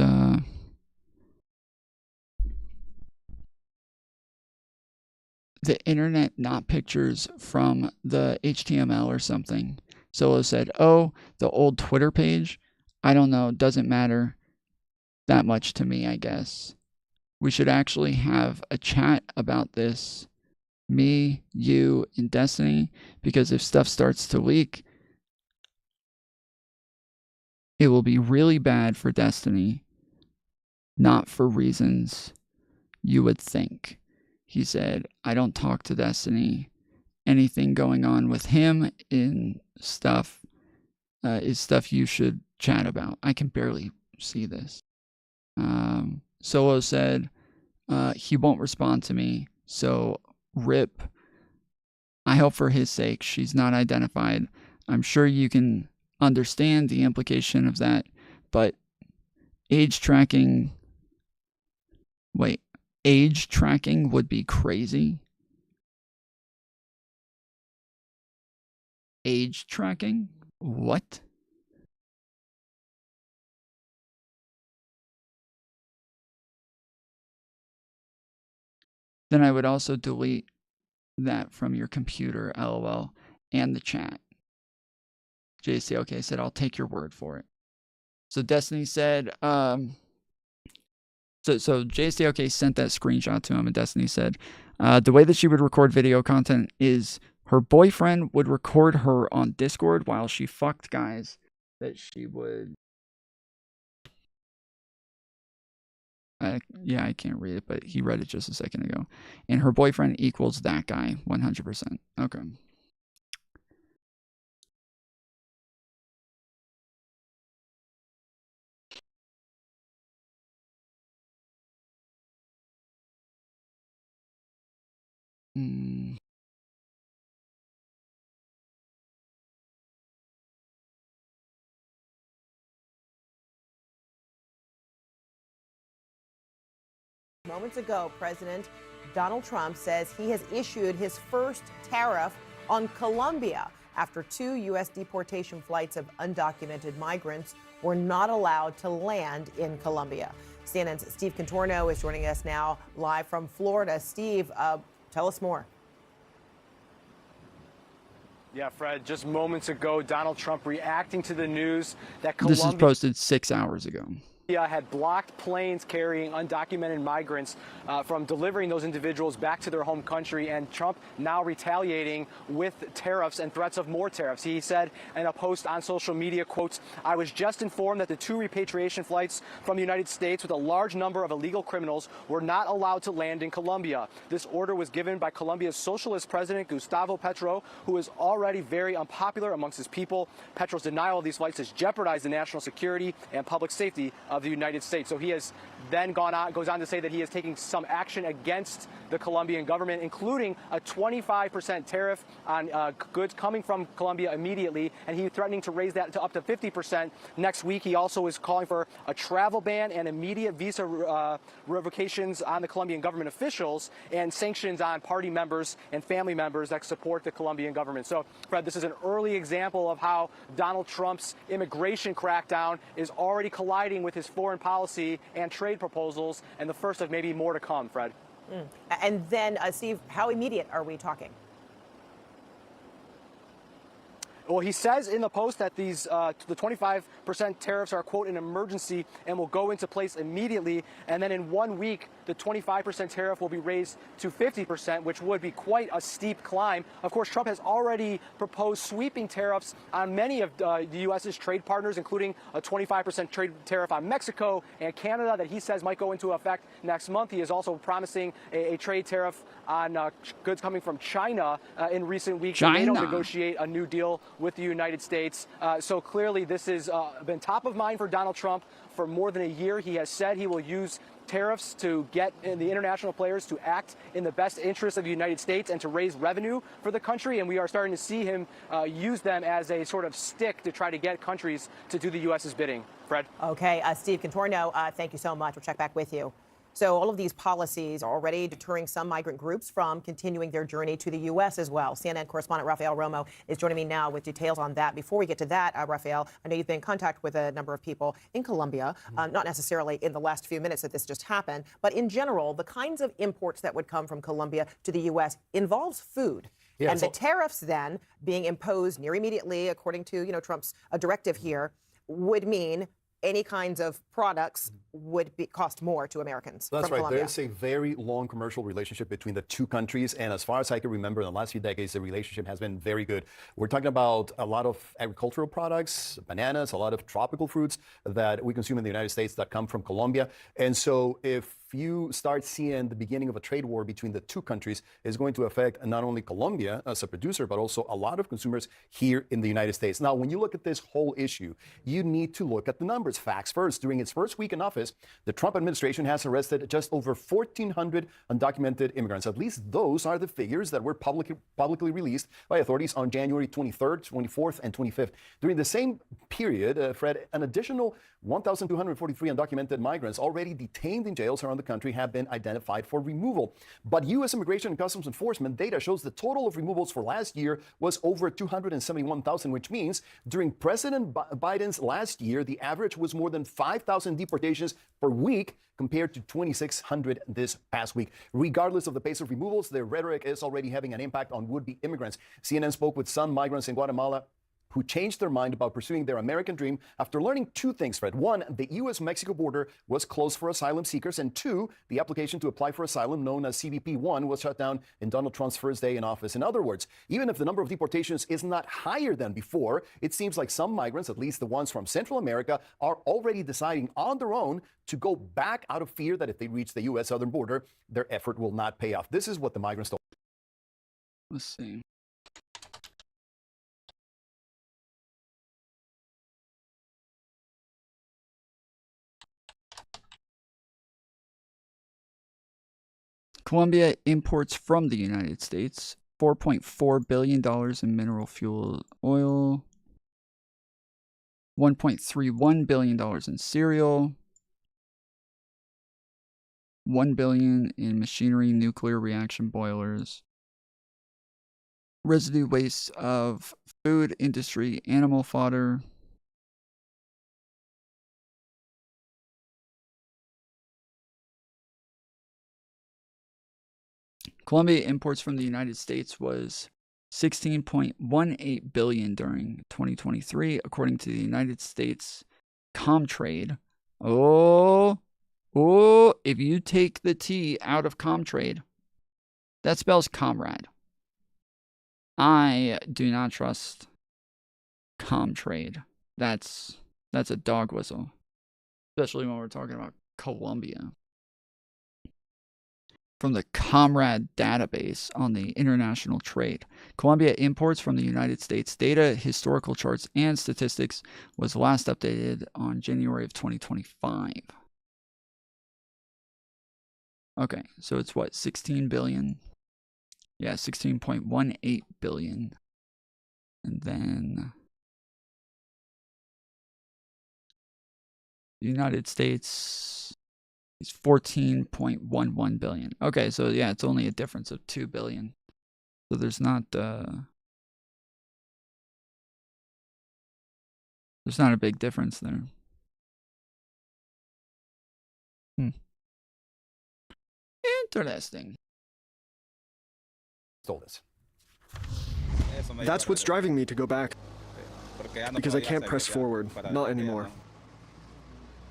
the internet, not pictures from the HTML or something. Solo said, oh, the old Twitter page? I don't know, doesn't matter that much to me, I guess. We should actually have a chat about this. Me, you, and Destiny, because if stuff starts to leak, it will be really bad for Destiny, not for reasons you would think. He said, I don't talk to Destiny. Anything going on with him in stuff is stuff you should chat about. I can barely see this. Solo said, he won't respond to me, so rip. I hope for his sake she's not identified. I'm sure you can understand the implication of that, but age tracking would be crazy. Age tracking? What? Then I would also delete that from your computer, LOL, and the chat. JCOK said, I'll take your word for it. So Destiny said, so JCOK sent that screenshot to him, and Destiny said, the way that she would record video content is her boyfriend would record her on Discord while she fucked guys that she would... yeah, I can't read it, but he read it just a second ago. And her boyfriend equals that guy, 100%. Okay. Mm. Moments ago, President Donald Trump says he has issued his first tariff on Colombia after 2 U.S. deportation flights of undocumented migrants were not allowed to land in Colombia. CNN's Steve Contorno is joining us now live from Florida. Steve, tell us more. Yeah, Fred, just moments ago, Donald Trump reacting to the news that Colombia... This is posted 6 hours ago. Had blocked planes carrying undocumented migrants from delivering those individuals back to their home country, and Trump now retaliating with tariffs and threats of more tariffs. He said in a post on social media, quote, "I was just informed that the 2 repatriation flights from the United States with a large number of illegal criminals were not allowed to land in Colombia. This order was given by Colombia's socialist president, Gustavo Petro, who is already very unpopular amongst his people. Petro's denial of these flights has jeopardized the national security and public safety of the United States." So he has then goes on to say that he is taking some action against the Colombian government, including a 25% tariff on goods coming from Colombia immediately, and he's threatening to raise that to up to 50% next week. He also is calling for a travel ban and immediate visa revocations on the Colombian government officials and sanctions on party members and family members that support the Colombian government. So, Fred, this is an early example of how Donald Trump's immigration crackdown is already colliding with his foreign policy and trade proposals, and the first of maybe more to come, Fred. And then, Steve, how immediate are we talking? Well, he says in the post that these the 25% tariffs are, quote, an emergency and will go into place immediately. And then in 1 week, the 25% tariff will be raised to 50%, which would be quite a steep climb. Of course, Trump has already proposed sweeping tariffs on many of the U.S.'s trade partners, including a 25% trade tariff on Mexico and Canada that he says might go into effect next month. He is also promising a trade tariff on goods coming from China in recent weeks. China. They don't negotiate a new deal with the United States. So clearly this has been top of mind for Donald Trump for more than a year. He has said he will use tariffs to get the international players to act in the best interest of the United States and to raise revenue for the country. And we are starting to see him use them as a sort of stick to try to get countries to do the U.S.'s bidding. Fred? Okay, Steve Contorno, thank you so much. We'll check back with you. So all of these policies are already deterring some migrant groups from continuing their journey to the U.S. as well. CNN correspondent Rafael Romo is joining me now with details on that. Before we get to that, Rafael, I know you've been in contact with a number of people in Colombia, not necessarily in the last few minutes that this just happened, but in general, the kinds of imports that would come from Colombia to the U.S. involves food. Yeah, and the tariffs then being imposed near immediately, according to Trump's directive here, would mean any kinds of products would cost more to Americans. That's from right. Colombia. There's a very long commercial relationship between the two countries. And as far as I can remember, in the last few decades, the relationship has been very good. We're talking about a lot of agricultural products, bananas, a lot of tropical fruits that we consume in the United States that come from Colombia. And so if you start seeing the beginning of a trade war between the two countries, is going to affect not only Colombia as a producer, but also a lot of consumers here in the United States. Now, when you look at this whole issue, you need to look at the numbers. Facts first. During its first week in office, the Trump administration has arrested just over 1,400 undocumented immigrants. At least those are the figures that were publicly released by authorities on January 23rd, 24th, and 25th. During the same period, Fred, an additional 1,243 undocumented migrants already detained in jails around the country have been identified for removal. But U.S. Immigration and Customs Enforcement data shows the total of removals for last year was over 271,000, which means during President Biden's last year, the average was more than 5,000 deportations per week compared to 2,600 this past week. Regardless of the pace of removals, their rhetoric is already having an impact on would-be immigrants. CNN spoke with some migrants in Guatemala who changed their mind about pursuing their American dream after learning two things, Fred. One, the U.S.-Mexico border was closed for asylum seekers. And two, the application to apply for asylum, known as CBP-1, was shut down in Donald Trump's first day in office. In other words, even if the number of deportations is not higher than before, it seems like some migrants, at least the ones from Central America, are already deciding on their own to go back out of fear that if they reach the U.S. southern border, their effort will not pay off. This is what the migrants told. Let's see. Colombia imports from the United States $4.4 billion in mineral fuel oil, $1.31 billion in cereal, $1 billion in machinery, nuclear reaction boilers, residue waste of food industry, animal fodder. Colombia imports from the United States was $16.18 billion during 2023, according to the United States Comtrade. Oh, if you take the T out of Comtrade, that spells comrade. I do not trust Comtrade. That's a dog whistle, especially when we're talking about Colombia. From the Comrade database on the international trade, Colombia imports from the United States data, historical charts, and statistics was last updated on January of 2025. Okay, so it's what, 16 billion? Yeah, 16.18 billion. And then the United States is 14.11 billion. Okay, so yeah, it's only a difference of 2 billion. So there's not a big difference there. Interesting. Stole this. That's what's driving me to go back. Because I can't press forward, not anymore.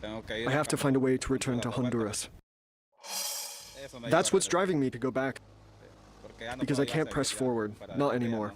I have to find a way to return to Honduras. That's what's driving me to go back. Because I can't press forward, not anymore.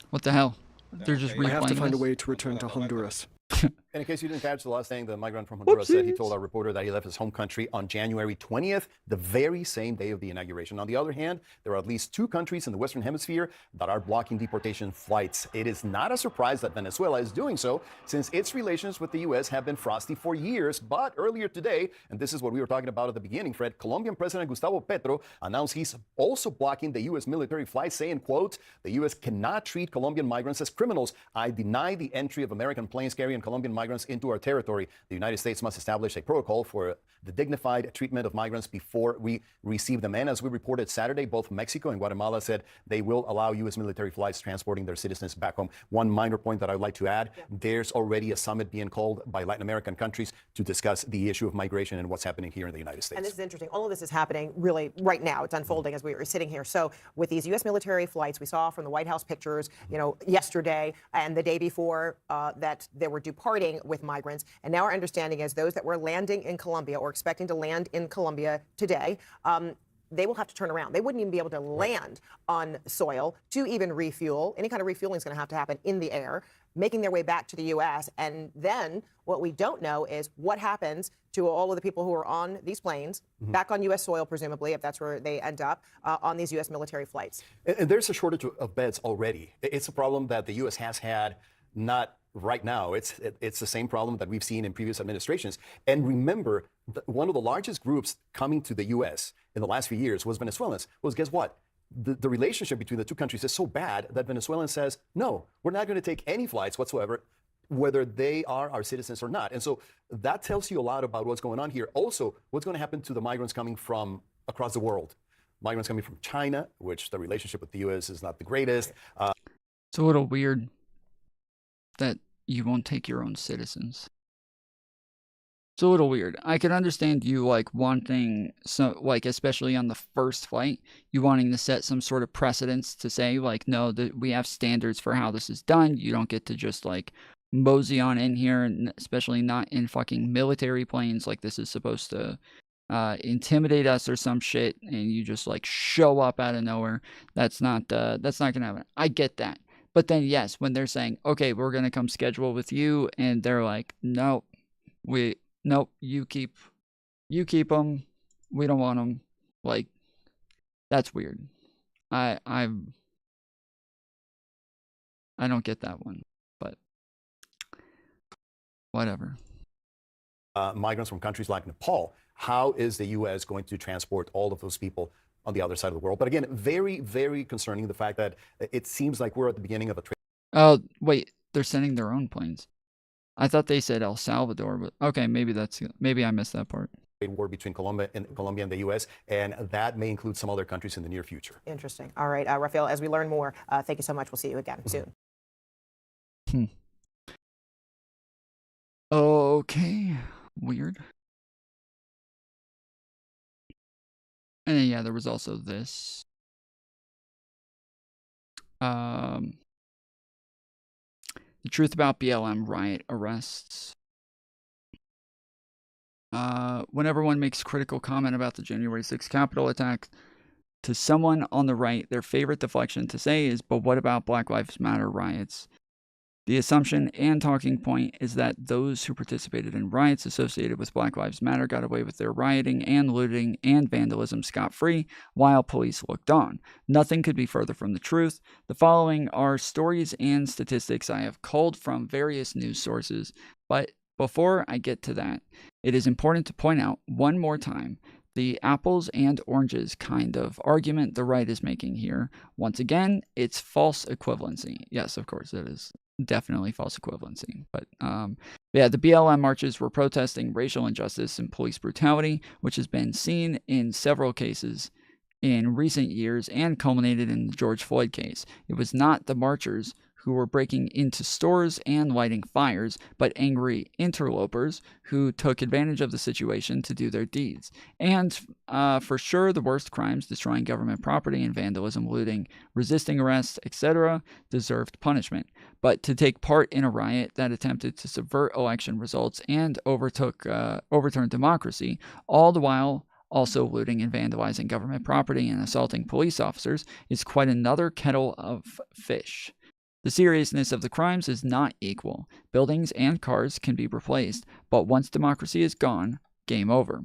What the hell? They're just replaying I have to find this? a way to return to Honduras. And in case you didn't catch the last thing, the migrant from Honduras said he told our reporter that he left his home country on January 20th, the very same day of the inauguration. On the other hand, there are at least 2 countries in the Western Hemisphere that are blocking deportation flights. It is not a surprise that Venezuela is doing so, since its relations with the U.S. have been frosty for years. But earlier today, and this is what we were talking about at the beginning, Fred, Colombian President Gustavo Petro announced he's also blocking the U.S. military flights, saying, quote, the U.S. cannot treat Colombian migrants as criminals. I deny the entry of American planes carrying Colombian migrants into our territory. The United States must establish a protocol for the dignified treatment of migrants before we receive them. And as we reported Saturday, both Mexico and Guatemala said they will allow U.S. military flights transporting their citizens back home. One minor point that I'd like to add, there's already a summit being called by Latin American countries to discuss the issue of migration and what's happening here in the United States. And this is interesting. All of this is happening really right now. It's unfolding as we are sitting here. So with these U.S. military flights, we saw from the White House pictures, yesterday and the day before that they were departing with migrants. And now our understanding is those that were landing in Colombia or expecting to land in Colombia today, they will have to turn around. They wouldn't even be able to land on soil to even refuel. Any kind of refueling is going to happen in the air, making their way back to the U.S. And then what we don't know is what happens to all of the people who are on these planes, back on U.S. soil, presumably, if that's where they end up, on these U.S. military flights. And there's a shortage of beds already. It's a problem that the U.S. has had, not right now. It's the same problem that we've seen in previous administrations. And remember, one of the largest groups coming to the U.S. in the last few years was Venezuelans. Well, guess what? The relationship between the two countries is so bad that Venezuela says, no, we're not going to take any flights whatsoever, whether they are our citizens or not. And so that tells you a lot about what's going on here. Also, what's going to happen to the migrants coming from across the world? Migrants coming from China, which the relationship with the U.S. is not the greatest. It's a little weird that you won't take your own citizens. It's a little weird. I can understand you wanting especially on the first flight, you wanting to set some sort of precedence to say no, that we have standards for how this is done. You don't get to just mosey on in here, and especially not in fucking military planes. This is supposed to intimidate us or some shit, and you just show up out of nowhere. That's not gonna happen. I get that. But then, yes, when they're saying, okay, we're going to come schedule with you, and they're like, nope, you keep them. We don't want them. That's weird. I don't get that one, but whatever. Migrants from countries like Nepal, how is the U.S. going to transport all of those people on the other side of the world. But again, very, very concerning the fact that it seems like we're at the beginning of a trade. Oh, wait, they're sending their own planes. I thought they said El Salvador, but okay, maybe I missed that part. War between Colombia and the U.S., and that may include some other countries in the near future. Interesting. All right, Rafael, as we learn more, thank you so much. We'll see you again soon. Okay, weird. And then, yeah, there was also this. The truth about BLM riot arrests. When everyone makes critical comment about the January 6th Capitol attack, to someone on the right, their favorite deflection to say is, but what about Black Lives Matter riots? The assumption and talking point is that those who participated in riots associated with Black Lives Matter got away with their rioting and looting and vandalism scot-free while police looked on. Nothing could be further from the truth. The following are stories and statistics I have culled from various news sources, but before I get to that, it is important to point out one more time the apples and oranges kind of argument the right is making here. Once again, it's false equivalency. Yes, of course, it is definitely false equivalency. But yeah, the BLM marches were protesting racial injustice and police brutality, which has been seen in several cases in recent years and culminated in the George Floyd case. It was not the marchers who were breaking into stores and lighting fires, but angry interlopers who took advantage of the situation to do their deeds. And for sure, the worst crimes, destroying government property and vandalism, looting, resisting arrest, etc., deserved punishment. But to take part in a riot that attempted to subvert election results and overturn democracy, all the while also looting and vandalizing government property and assaulting police officers, is quite another kettle of fish. The seriousness of the crimes is not equal. Buildings and cars can be replaced, but once democracy is gone, game over.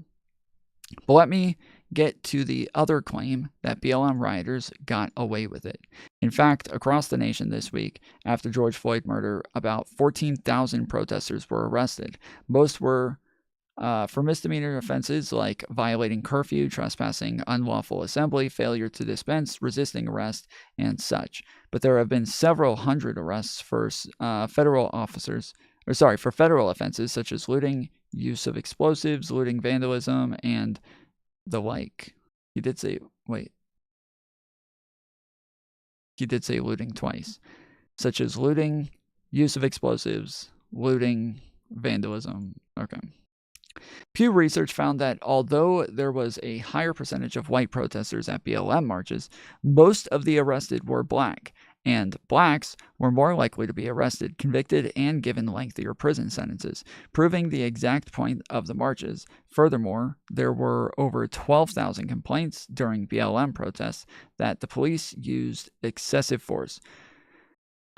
But let me get to the other claim that BLM rioters got away with it. In fact, across the nation this week, after George Floyd murder, about 14,000 protesters were arrested. Most were for misdemeanor offenses like violating curfew, trespassing, unlawful assembly, failure to dispense, resisting arrest, and such. But there have been several hundred arrests for federal offenses such as looting, use of explosives, looting, vandalism, and the like. He did say looting twice, such as looting, use of explosives, looting, vandalism. Okay. Pew Research found that although there was a higher percentage of white protesters at BLM marches, most of the arrested were black, and blacks were more likely to be arrested, convicted, and given lengthier prison sentences, proving the exact point of the marches. Furthermore, there were over 12,000 complaints during BLM protests that the police used excessive force.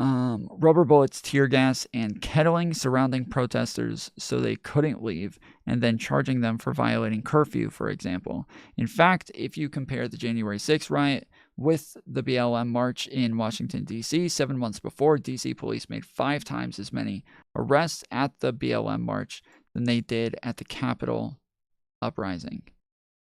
Rubber bullets, tear gas, and kettling surrounding protesters so they couldn't leave, and then charging them for violating curfew, for example. In fact, if you compare the January 6th riot with the BLM march in Washington, D.C., 7 months before, D.C. police made 5 times as many arrests at the BLM march than they did at the Capitol uprising.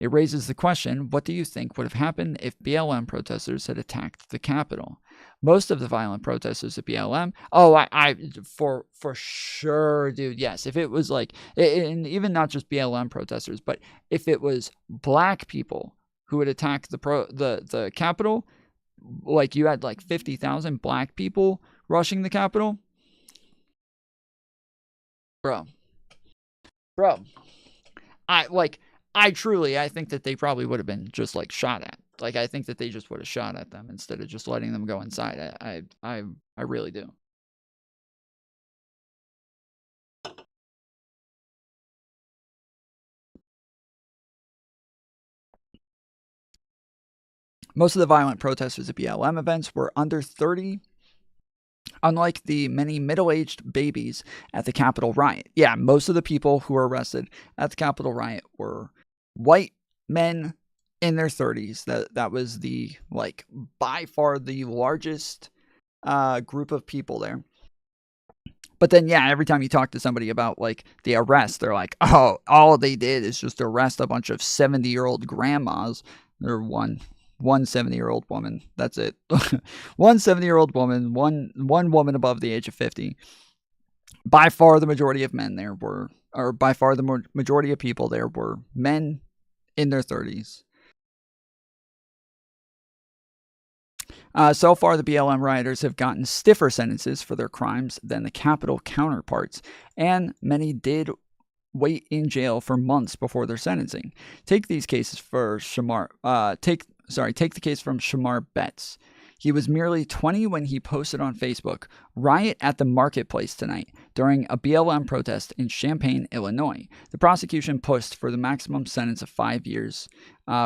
It raises the question, what do you think would have happened if BLM protesters had attacked the Capitol? Most of the violent protesters at BLM, for sure, dude, yes. If it was like, and even not just BLM protesters, but if it was black people who would attack the Capitol, like you had like 50,000 black people rushing the Capitol, bro, I think that they probably would have been just like shot at. Like, I think that they just would have shot at them instead of just letting them go inside. I really do. Most of the violent protesters at BLM events were under 30, unlike the many middle-aged babies at the Capitol riot. Yeah, most of the people who were arrested at the Capitol riot were white men in their 30s. That was the, like, by far the largest group of people there. But then, yeah, every time you talk to somebody about, like, the arrest, they're like, oh, all they did is just arrest a bunch of 70-year-old grandmas Or one 70-year-old woman. That's it. One 70-year-old woman, one woman above the age of 50. By far the majority of men there were, or by far the majority of people there were men in their 30s. So far, the BLM rioters have gotten stiffer sentences for their crimes than the Capitol counterparts, and many did wait in jail for months before their sentencing. Take the case from Shamar Betts. He was merely 20 when he posted on Facebook, "Riot at the marketplace tonight," during a BLM protest in Champaign, Illinois. The prosecution pushed for the maximum sentence of 5 years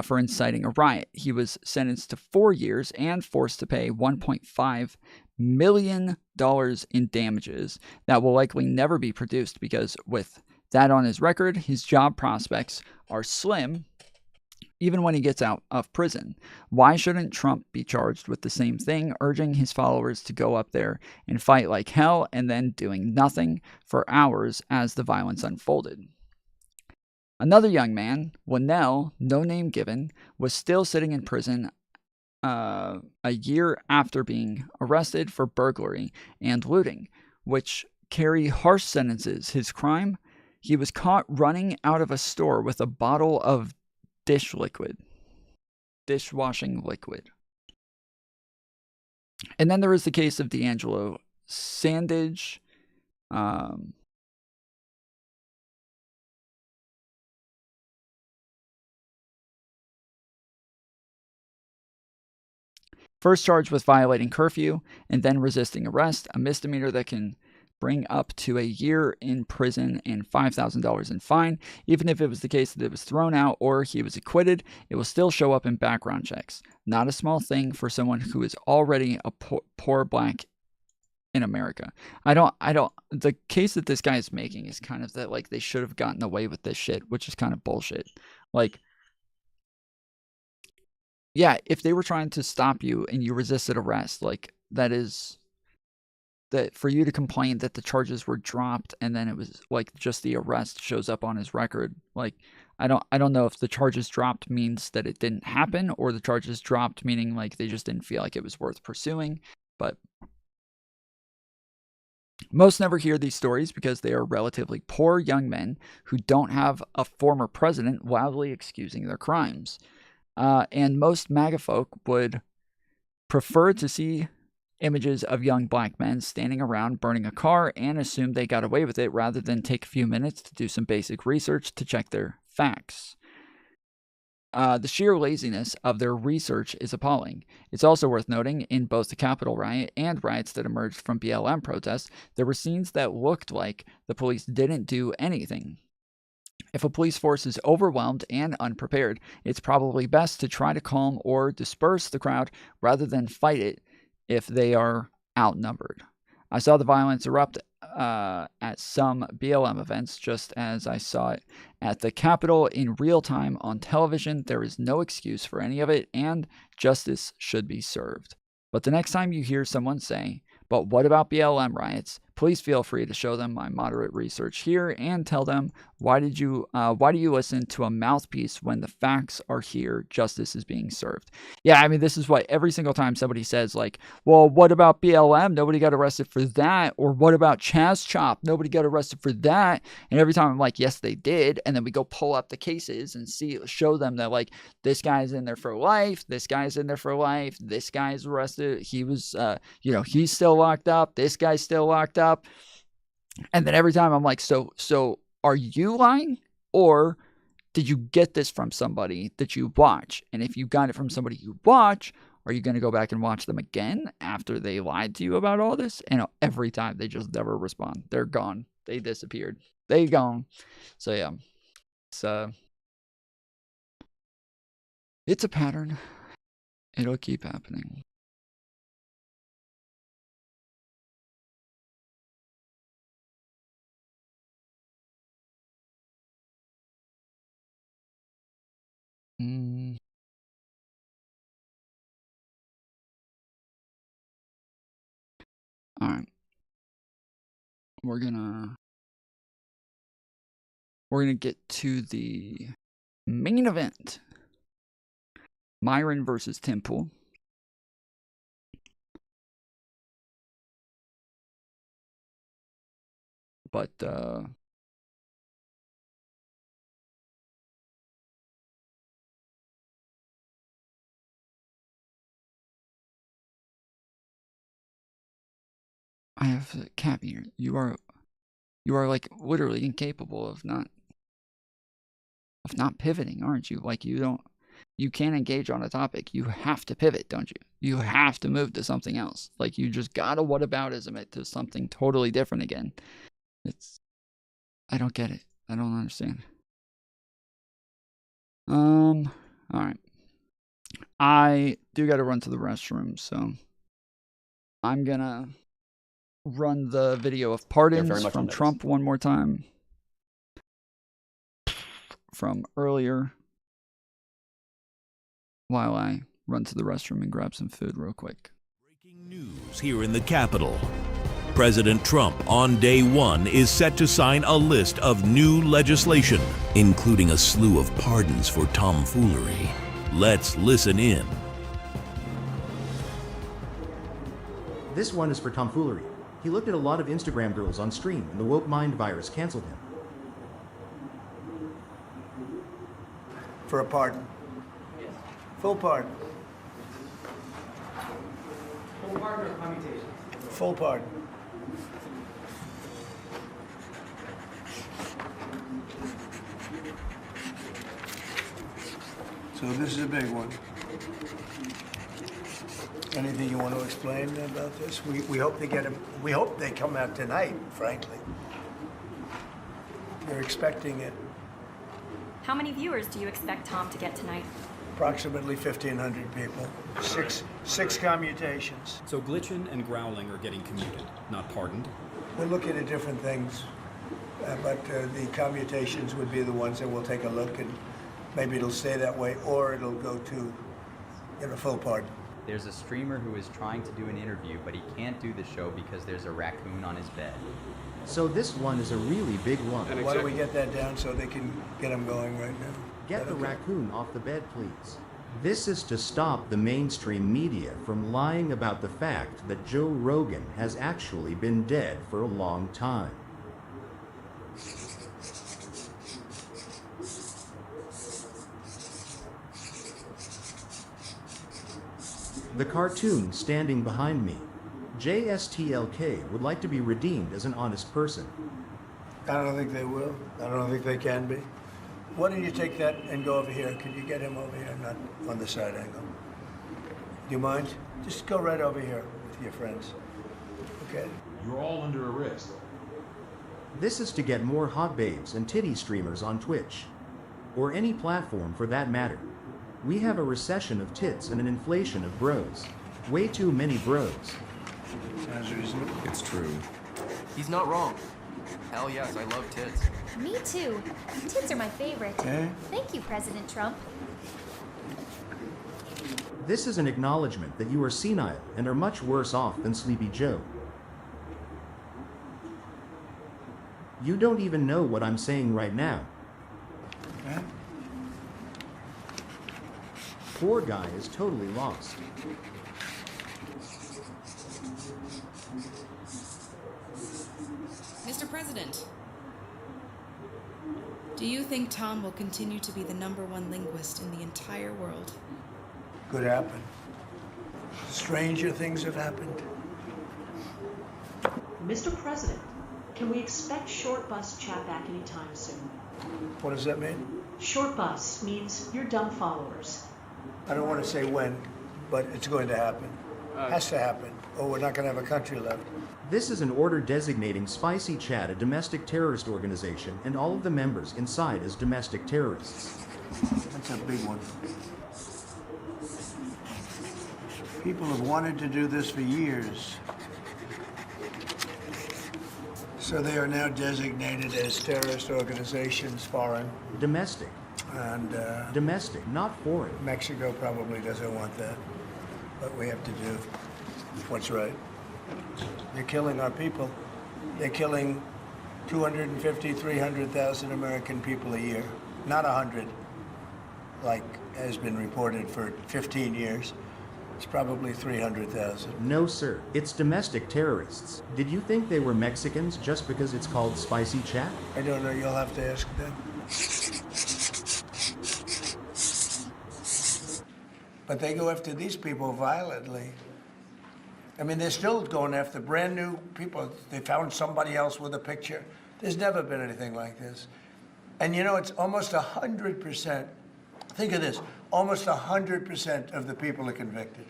for inciting a riot. He was sentenced to 4 years and forced to pay $1.5 million in damages that will likely never be produced because with that on his record, his job prospects are slim even when he gets out of prison. Why shouldn't Trump be charged with the same thing, urging his followers to go up there and fight like hell and then doing nothing for hours as the violence unfolded? Another young man, Winnell, no name given, was still sitting in prison a year after being arrested for burglary and looting, which carry harsh sentences. His crime? He was caught running out of a store with a bottle of dishwashing liquid. And then there is the case of D'Angelo Sandage. First charged with violating curfew and then resisting arrest, a misdemeanor that can bring up to a year in prison and $5,000 in fine. Even if it was the case that it was thrown out or he was acquitted, it will still show up in background checks. Not a small thing for someone who is already a poor black in America. The case that this guy is making is kind of that, like, they should have gotten away with this shit, which is kind of bullshit. Like, yeah, if they were trying to stop you and you resisted arrest, like, that for you to complain that the charges were dropped and then it was like just the arrest shows up on his record, like, I don't know if the charges dropped means that it didn't happen or the charges dropped meaning like they just didn't feel like it was worth pursuing. But most never hear these stories because they are relatively poor young men who don't have a former president wildly excusing their crimes. And most MAGA folk would prefer to see images of young black men standing around burning a car and assume they got away with it rather than take a few minutes to do some basic research to check their facts. The sheer laziness of their research is appalling. It's also worth noting in both the Capitol riot and riots that emerged from BLM protests, there were scenes that looked like the police didn't do anything. If a police force is overwhelmed and unprepared, it's probably best to try to calm or disperse the crowd rather than fight it if they are outnumbered. I saw the violence erupt at some BLM events just as I saw it at the Capitol in real time on television. There is no excuse for any of it, and justice should be served. But the next time you hear someone say, "But what about BLM riots?" please feel free to show them my moderate research here and tell them, why do you listen to a mouthpiece when the facts are here, justice is being served? Yeah, I mean, this is what every single time somebody says, like, well, what about BLM? Nobody got arrested for that. Or what about Chaz Chop? Nobody got arrested for that. And every time I'm like, yes, they did. And then we go pull up the cases and show them that, like, this guy's in there for life. This guy's in there for life. This guy's arrested. He was, he's still locked up. This guy's still locked up. And then every time I'm like, so are you lying? Or did you get this from somebody that you watch? And if you got it from somebody you watch, are you going to go back and watch them again after they lied to you about all this? And every time they just never respond. They're gone. They disappeared. They gone. So yeah, it's a pattern. It'll keep happening. All right. We're gonna get to the main event. Myron versus Temple. But I have Cap here. You are like literally incapable of not pivoting, aren't you? Like you can't engage on a topic. You have to pivot, don't you? You have to move to something else. Like you just gotta whataboutism it to something totally different again. I don't get it. I don't understand. All right. I do gotta run to the restroom, so I'm gonna run the video of pardons from Trump one more time from earlier while I run to the restroom and grab some food real quick. News here in the Capitol. President Trump on day one is set to sign a list of new legislation, including a slew of pardons for tomfoolery. Let's listen in. This one is for tomfoolery. He looked at a lot of Instagram girls on stream and the woke mind virus canceled him. For a pardon. Full pardon. Full pardon or commutation? Full pardon. So this is a big one. Anything you want to explain about this? We hope they get him. We hope they come out tonight, frankly. They're expecting it. How many viewers do you expect Tom to get tonight? Approximately 1,500 people. Six commutations. So glitching and growling are getting commuted, not pardoned? We're looking at different things, but the commutations would be the ones that we'll take a look, and maybe it'll stay that way, or it'll go to, full pardon. There's a streamer who is trying to do an interview, but he can't do the show because there's a raccoon on his bed. So this one is a really big one. Why don't we get that down so they can get them going right now? Get the raccoon off the bed, please. This is to stop the mainstream media from lying about the fact that Joe Rogan has actually been dead for a long time. The cartoon standing behind me. JSTLK would like to be redeemed as an honest person. I don't think they will. I don't think they can be. Why don't you take that and go over here? Could you get him over here, not on the side angle? Do you mind? Just go right over here with your friends. Okay? You're all under arrest. This is to get more hot babes and titty streamers on Twitch. Or any platform for that matter. We have a recession of tits and an inflation of bros. Way too many bros. Sounds reasonable. It's true. He's not wrong. Hell yes, I love tits. Me too. Tits are my favorite. Eh? Thank you, President Trump. This is an acknowledgement that you are senile and are much worse off than Sleepy Joe. You don't even know what I'm saying right now. Eh? Poor guy is totally lost. Mr. President, do you think Tom will continue to be the #1 linguist in the entire world? Could happen. Stranger things have happened. Mr. President, can we expect short bus chat back anytime soon? What does that mean? Short bus means your dumb followers. I don't want to say when, but it's going to happen. Has to happen, or we're not going to have a country left. This is an order designating Spicy Chat a domestic terrorist organization and all of the members inside as domestic terrorists. That's a big one. People have wanted to do this for years. So they are now designated as terrorist organizations, foreign. Domestic. And domestic, not foreign. Mexico probably doesn't want that, but we have to do what's right. They're killing our people. They're killing 250, 300,000 American people a year. Not 100, like has been reported for 15 years. It's probably 300,000. No, sir. It's domestic terrorists. Did you think they were Mexicans just because it's called Spicy Chat? I don't know. You'll have to ask them. But they go after these people violently. I mean, they're still going after brand new people. They found somebody else with a picture. There's never been anything like this. And you know, it's almost 100%. Think of this. Almost 100% of the people are convicted.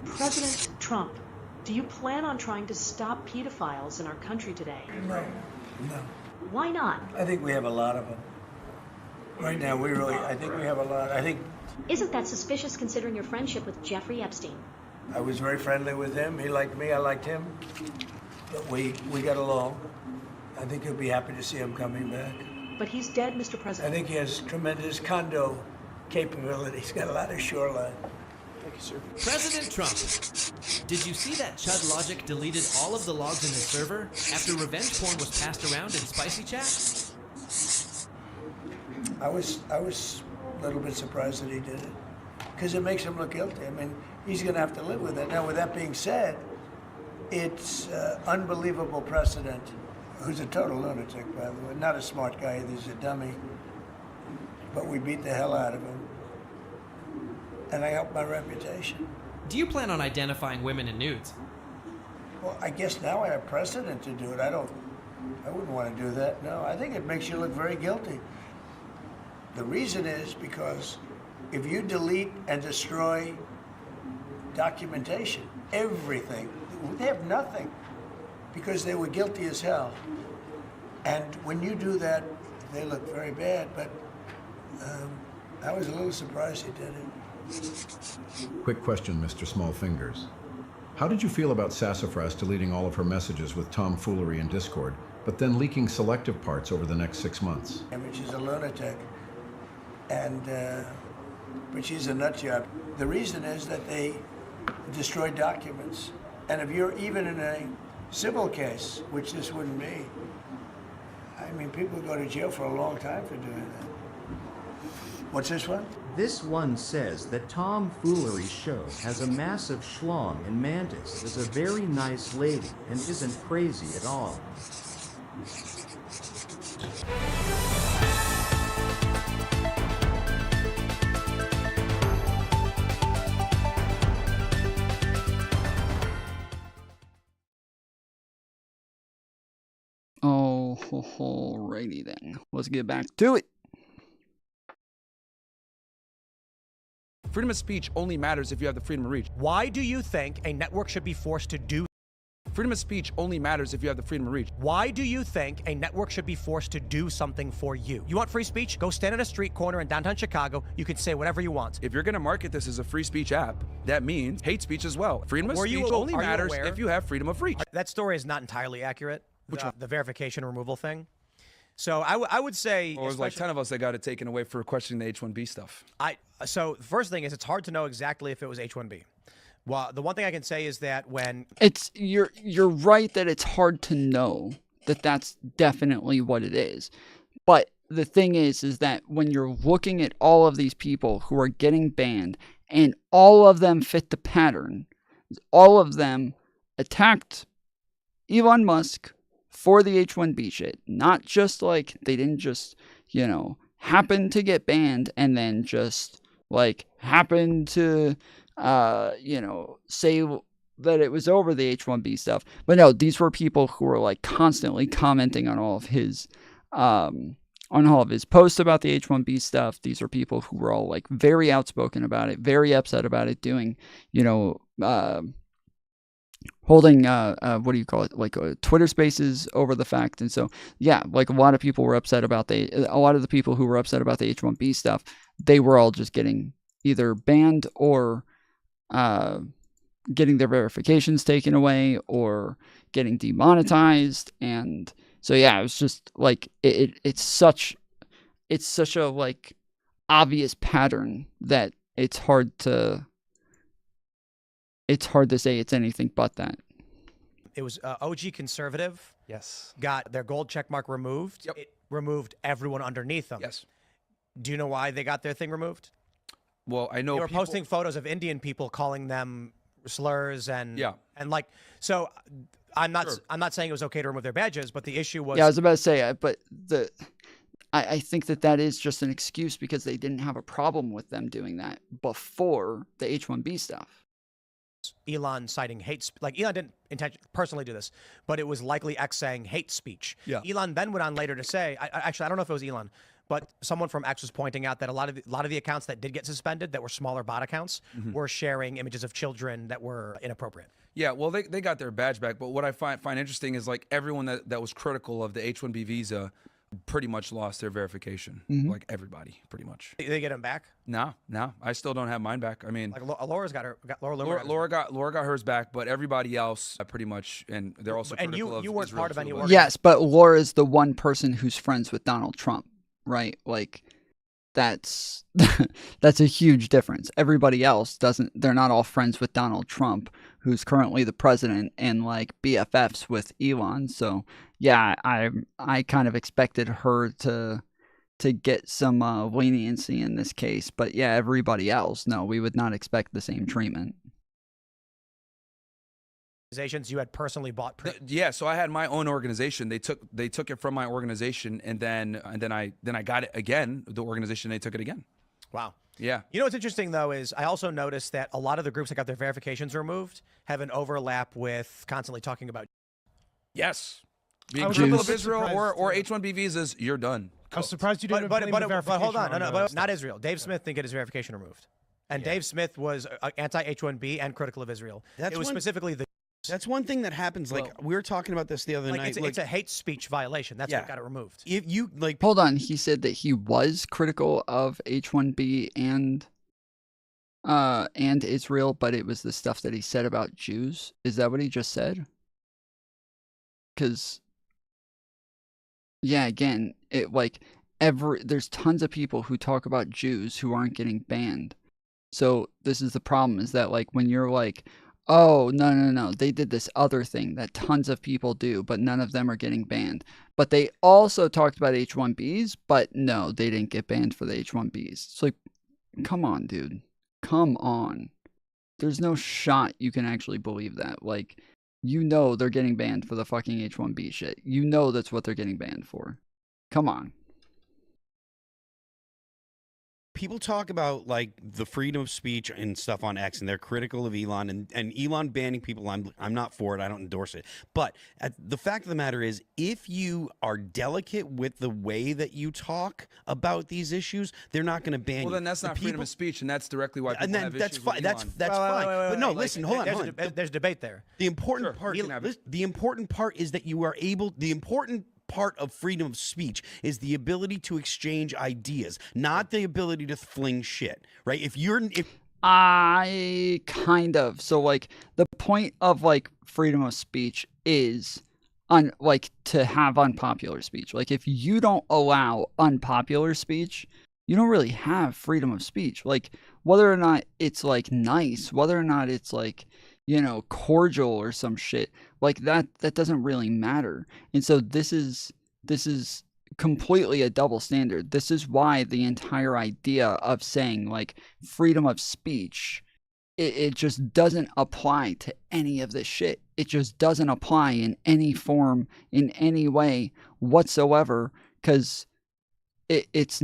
President Trump, do you plan on trying to stop pedophiles in our country today? No. Why not? I think we have a lot of them. Right now, I think we have a lot. Isn't that suspicious considering your friendship with Jeffrey Epstein? I was very friendly with him. He liked me. I liked him. But we got along. I think he'll be happy to see him coming back. But he's dead, Mr. I President. think he has tremendous condo capability. He's got a lot of shoreline. Thank you, sir. President Trump, did you see that Chud Logic deleted all of the logs in his server after revenge porn was passed around in Spicy Chat? I was a little bit surprised that he did it, because it makes him look guilty. I mean, he's going to have to live with it. Now, with that being said, it's unbelievable precedent. Who's a total lunatic, by the way. Not a smart guy either. He's a dummy. But we beat the hell out of him. And I helped my reputation. Do you plan on identifying women in nudes? Well, I guess now I have precedent to do it. I wouldn't want to do that. No, I think it makes you look very guilty. The reason is because if you delete and destroy documentation, everything, they have nothing because they were guilty as hell. And when you do that, they look very bad, but I was a little surprised he did it. Quick question, Mr. Smallfingers. How did you feel about Sassafras deleting all of her messages with Tom Foolery in Discord, but then leaking selective parts over the next 6 months? I mean, she's a lunatic, and but she's a nut job. The reason is that they destroy documents, and if you're even in a civil case, which this wouldn't be, I mean, people go to jail for a long time for doing that. What's this one? This one says that Tom Foolery's show has a massive schlong, and Mantis is a very nice lady and isn't crazy at all. Oh, alrighty then. Let's get back to it. Freedom of speech only matters if you have the freedom of reach. Why do you think a network should be forced to do? Freedom of speech only matters if you have the freedom of reach. Why do you think a network should be forced to do something for you? You want free speech? Go stand on a street corner in downtown Chicago. You can say whatever you want. If you're going to market this as a free speech app, that means hate speech as well. Freedom of speech only matters if you have freedom of reach. That story is not entirely accurate. Which one? The verification removal thing. So I would say... Well, it was like 10 of us that got it taken away for questioning the H-1B stuff. So the first thing is it's hard to know exactly if it was H-1B. Well, the one thing I can say is that when... You're right that it's hard to know that that's definitely what it is. But the thing is that when you're looking at all of these people who are getting banned and all of them fit the pattern, all of them attacked Elon Musk for the H-1B shit. Not just like they didn't just, happen to get banned and then just like happen to, say that it was over the H-1B stuff. But no, these were people who were like constantly commenting on all of his, posts about the H-1B stuff. These are people who were all like very outspoken about it, very upset about it, doing, holding what do you call it, like Twitter spaces over the fact. And so yeah, like a lot of people were upset about a lot of the people who were upset about the H-1B stuff, they were all just getting either banned or getting their verifications taken away or getting demonetized. And so yeah, it was just like it's such a like obvious pattern that it's hard to say it's anything but that. it was OG conservative. Yes. Got their gold check mark removed. Yep. It removed everyone underneath them. Yes. Do you know why they got their thing removed? Well, I know they were posting photos of Indian people calling them slurs and like so. I'm not saying it was okay to remove their badges, but the issue was. Yeah, I was about to say, but I think that is just an excuse because they didn't have a problem with them doing that before the H-1B stuff. Elon citing hate like Elon didn't personally do this, but it was likely X saying hate speech. Yeah. Elon then went on later to say, actually I don't know if it was Elon, but someone from X was pointing out that a lot of the accounts that did get suspended that were smaller bot accounts were sharing images of children that were inappropriate. Yeah, well, they got their badge back, but what I find interesting is like everyone that was critical of the H-1B visa pretty much lost their verification. Like everybody, pretty much. Did they get them back? No, I still don't have mine back. I mean, like Laura's got Laura got hers back, but everybody else pretty much, and they're also critical of you weren't Israel part of too, any but- Yes, but Laura's the one person who's friends with Donald Trump, right? Like, that's that's a huge difference. Everybody else doesn't. They're not all friends with Donald Trump, who's currently the president, and like BFFs with Elon. So yeah, I kind of expected her to get some leniency in this case, but yeah, everybody else, no, we would not expect the same treatment. Organizations you had personally bought. Yeah, so I had my own organization. They took it from my organization, and then I got it again. The organization, they took it again. Wow. Yeah. You know what's interesting though is I also noticed that a lot of the groups that got their verifications removed have an overlap with constantly talking about. Yes. Being was critical a of little Israel surprised, or H-1B visas, you're done. I was surprised you didn't But blame the verification hold on, on but those. not Israel. Dave Smith didn't get his verification removed, and Dave Smith was anti-H-1B and critical of Israel. That's it was specifically the. That's one thing that happens. Like we were talking about this the other night. It's a hate speech violation. That's what got it removed. If you like, hold on. He said that he was critical of H-1B and Israel, but it was the stuff that he said about Jews. Is that what he just said? Because, yeah, again, it like there's tons of people who talk about Jews who aren't getting banned. So this is the problem: is that like when you're like, oh, no, they did this other thing that tons of people do, but none of them are getting banned. But they also talked about H-1Bs, but no, they didn't get banned for the H-1Bs. It's like, come on, dude. Come on. There's no shot you can actually believe that. Like, you know they're getting banned for the fucking H-1B shit. You know that's what they're getting banned for. Come on. people talk about like the freedom of speech and stuff on X, and they're critical of Elon and Elon banning people. I'm not for it. I don't endorse it. But the fact of the matter is, if you are delicate with the way that you talk about these issues, they're not going to ban you. Well, then that's not freedom of speech, and that's directly why people and then have that's issues with fine. That's Elon. fine. But no, listen, hold on. There's debate there. The important part. The important part is that you are able. The important part of freedom of speech is the ability to exchange ideas, not the ability to fling shit. Right? I kind of. So like the point of like freedom of speech is to have unpopular speech. Like if you don't allow unpopular speech, you don't really have freedom of speech. Like whether or not it's like nice, whether or not it's like, you know, cordial or some shit, like that doesn't really matter. And so this is completely a double standard. This is why the entire idea of saying like freedom of speech, it just doesn't apply to any of this shit. It just doesn't apply in any form, in any way whatsoever, because it's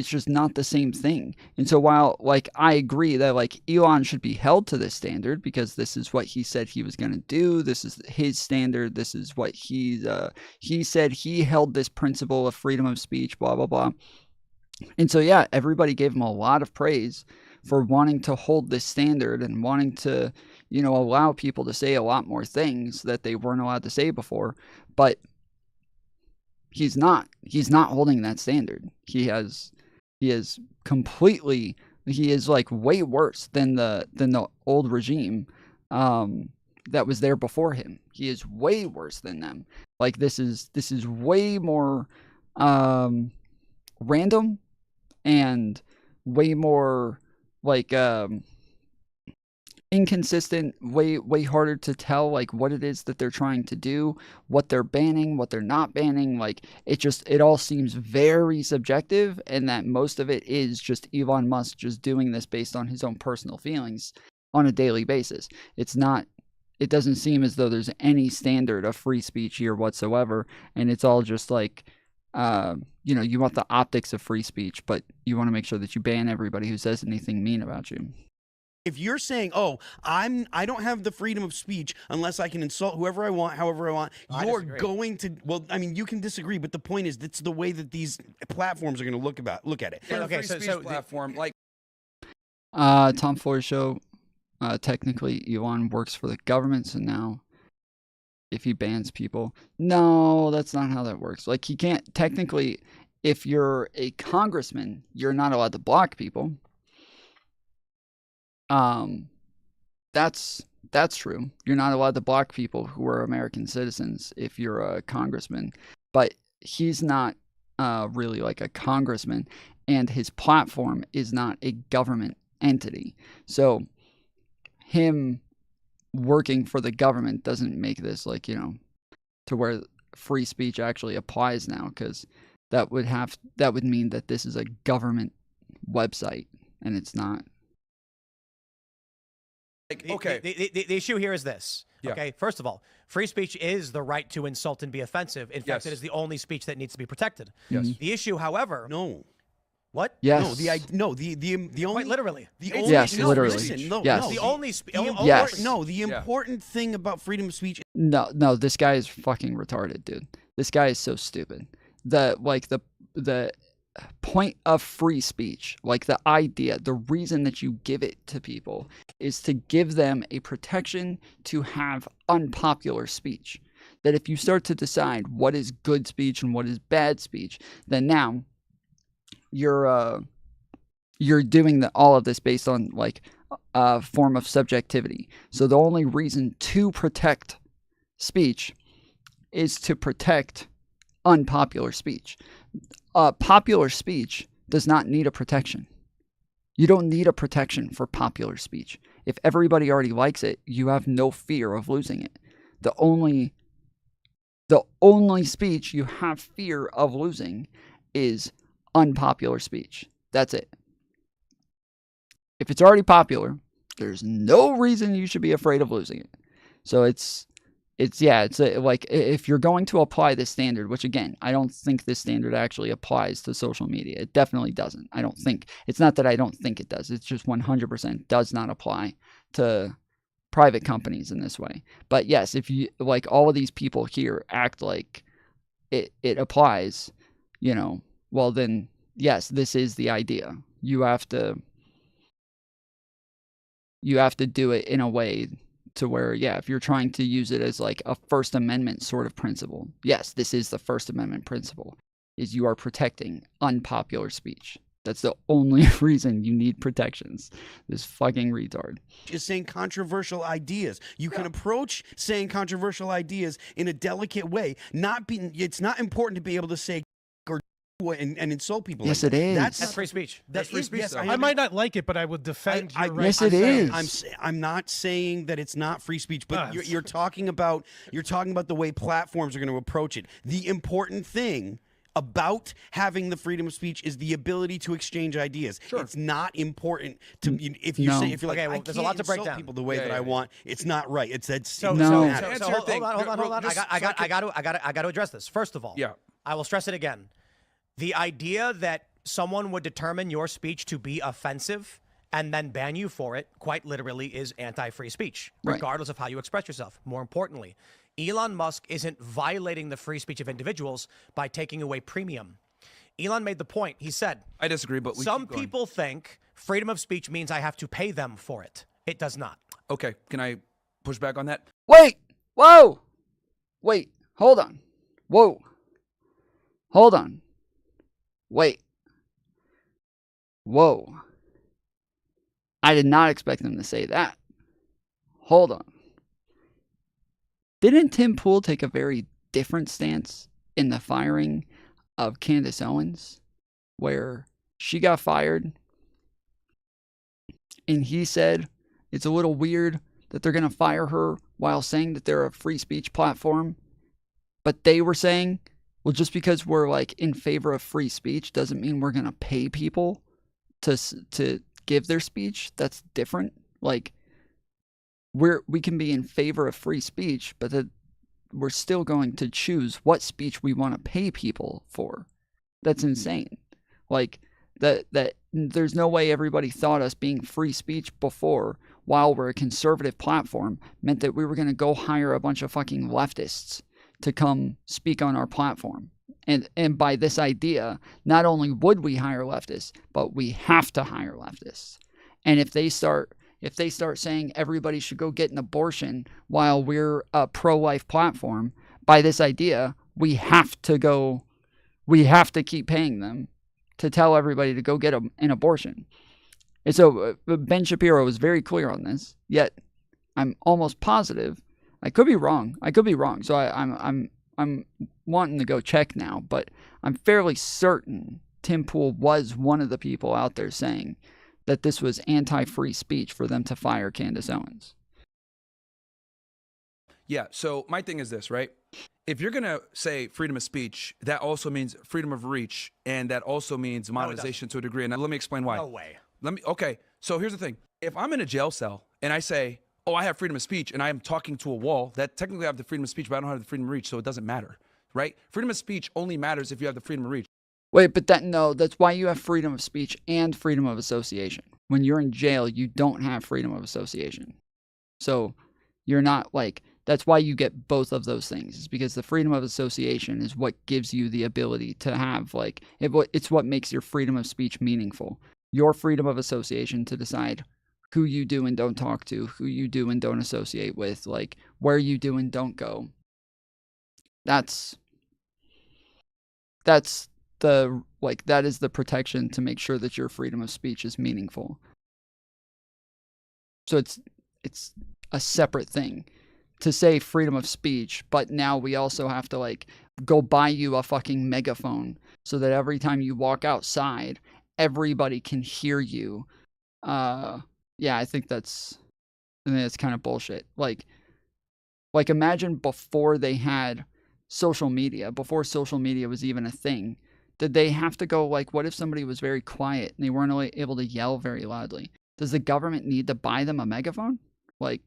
just not the same thing. And so while like I agree that like Elon should be held to this standard because this is what he said he was going to do, this is his standard, this is what he said, he held this principle of freedom of speech, blah blah blah. And so yeah, everybody gave him a lot of praise for wanting to hold this standard and wanting to, you know, allow people to say a lot more things that they weren't allowed to say before. But he's not holding that standard. He is like way worse than the old regime that was there before him. He is way worse than them. Like this is way more random and way more like inconsistent, way harder to tell like what it is that they're trying to do, what they're banning, what they're not banning. Like it all seems very subjective, and that most of it is just Elon Musk just doing this based on his own personal feelings on a daily basis. It doesn't seem as though there's any standard of free speech here whatsoever, and it's all just like you want the optics of free speech, but you want to make sure that you ban everybody who says anything mean about you. If you're saying, "Oh, I don't have the freedom of speech unless I can insult whoever I want, however I want," you're going to. Well, I mean, you can disagree, but the point is, that's the way that these platforms are going to look at it. Okay, so platform like Tom Ford show. Technically, Elon works for the government, so now if he bans people, no, that's not how that works. Like he can't technically. If you're a congressman, you're not allowed to block people. That's true. You're not allowed to block people who are American citizens if you're a congressman, but he's not really like a congressman, and his platform is not a government entity. So him working for the government doesn't make this like, to where free speech actually applies now, because that would mean that this is a government website, and it's not. Okay. The issue here is this. Yeah. Okay. First of all, free speech is the right to insult and be offensive. In fact, it is the only speech that needs to be protected. Yes. The issue, however, what? Yes. The only quite literally. The only yes, no, literally. Listen, no, yes. no. The only yes. No, the important thing about freedom of speech. No, this guy is fucking retarded, dude. This guy is so stupid. The point of free speech, like the idea, the reason that you give it to people is to give them a protection to have unpopular speech. That if you start to decide what is good speech and what is bad speech, then now you're doing all of this based on like a form of subjectivity. So the only reason to protect speech is to protect unpopular speech. Popular speech does not need a protection. You don't need a protection for popular speech. If everybody already likes it, you have no fear of losing it. The only speech you have fear of losing is unpopular speech. That's it. If it's already popular, there's no reason you should be afraid of losing it. So it's like if you're going to apply this standard, which again, I don't think this standard actually applies to social media. It definitely doesn't. I don't think. It's not that I don't think it does. It's just 100% does not apply to private companies in this way. But yes, if you like all of these people here act like it applies, well then yes, this is the idea. You have to do it in a way to where, if you're trying to use it as like a First Amendment sort of principle, yes, this is the First Amendment principle, is you are protecting unpopular speech. That's the only reason you need protections. This fucking retard is saying controversial ideas. You can approach saying controversial ideas in a delicate way. It's not important to be able to say or and insult people. Yes, like it is. That's free speech. That's free speech. Yes, I might not like it, but I would defend your right. Yes, it is. I'm not saying that it's not free speech, but you're talking about the way platforms are going to approach it. The important thing about having the freedom of speech is the ability to exchange ideas. Sure. It's not important to if you're like, okay, well, there's a lot to break down. People the way that I want. It's not right. It's that. So hold on. I got to address this. First of all, I will stress it again. The idea that someone would determine your speech to be offensive and then ban you for it, quite literally, is anti-free speech, regardless of how you express yourself. More importantly, Elon Musk isn't violating the free speech of individuals by taking away premium. Elon made the point. He said, I disagree, but some people think freedom of speech means I have to pay them for it. It does not. Okay, can I push back on that? Wait! Whoa! Wait, hold on. Whoa. Hold on. Wait. Whoa. I did not expect them to say that. Hold on. Didn't Tim Pool take a very different stance in the firing of Candace Owens, where she got fired and he said It's a little weird that they're going to fire her while saying that they're a free speech platform. But they were saying, well, just because we're like in favor of free speech doesn't mean we're going to pay people to give their speech. That's different. Like, we can be in favor of free speech, but that we're still going to choose what speech we want to pay people for. That's insane. Like, that there's no way everybody thought us being free speech before, while we're a conservative platform, meant that we were going to go hire a bunch of fucking leftists to come speak on our platform. And by this idea, not only would we hire leftists, but we have to hire leftists. And if they start saying everybody should go get an abortion while we're a pro-life platform, by this idea, we have to keep paying them to tell everybody to go get an abortion. And so Ben Shapiro was very clear on this, yet I'm almost positive. I could be wrong. So I'm wanting to go check now, but I'm fairly certain Tim Pool was one of the people out there saying that this was anti-free speech for them to fire Candace Owens. Yeah, so my thing is this, right? If you're going to say freedom of speech, that also means freedom of reach, and that also means monetization to a degree. And let me explain why. No way. Okay, so here's the thing. If I'm in a jail cell and I say, oh, I have freedom of speech, and I am talking to a wall, that technically I have the freedom of speech, but I don't have the freedom of reach, so it doesn't matter, right? Freedom of speech only matters if you have the freedom of reach. Wait, but that's why you have freedom of speech and freedom of association. When you're in jail, you don't have freedom of association. So you're not like, that's why you get both of those things. It's because the freedom of association is what gives you the ability to have, like, it's what makes your freedom of speech meaningful. Your freedom of association to decide who you do and don't talk to, who you do and don't associate with, like, where you do and don't go. That is the protection to make sure that your freedom of speech is meaningful. So it's a separate thing to say freedom of speech, but now we also have to, like, go buy you a fucking megaphone so that every time you walk outside, everybody can hear you. Yeah, I think that's kind of bullshit. Like imagine before they had social media, before social media was even a thing, did they have to go, like, what if somebody was very quiet and they weren't able to yell very loudly? Does the government need to buy them a megaphone? Like,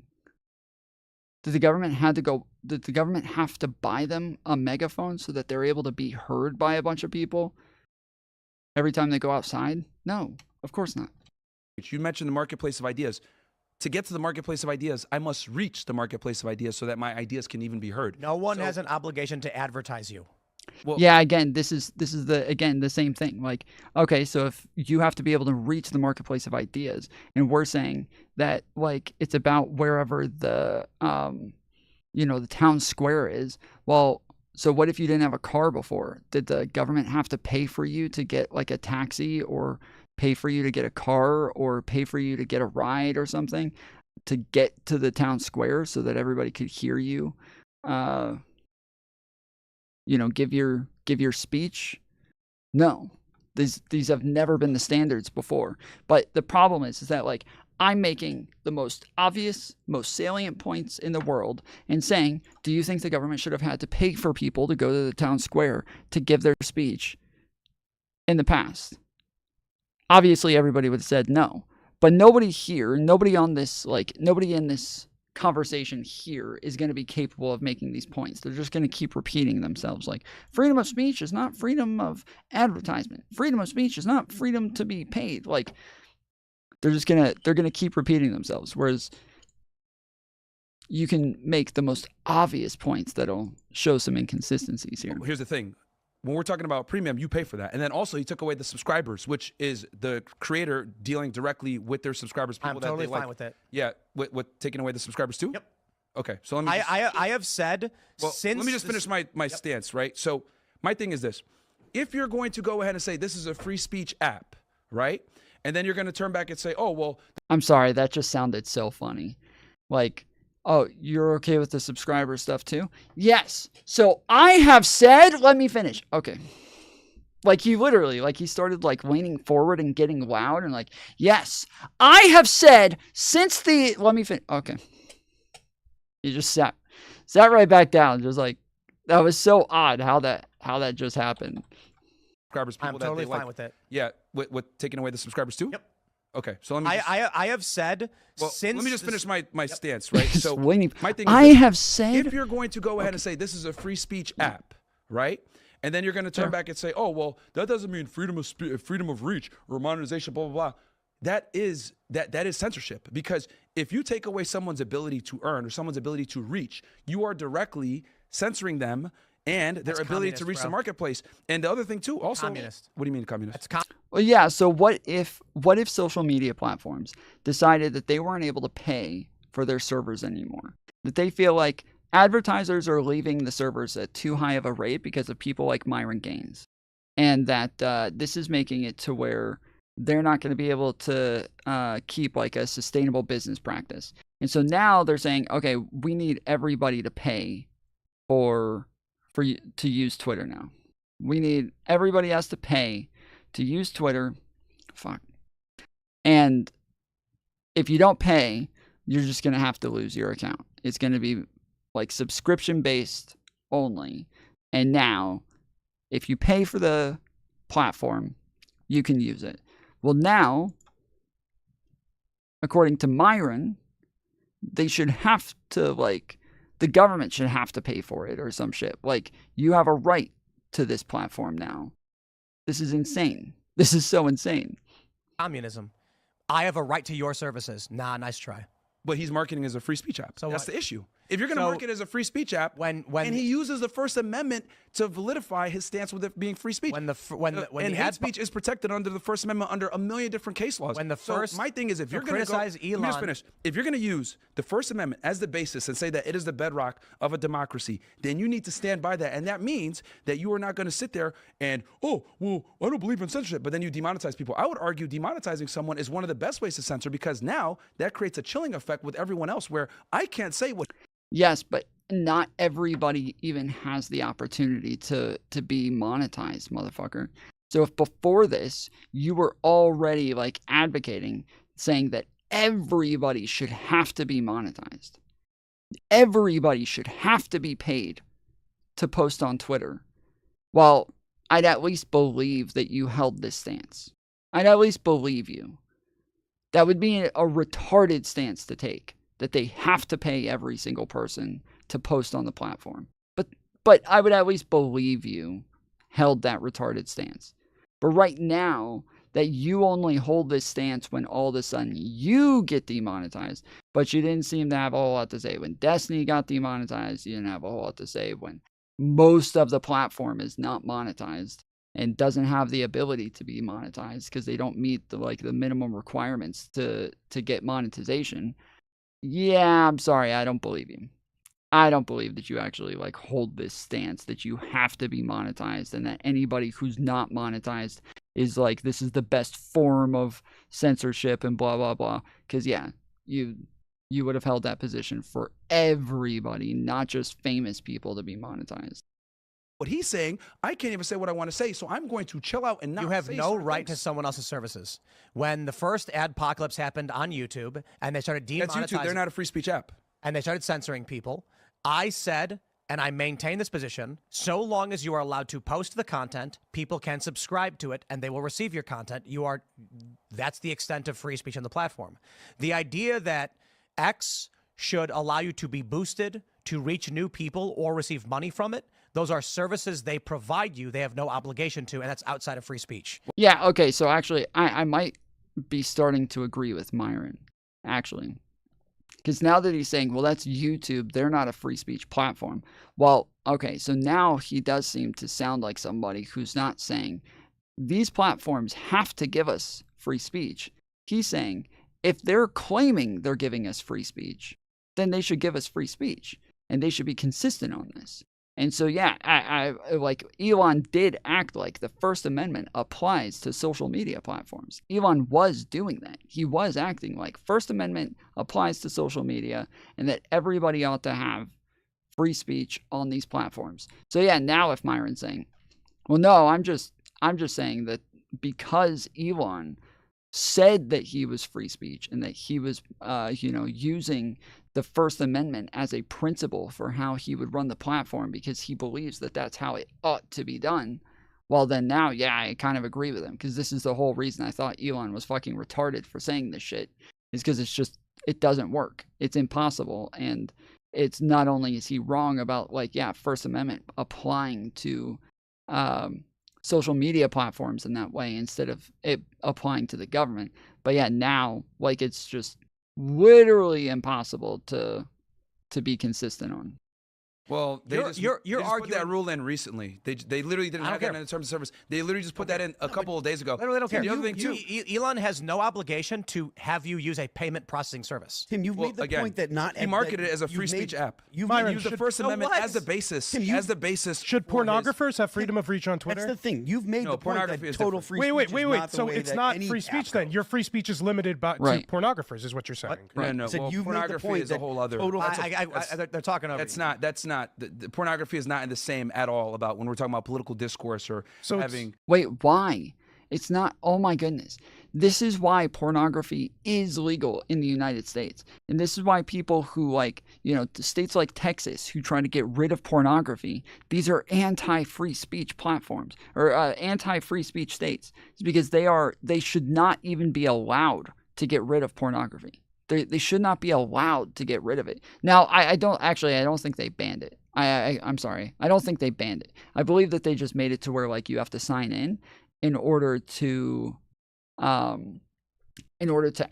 did the government have to buy them a megaphone so that they're able to be heard by a bunch of people every time they go outside? No, of course not. You mentioned the marketplace of ideas. To get to the marketplace of ideas, I must reach the marketplace of ideas so that my ideas can even be heard. No one has an obligation to advertise you. Well, yeah, again, this is the same thing. Like, okay, so if you have to be able to reach the marketplace of ideas, and we're saying that, like, it's about wherever the the town square is. Well, so what if you didn't have a car before? Did the government have to pay for you to get, like, a taxi, or pay for you to get a car, or pay for you to get a ride or something to get to the town square so that everybody could hear you? Give your speech? No, these have never been the standards before. But the problem is that, like, I'm making the most obvious, most salient points in the world and saying, do you think the government should have had to pay for people to go to the town square to give their speech in the past? Obviously, everybody would have said no. But nobody in this conversation here is going to be capable of making these points. They're just going to keep repeating themselves, like, freedom of speech is not freedom of advertisement. Freedom of speech is not freedom to be paid. Like, they're going to keep repeating themselves. Whereas you can make the most obvious points that'll show some inconsistencies here. Here's the thing. When we're talking about premium, you pay for that. And then also, he took away the subscribers, which is the creator dealing directly with their subscribers. I'm totally fine with it. Yeah, with taking away the subscribers too? Yep. Okay, so let me I have said, since... Let me just finish my stance, right? So my thing is this. If you're going to go ahead and say this is a free speech app, right? And then you're going to turn back and say, oh, well... I'm sorry, that just sounded so funny. Like... Oh, you're okay with the subscriber stuff too? Yes. So I have said, let me finish. Okay. Like he literally, like he started like leaning forward and getting loud and like, yes, I have said since the, let me finish. Okay. He just sat right back down. Just like, that was so odd how that just happened. Subscribers, people I'm totally that fine like, with it. Yeah, with taking away the subscribers too? Yep. Okay, so let me I have said since... Let me just finish my stance, right? So my thing is I have said... if you're going to go ahead and say this is a free speech app, right? And then you're going to turn back and say, oh, well, that doesn't mean freedom of reach or monetization, blah, blah, blah. That is censorship, because if you take away someone's ability to earn or someone's ability to reach, you are directly censoring them and their ability to reach the marketplace. And the other thing too, also, communist. What do you mean communist? Well, yeah. So what if social media platforms decided that they weren't able to pay for their servers anymore? That they feel like advertisers are leaving the servers at too high of a rate because of people like Myron Gaines, and that this is making it to where they're not going to be able to keep like a sustainable business practice. And so now they're saying, okay, we need everybody to pay for you to use Twitter now. We need everybody has to pay to use Twitter. Fuck. And if you don't pay, you're just going to have to lose your account. It's going to be like subscription based only. And now, if you pay for the platform, you can use it. Well, now, according to Myron, they should have to, like, the government should have to pay for it or some shit. Like, you have a right to this platform now. This is insane. This is so insane. Communism. I have a right to your services. Nah, nice try. But he's marketing as a free speech app. So that's the issue. If you're going to market as a free speech app, and he uses the First Amendment to validify his stance with it being free speech, when hate speech is protected under the First Amendment under a million different case laws. My thing is, if you're going to criticize Elon, let me just finish. If you're going to use the First Amendment as the basis and say that it is the bedrock of a democracy, then you need to stand by that, and that means that you are not going to sit there and I don't believe in censorship, but then you demonetize people. I would argue demonetizing someone is one of the best ways to censor, because now that creates a chilling effect with everyone else, where I can't say what. Yes, but not everybody even has the opportunity to be monetized, motherfucker. So if before this, you were already like advocating, saying that everybody should have to be monetized, everybody should have to be paid to post on Twitter, well, I'd at least believe that you held this stance. I'd at least believe you. That would be a retarded stance to take, that they have to pay every single person to post on the platform. But I would at least believe you held that retarded stance. But right now, that you only hold this stance when all of a sudden you get demonetized, but you didn't seem to have a whole lot to say when Destiny got demonetized. You didn't have a whole lot to say when most of the platform is not monetized and doesn't have the ability to be monetized because they don't meet the minimum requirements to get monetization. Yeah, I'm sorry, I don't believe you. I don't believe that you actually hold this stance that you have to be monetized, and that anybody who's not monetized is this is the best form of censorship and blah blah blah. Because yeah, you would have held that position for everybody, not just famous people, to be monetized. What he's saying, I can't even say what I want to say, so I'm going to chill out and not. You have no right to someone else's services. When the first adpocalypse happened on YouTube and they started demonetizing, that's YouTube. They're not a free speech app, and they started censoring people, I said, and I maintain this position, so long as you are allowed to post the content, people can subscribe to it and they will receive your content. That's the extent of free speech on the platform. The idea that X should allow you to be boosted, to reach new people or receive money from it, those are services they provide you. They have no obligation to, and that's outside of free speech. Yeah, okay, so actually, I might be starting to agree with Myron, actually. Because now that he's saying, well, that's YouTube, they're not a free speech platform. Well, okay, so now he does seem to sound like somebody who's not saying, these platforms have to give us free speech. He's saying, if they're claiming they're giving us free speech, then they should give us free speech. And they should be consistent on this. And so, yeah, I Elon did act like the First Amendment applies to social media platforms. Elon was doing that. He was acting like First Amendment applies to social media and that everybody ought to have free speech on these platforms. So, yeah, now if Myron's saying, well, no, I'm just I'm just saying that because Elon said that he was free speech and that he was, using the First Amendment as a principle for how he would run the platform because he believes that that's how it ought to be done. Well, then now, yeah, I kind of agree with him because this is the whole reason I thought Elon was fucking retarded for saying this shit is because it doesn't work. It's impossible. And it's not only is he wrong about First Amendment applying to social media platforms in that way instead of it applying to the government, but yeah, now it's just literally impossible to be consistent on. Well, they just put that rule in recently. They literally didn't have that in the terms of service. They literally just put that in a couple of days ago. Literally don't care. The other thing too, Elon has no obligation to have you use a payment processing service. Tim, you've made the point that not he marketed it as a free speech app. You've used the First Amendment as the basis. As the basis. Should pornographers have freedom of reach on Twitter? That's the thing. You've made the point that total free speech. Wait. So it's not free speech then? Your free speech is limited to pornographers, is what you're saying? Right. No. Well, pornography is a whole other. They're talking over. That's not the pornography is not in the same at all about when we're talking about political discourse or having. Wait, why? It's not. Oh my goodness. This is why pornography is legal in the United States. And this is why people who states like Texas who try to get rid of pornography, these are anti-free speech platforms or anti-free speech states. It's because they should not even be allowed to get rid of pornography. They should not be allowed to get rid of it. Now, I don't think they banned it. I'm sorry. I don't think they banned it. I believe that they just made it to where you have to sign in order to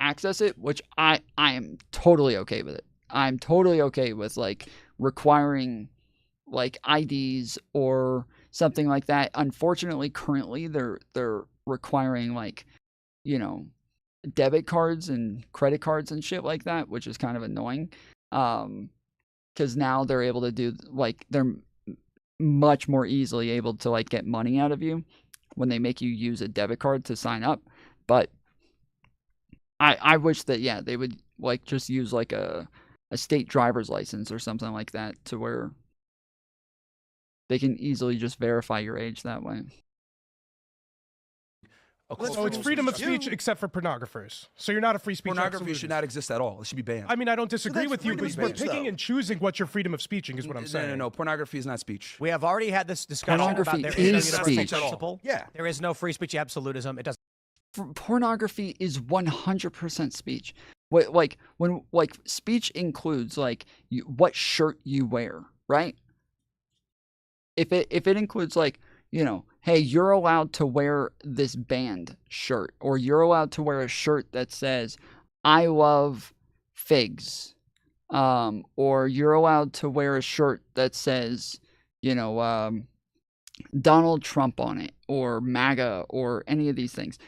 access it, which I am totally okay with it. I'm totally okay with requiring IDs or something like that. Unfortunately, currently they're requiring debit cards and credit cards and shit like that, which is kind of annoying. Because now they're able to do they're much more easily able to get money out of you when they make you use a debit card to sign up. But I wish that they would just use a state driver's license or something like that to where they can easily just verify your age that way. So it's freedom of speech except for pornographers. So you're not a free speech. Pornography should not exist at all. It should be banned. I mean, I don't disagree with you, but we're picking and choosing what your freedom of speeching is what I'm saying. No. Pornography is not speech. We have already had this discussion pornography about there is speech. Yeah. There is no free speech absolutism. It doesn't. Pornography is 100% speech. When speech includes what shirt you wear, right? If it includes hey, you're allowed to wear this band shirt, or you're allowed to wear a shirt that says, I love figs. Or you're allowed to wear a shirt that says, Donald Trump on it, or MAGA, or any of these things.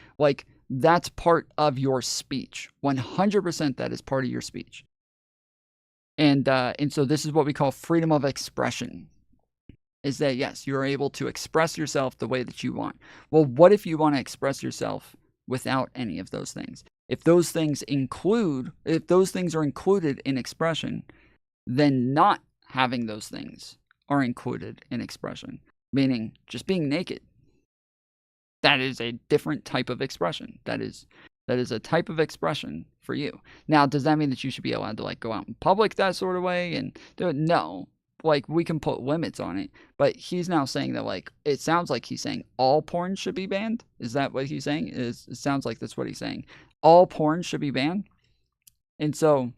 That's part of your speech. 100% that is part of your speech. And so this is what we call freedom of expression. Is that, yes, you're able to express yourself the way that you want. Well, what if you want to express yourself without any of those things? If those things are included in expression, then not having those things are included in expression, meaning just being naked. That is a different type of expression. That is a type of expression for you. Now, does that mean that you should be allowed to go out in public that sort of way and do it? No. We can put limits on it, but he's now saying that it sounds like he's saying all porn should be banned. Is that what he's saying? It sounds like that's what he's saying. All porn should be banned. And so,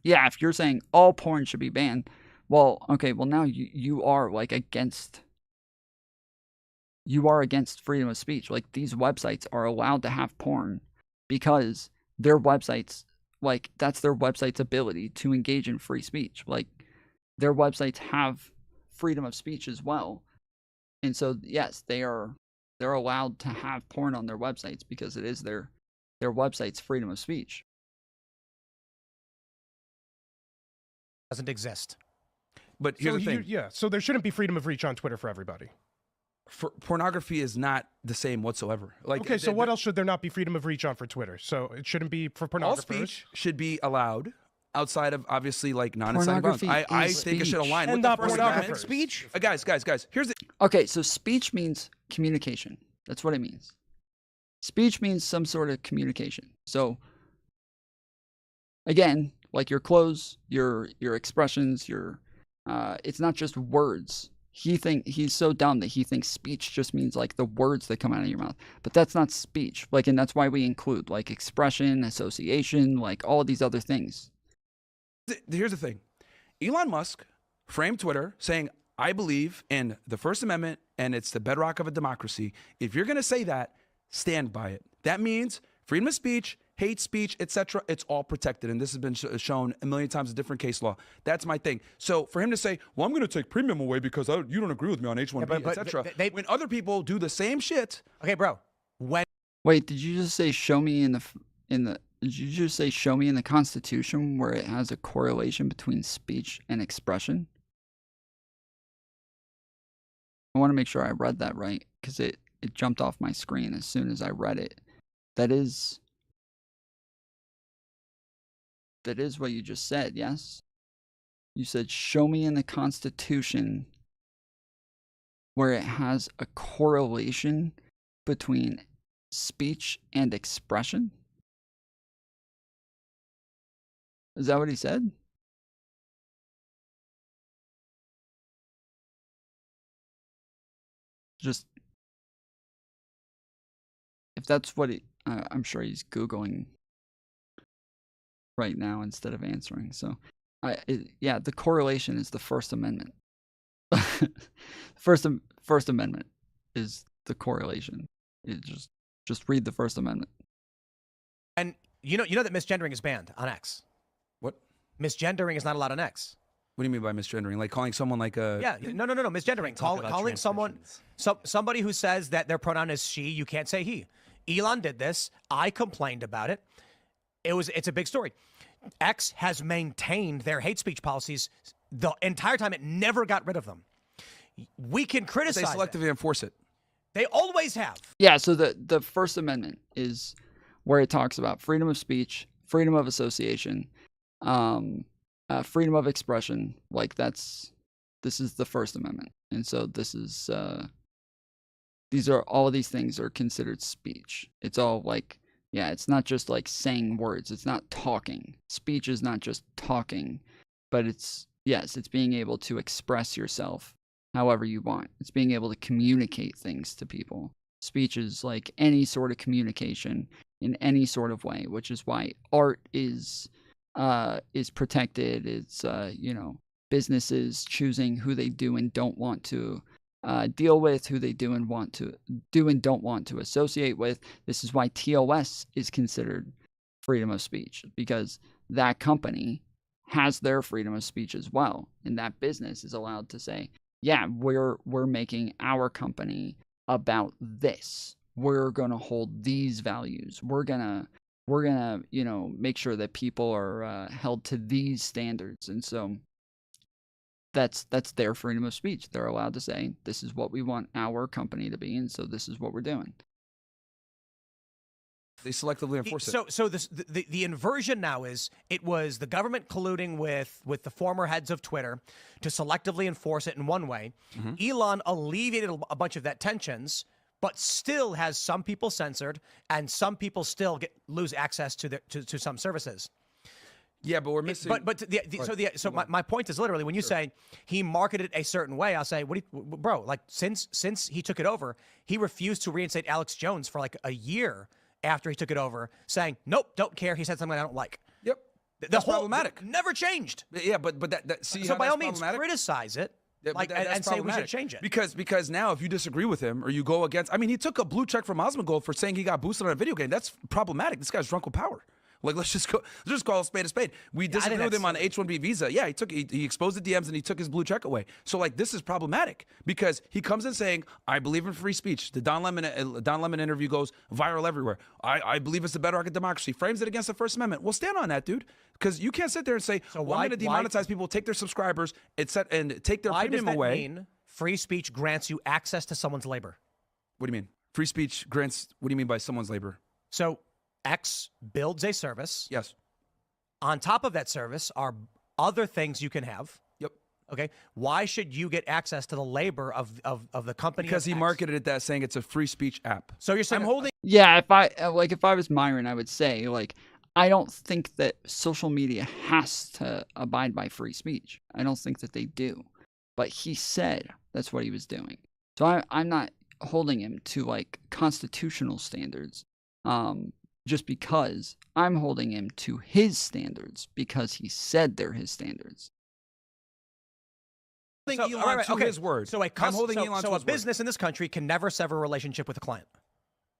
yeah, if you're saying all porn should be banned, well, okay, well now you are against freedom of speech. These websites are allowed to have porn because their websites, that's their website's ability to engage in free speech. Their websites have freedom of speech as well. And so, yes, they're allowed to have porn on their websites because it is their website's freedom of speech. Doesn't exist. But here's the thing. So there shouldn't be freedom of reach on Twitter for everybody. Pornography is not the same whatsoever. Okay, so what else should there not be freedom of reach on for Twitter? So it shouldn't be for pornographers. All speech should be allowed. Outside of obviously non-inciting violence, I think it should align with the First Amendment. Speech, guys. Here's the okay. So speech means communication. That's what it means. Speech means some sort of communication. So, again, like your clothes, your expressions, it's not just words. He's so dumb that he thinks speech just means like the words that come out of your mouth. But that's not speech. Like, and that's why we include like expression, association, like all of these other things. Here's the thing. Elon Musk framed Twitter saying, I believe in the First Amendment and it's the bedrock of a democracy. If you're going to say that, stand by it. That means freedom of speech, hate speech, etc. It's all protected. And this has been shown a million times in different case law. That's my thing. So for him to say, well, I'm going to take premium away because you don't agree with me on H-1B, etc. When other people do the same shit. Okay, bro. Wait, did you just say show me did you just say show me in the Constitution where it has a correlation between speech and expression? I want to make sure I read that right because it jumped off my screen as soon as I read it. That is what you just said, yes? You said, show me in the Constitution where it has a correlation between speech and expression? Is that what he said? Just, if that's what I'm sure he's Googling right now instead of answering. So, yeah, the correlation is the First Amendment. First Amendment is the correlation. It just read the First Amendment. And you know that misgendering is banned on X. What? Misgendering is not allowed on X. What do you mean by misgendering? Like calling someone like a... Yeah, no, misgendering. Calling someone, somebody who says that their pronoun is she, you can't say he. Elon did this. I complained about it. It's a big story. X has maintained their hate speech policies the entire time. It never got rid of them. We can criticize They selectively enforce it. They always have. Yeah, so the First Amendment is where it talks about freedom of speech, freedom of association, freedom of expression. Like this is the First Amendment. And so this is, all of these things are considered speech. It's all like, yeah, it's not just like saying words. It's not talking. Speech is not just talking, but it's being able to express yourself however you want. It's being able to communicate things to people. Speech is like any sort of communication in any sort of way, which is why art is protected. It's businesses choosing who they do and don't want to deal with, who they do and don't want to associate with. This is why TOS is considered freedom of speech, because that company has their freedom of speech as well, and that business is allowed to say, yeah, we're making our company about this. We're gonna hold these values. We're gonna make sure that people are held to these standards. And so that's their freedom of speech. They're allowed to say, this is what we want our company to be, and so this is what we're doing. They selectively enforce it. So the inversion now is it was the government colluding with the former heads of Twitter to selectively enforce it in one way. Mm-hmm. Elon alleviated a bunch of that tensions, but still has some people censored and some people still lose access to some services. Yeah, but we're missing. So my point is literally when you say he marketed it a certain way, I'll say, bro? Like since he took it over, he refused to reinstate Alex Jones for like a year after he took it over, saying, nope, don't care. He said something I don't like. Yep. That's problematic. Never changed. Yeah, but see so how by that's all means criticize it. Yeah, and say we should change it. Because now if you disagree with him or you go against, I mean, he took a blue check from Osmongold for saying he got boosted on a video game. That's problematic. This guy's drunk with power. Like, let's just call a spade a spade. We disagree with him on H-1B visa. Yeah, he exposed the DMs and he took his blue check away. So like, this is problematic because he comes in saying, I believe in free speech. The Don Lemon interview goes viral everywhere. I believe it's the bedrock of democracy. Frames it against the First Amendment. Well, stand on that, dude. Because you can't sit there and say, I'm going to demonetize people, take their subscribers, and take their premium away. Why does that mean free speech grants you access to someone's labor? What do you mean? Free speech grants, what do you mean by someone's labor? So X builds a service. Yes. On top of that service are other things you can have. Yep. Okay, why should you get access to the labor of the company? Because he marketed it that saying it's a free speech app. So you're saying I'm holding. Yeah, if I was Myron, I would say like I don't think that social media has to abide by free speech. I don't think that they do, but he said that's what he was doing. So I'm not holding him to like constitutional standards, just because I'm holding him to his standards because he said they're his standards. His word. So a business in this country can never sever a relationship with a client.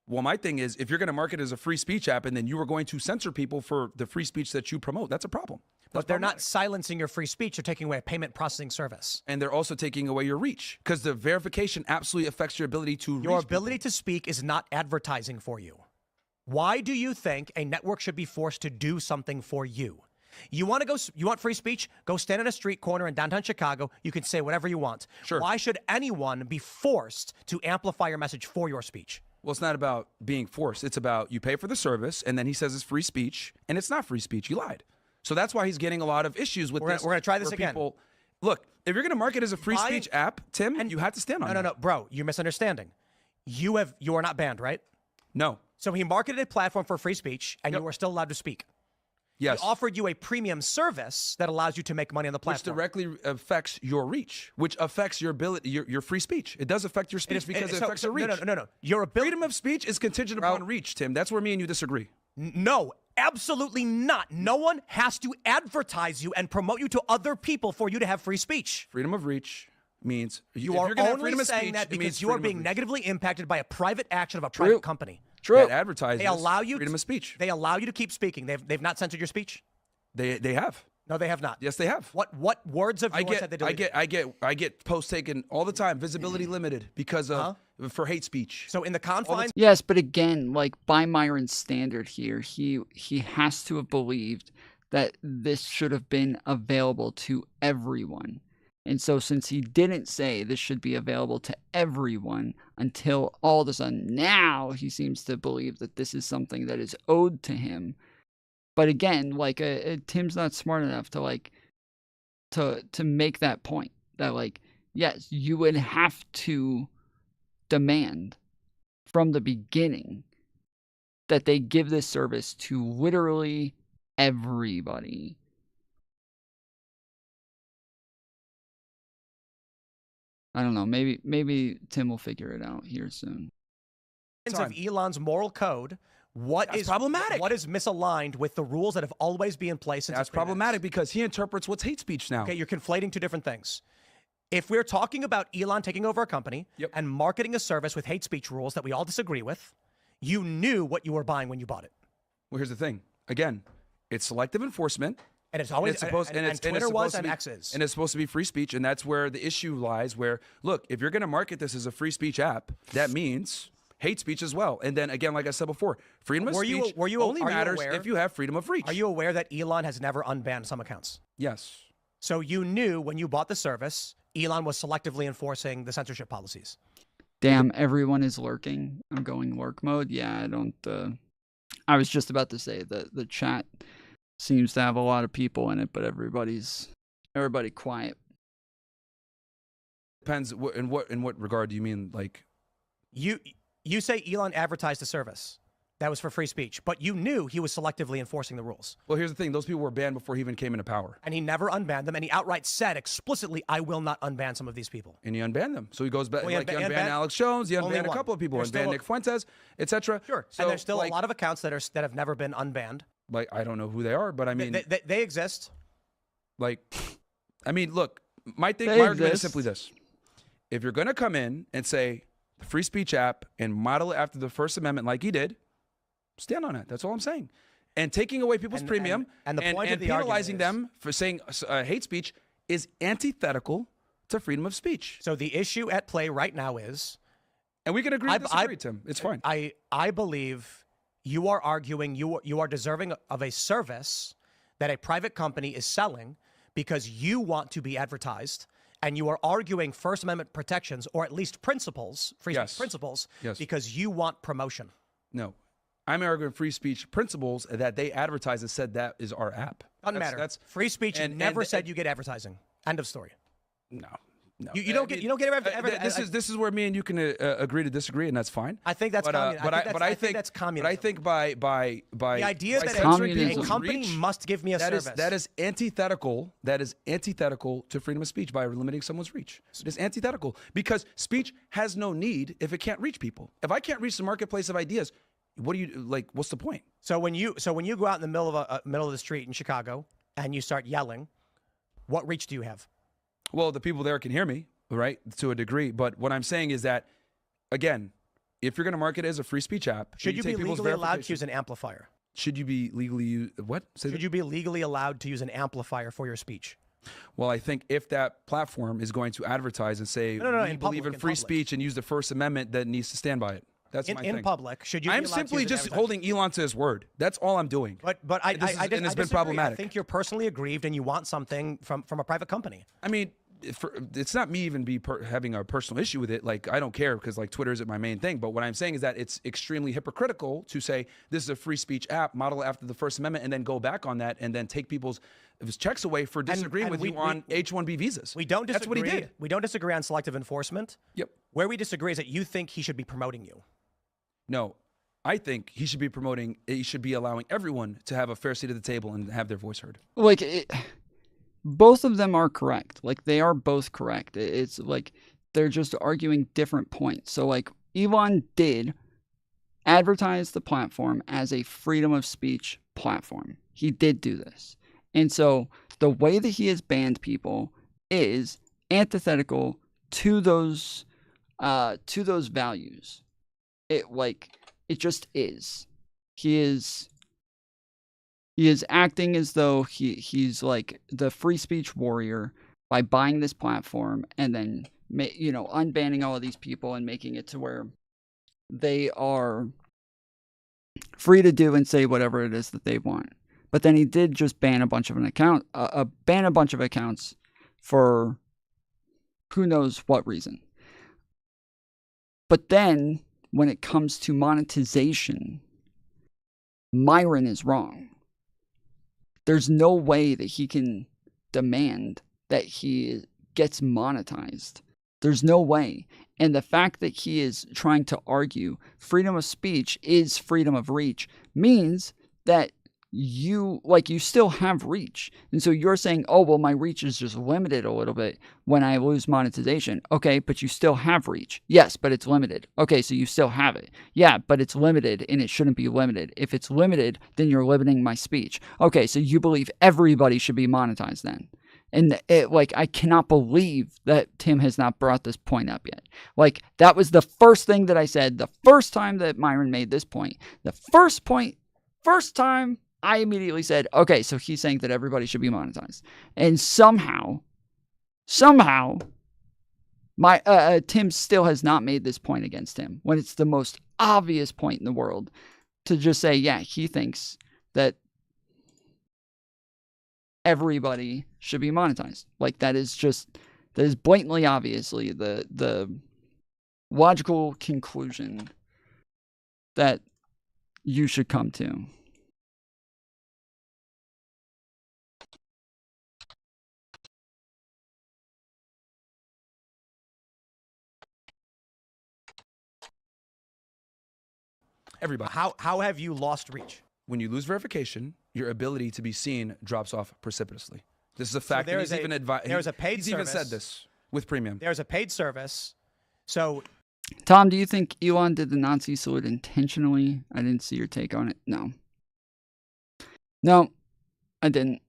Well, my thing is, if you're going to market it as a free speech app and then you are going to censor people for the free speech that you promote, that's a problem. But they're not silencing your free speech. They're taking away a payment processing service. And they're also taking away your reach because the verification absolutely affects your ability to reach. Your ability to speak is not advertising for you. Why do you think a network should be forced to do something for you? You want free speech? Go stand on a street corner in downtown Chicago. You can say whatever you want. Sure. Why should anyone be forced to amplify your message for your speech? Well, it's not about being forced. It's about you pay for the service, and then he says it's free speech, and it's not free speech. You lied. So that's why he's getting a lot of issues with this. We're going to try this again. Look, if you're going to market as a free speech app, Tim, you have to stand on it. No, bro, you're misunderstanding. You are not banned, right? No. So he marketed a platform for free speech, and you are still allowed to speak. Yes. He offered you a premium service that allows you to make money on the platform. Which directly affects your reach, which affects your ability, your free speech. It does affect your speech because it affects your reach. No. Your ability. Freedom of speech is contingent upon reach, Tim. That's where me and you disagree. No, absolutely not. No one has to advertise you and promote you to other people for you to have free speech. Freedom of reach means you are only saying that because you are being negatively impacted by a private action of a private company. True. That advertises they allow you freedom of speech. They allow you to keep speaking. They've not censored your speech. They have. No, they have not. Yes, they have. What words of yours have they deleted? I get posts taken all the time. Visibility limited because of for hate speech. So in the confines. Yes, but again, like by Myron's standard here, he has to have believed that this should have been available to everyone. And so since he didn't say this should be available to everyone until all of a sudden now he seems to believe that this is something that is owed to him. But again, like Tim's not smart enough to like to make that point that like, yes, you would have to demand from the beginning that they give this service to literally everybody. I don't know. Maybe Tim will figure it out here soon. Of Elon's moral code, that's problematic? What is misaligned with the rules that have always been in place? That's problematic because he interprets what's hate speech now. Okay, you're conflating two different things. If we're talking about Elon taking over a company and marketing a service with hate speech rules that we all disagree with, you knew what you were buying when you bought it. Well, here's the thing. Again, it's selective enforcement. And it's always and Twitter was and X is. And it's supposed to be free speech, and that's where the issue lies. Where look, if you're going to market this as a free speech app, that means hate speech as well. And then again, like I said before, freedom of speech only matters if you have freedom of reach. Are you aware that Elon has never unbanned some accounts? Yes. So you knew when you bought the service, Elon was selectively enforcing the censorship policies. Damn, everyone is lurking. I'm going lurk mode. Yeah, I don't. I was just about to say that the chat seems to have a lot of people in it, but everybody quiet. Depends in what regard do you mean? Like you say Elon advertised the service that was for free speech, but you knew he was selectively enforcing the rules. Well, here's the thing: those people were banned before he even came into power, and he never unbanned them. And he outright said explicitly, "I will not unban some of these people." And he unbanned them. So he goes back he unbanned Alex Jones, he unbanned a couple of people, unbanned Nick Fuentes, etc. Sure. So, and there's still a lot of accounts that have never been unbanned. Like, I don't know who they are, but I mean... They exist. Like, I mean, look, my argument is simply this. If you're going to come in and say the free speech app and model it after the First Amendment like he did, stand on it. That's all I'm saying. And taking away people's premium and penalizing them for saying hate speech is antithetical to freedom of speech. So the issue at play right now is... And we can agree to disagree, Tim. It's fine. I believe... You are arguing you are deserving of a service that a private company is selling because you want to be advertised, and you are arguing First Amendment protections, or at least principles, free speech principles, because you want promotion. No. I'm arguing free speech principles that they advertise and said that is our app. Doesn't matter. Free speech never said you get advertising. End of story. No. You don't get this is where me and you can agree to disagree, and that's fine. I think that's I think that's communism. But I think by the idea by that censoring a company must give me a service. That is antithetical. That is antithetical to freedom of speech by limiting someone's reach. It is antithetical because speech has no need if it can't reach people. If I can't reach the marketplace of ideas, what do you like? What's the point? So when you go out in the middle of the street in Chicago and you start yelling, what reach do you have? Well, the people there can hear me, right, to a degree. But what I'm saying is that, again, if you're going to market it as a free speech app, should you be legally allowed to use an amplifier? Should you be legally what? Should you be legally allowed to use an amplifier for your speech? Well, I think if that platform is going to advertise and say we believe in free speech and use the First Amendment, that needs to stand by it. That's my thing. In public, should you? I'm simply just holding Elon to his word. That's all I'm doing. But it's been problematic. I think you're personally aggrieved and you want something from a private company. I mean, it's not me even having a personal issue with it. Like, I don't care because like Twitter isn't my main thing. But what I'm saying is that it's extremely hypocritical to say this is a free speech app modeled after the First Amendment and then go back on that and then take people's checks away for disagreeing with you on H-1B visas. We don't disagree. That's what he did. We don't disagree on selective enforcement. Yep. Where we disagree is that you think he should be promoting you. No, I think he should be allowing everyone to have a fair seat at the table and have their voice heard. Both of them are correct. Like, they are both correct. It's like they're just arguing different points. So, like, Elon did advertise the platform as a freedom of speech platform. He did do this. And so the way that he has banned people is antithetical to those values. It just is. He is acting as though he's like the free speech warrior by buying this platform and then unbanning all of these people and making it to where they are free to do and say whatever it is that they want. But then he did just ban a bunch of accounts for who knows what reason. But then when it comes to monetization, Myron is wrong. There's no way that he can demand that he gets monetized. There's no way. And the fact that he is trying to argue freedom of speech is freedom of reach means that you still have reach. And so you're saying, oh, well, my reach is just limited a little bit when I lose monetization. Okay, but you still have reach. Yes, but it's limited. Okay, so you still have it. Yeah, but it's limited and it shouldn't be limited. If it's limited, then you're limiting my speech. Okay, so you believe everybody should be monetized then. And I cannot believe that Tim has not brought this point up yet. Like, that was the first thing that I said the first time that Myron made this point. The first time I immediately said, okay, so he's saying that everybody should be monetized. And somehow, Tim still has not made this point against him when it's the most obvious point in the world to just say, yeah, he thinks that everybody should be monetized. Like, that is blatantly obviously the logical conclusion that you should come to. Everybody. How have you lost reach? When you lose verification, your ability to be seen drops off precipitously. This is a fact. So there's a paid he's service. even said this with premium. There's a paid service. So, Tom, do you think Elon did the Nazi salute intentionally? I didn't see your take on it. No, I didn't.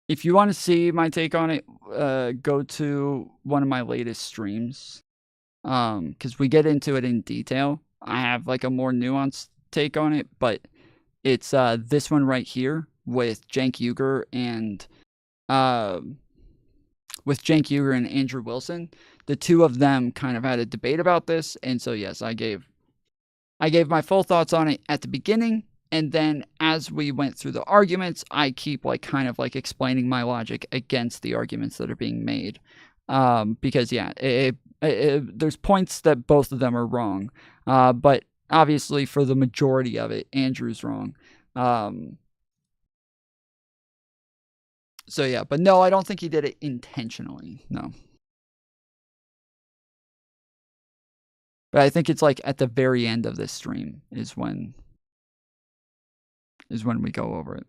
If you want to see my take on it, go to one of my latest streams. Because we get into it in detail. I have like a more nuanced take on it, but it's this one right here with Cenk Uygur and Andrew Wilson. The two of them kind of had a debate about this, and so yes, I gave my full thoughts on it at the beginning, and then as we went through the arguments, I keep explaining my logic against the arguments that are being made, because there's points that both of them are wrong, but obviously for the majority of it, Andrew's wrong. So yeah, but no, I don't think he did it intentionally. No. But I think it's like at the very end of this stream is when we go over it.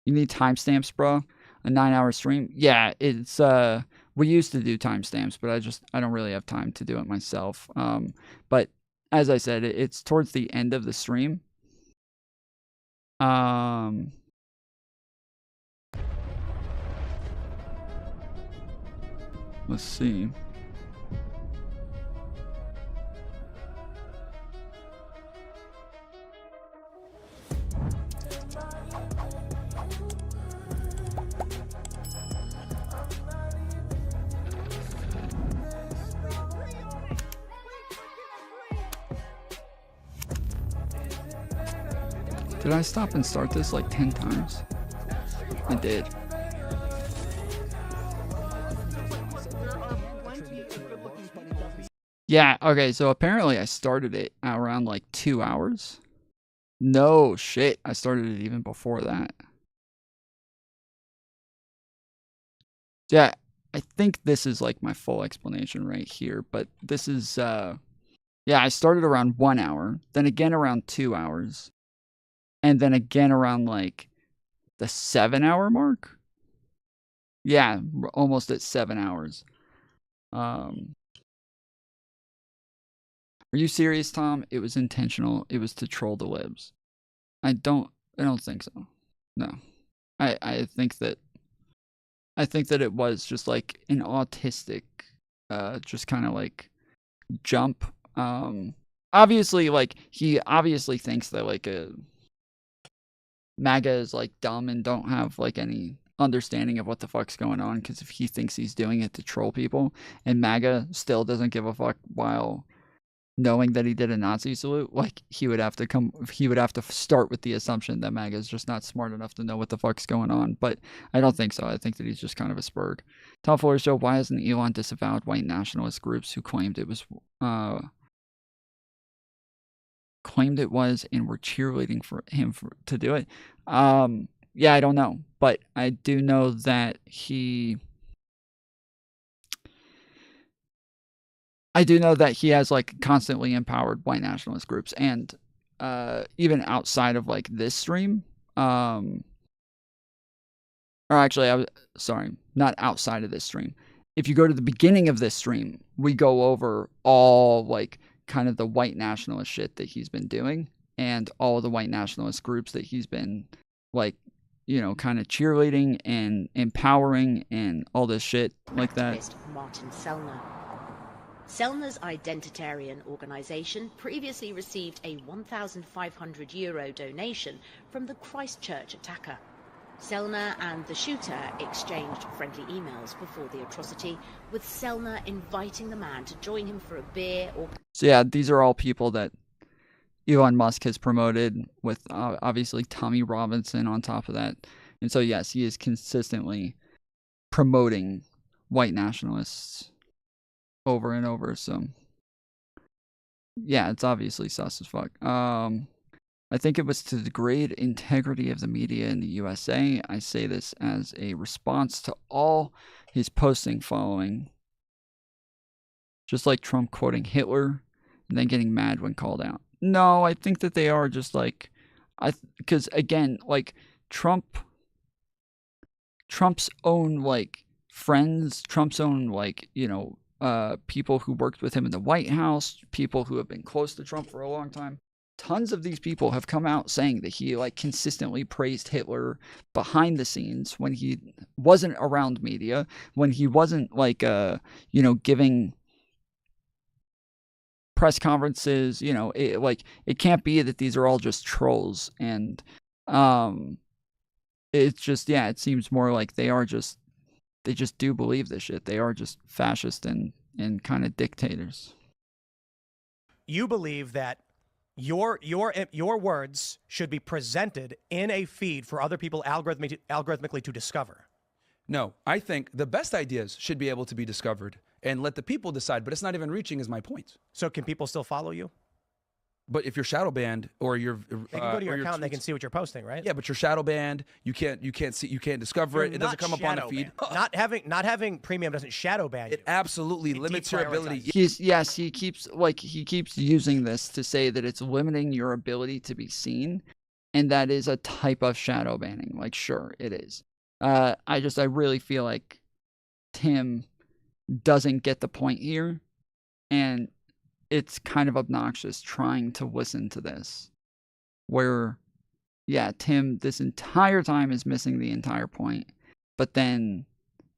You need timestamps, bro? A 9-hour stream? Yeah, it's we used to do timestamps, but I don't really have time to do it myself. But as I said, it's towards the end of the stream. Let's see. Did I stop and start this like 10 times? I did. Yeah, okay, so apparently I started it around like 2 hours. No shit, I started it even before that. Yeah, I think this is like my full explanation right here, but this is, yeah, I started around 1 hour, then again around 2 hours, and then again around like the 7-hour mark. Yeah, almost at 7 hours. Are you serious, Tom? It was intentional. It was to troll the libs. I don't think so. No. I think that it was just like an autistic just kind of like jump. Obviously like he obviously thinks that like MAGA is like dumb and don't have like any understanding of what the fuck's going on, because if he thinks he's doing it to troll people and MAGA still doesn't give a fuck while knowing that he did a Nazi salute, like he would have to start with the assumption that MAGA is just not smart enough to know what the fuck's going on. But I don't think so. I think that he's just kind of a spurg. Tom Foolery show, why hasn't Elon disavowed white nationalist groups who claimed it was and were cheerleading for him to do it? Yeah, I don't know, but I do know that he has like constantly empowered white nationalist groups, and even outside of like this stream, or actually not outside of this stream. If you go to the beginning of this stream, we go over all like kind of the white nationalist shit that he's been doing, and all of the white nationalist groups that he's been like, you know, kind of cheerleading and empowering and all this shit like that. Martin Sellner. Sellner's identitarian organisation previously received a €1,500 donation from the Christchurch attacker. Sellner and the shooter exchanged friendly emails before the atrocity, with Sellner inviting the man to join him for a beer or... So yeah, these are all people that Elon Musk has promoted, with obviously Tommy Robinson on top of that. And so yes, he is consistently promoting white nationalists over and over. So yeah, it's obviously sus as fuck. I think it was to degrade integrity of the media in the USA. I say this as a response to all his posting following, just like Trump quoting Hitler and then getting mad when called out. No, I think that they are just like, because again, like Trump's own like friends, Trump's own like, you know, people who worked with him in the White House, people who have been close to Trump for a long time. Tons of these people have come out saying that he like consistently praised Hitler behind the scenes when he wasn't around media, when he wasn't like, you know, giving press conferences. You know, it can't be that these are all just trolls. And it's just, yeah, it seems more like they just do believe this shit. They are just fascist and kind of dictators. You believe that your words should be presented in a feed for other people algorithmically to discover. No, I think the best ideas should be able to be discovered and let the people decide, but it's not even reaching is my point. So can people still follow you? But if you're shadow banned or you're they can go to your account and they can see what you're posting, right? Yeah, but you're shadow banned. You can't discover it. It doesn't come up on the feed. Not having premium doesn't shadow ban you. It absolutely limits your ability. He keeps using this to say that it's limiting your ability to be seen, and that is a type of shadow banning. Like, sure, it is. I really feel like Tim doesn't get the point here, and it's kind of obnoxious trying to listen to this. Where, yeah, Tim this entire time is missing the entire point, but then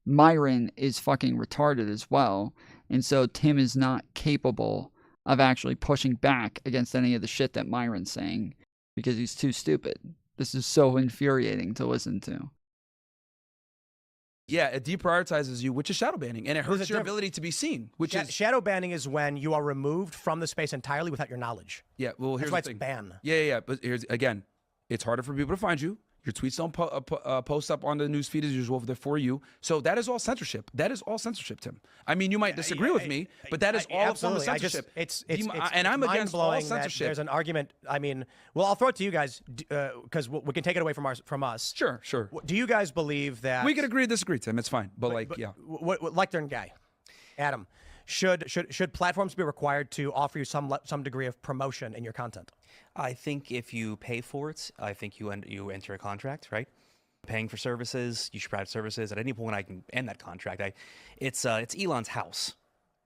Myron is fucking retarded as well, and so Tim is not capable of actually pushing back against any of the shit that Myron's saying because he's too stupid. This is so infuriating to listen to. Yeah, it deprioritizes you, which is shadow banning, and it hurts your ability to be seen. Which is shadow banning is when you are removed from the space entirely without your knowledge. Yeah, well, here's That's why the thing. It's ban. Yeah. But here's again, it's harder for people to find you. Your tweets don't post up on the news feed as usual. They're for you. So that is all censorship. That is all censorship, Tim. I mean, you might disagree with me, but that is all a form of censorship. I'm against all censorship. There's an argument. I mean, well, I'll throw it to you guys because we can take it away from us. Sure. Do you guys believe that we could agree to disagree, Tim? It's fine. But yeah. What lectern guy, Adam, should platforms be required to offer you some degree of promotion in your content? I think if you pay for it, I think you enter a contract, right? Paying for services, you should provide services. At any point I can end that contract. It's Elon's house,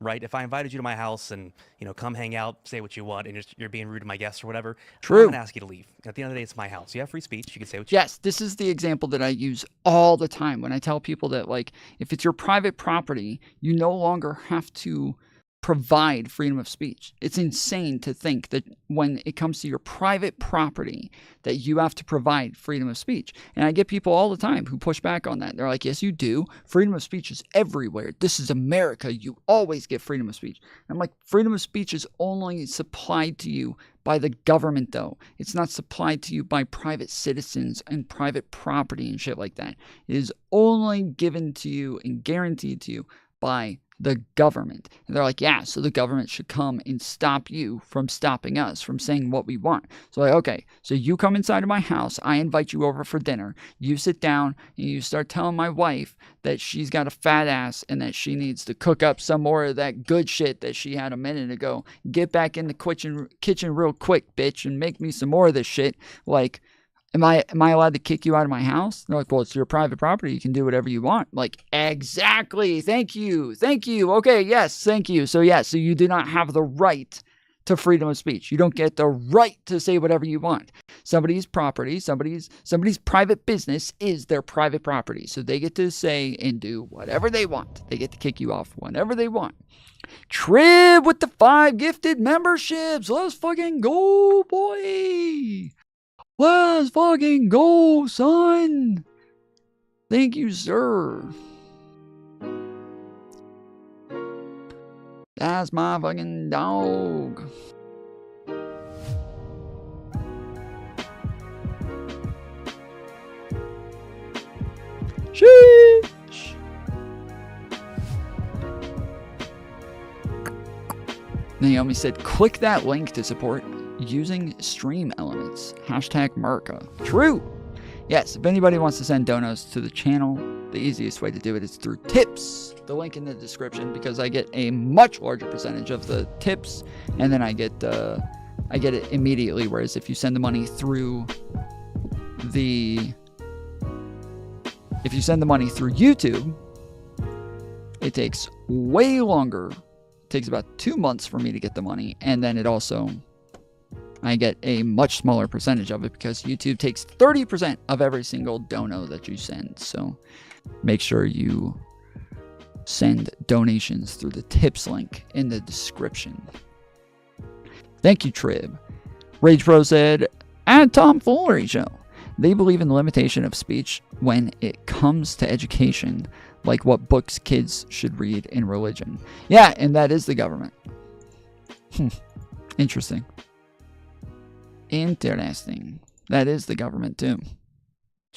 right? If I invited you to my house and come hang out, say what you want, and you're being rude to my guests or whatever, True. I'm gonna ask you to leave. At the end of the day, it's my house. You have free speech. You can say what you want. Yes, this is the example that I use all the time when I tell people that, like, if it's your private property, you no longer have to provide freedom of speech. It's insane to think that when it comes to your private property that you have to provide freedom of speech. And I get people all the time who push back on that. They're like, yes, you do. Freedom of speech is everywhere. This is America. You always get freedom of speech. I'm like, freedom of speech is only supplied to you by the government, though. It's not supplied to you by private citizens and private property and shit like that. It is only given to you and guaranteed to you by the government. And they're like, yeah, so the government should come and stop you from stopping us from saying what we want. So like, okay, so you come inside of my house, I invite you over for dinner, you sit down and you start telling my wife that she's got a fat ass and that she needs to cook up some more of that good shit that she had a minute ago. Get back in the kitchen real quick, bitch, and make me some more of this shit. Like, Am I allowed to kick you out of my house? They're like, well, it's your private property. You can do whatever you want. I'm like, exactly. Thank you. Okay, yes, thank you. So you do not have the right to freedom of speech. You don't get the right to say whatever you want. Somebody's property, somebody's private business is their private property. So they get to say and do whatever they want. They get to kick you off whenever they want. Trib with the 5 gifted memberships. Let's fucking go, boy. Let's fucking go, son. Thank you, sir. That's my fucking dog. Sheesh. Naomi said, click that link to support using stream elements. #Merca. True. Yes, if anybody wants to send donos to the channel, the easiest way to do it is through tips. The link in the description, because I get a much larger percentage of the tips, and then I get it immediately. Whereas if you send the money through YouTube, it takes way longer. It takes about 2 months for me to get the money, and then I get a much smaller percentage of it because YouTube takes 30% of every single dono that you send. So make sure you send donations through the tips link in the description. Thank you, Trib. Rage Pro said, at Tom Foolery Show, they believe in the limitation of speech when it comes to education, like what books kids should read in religion. Yeah, and that is the government. Interesting. That is the government too.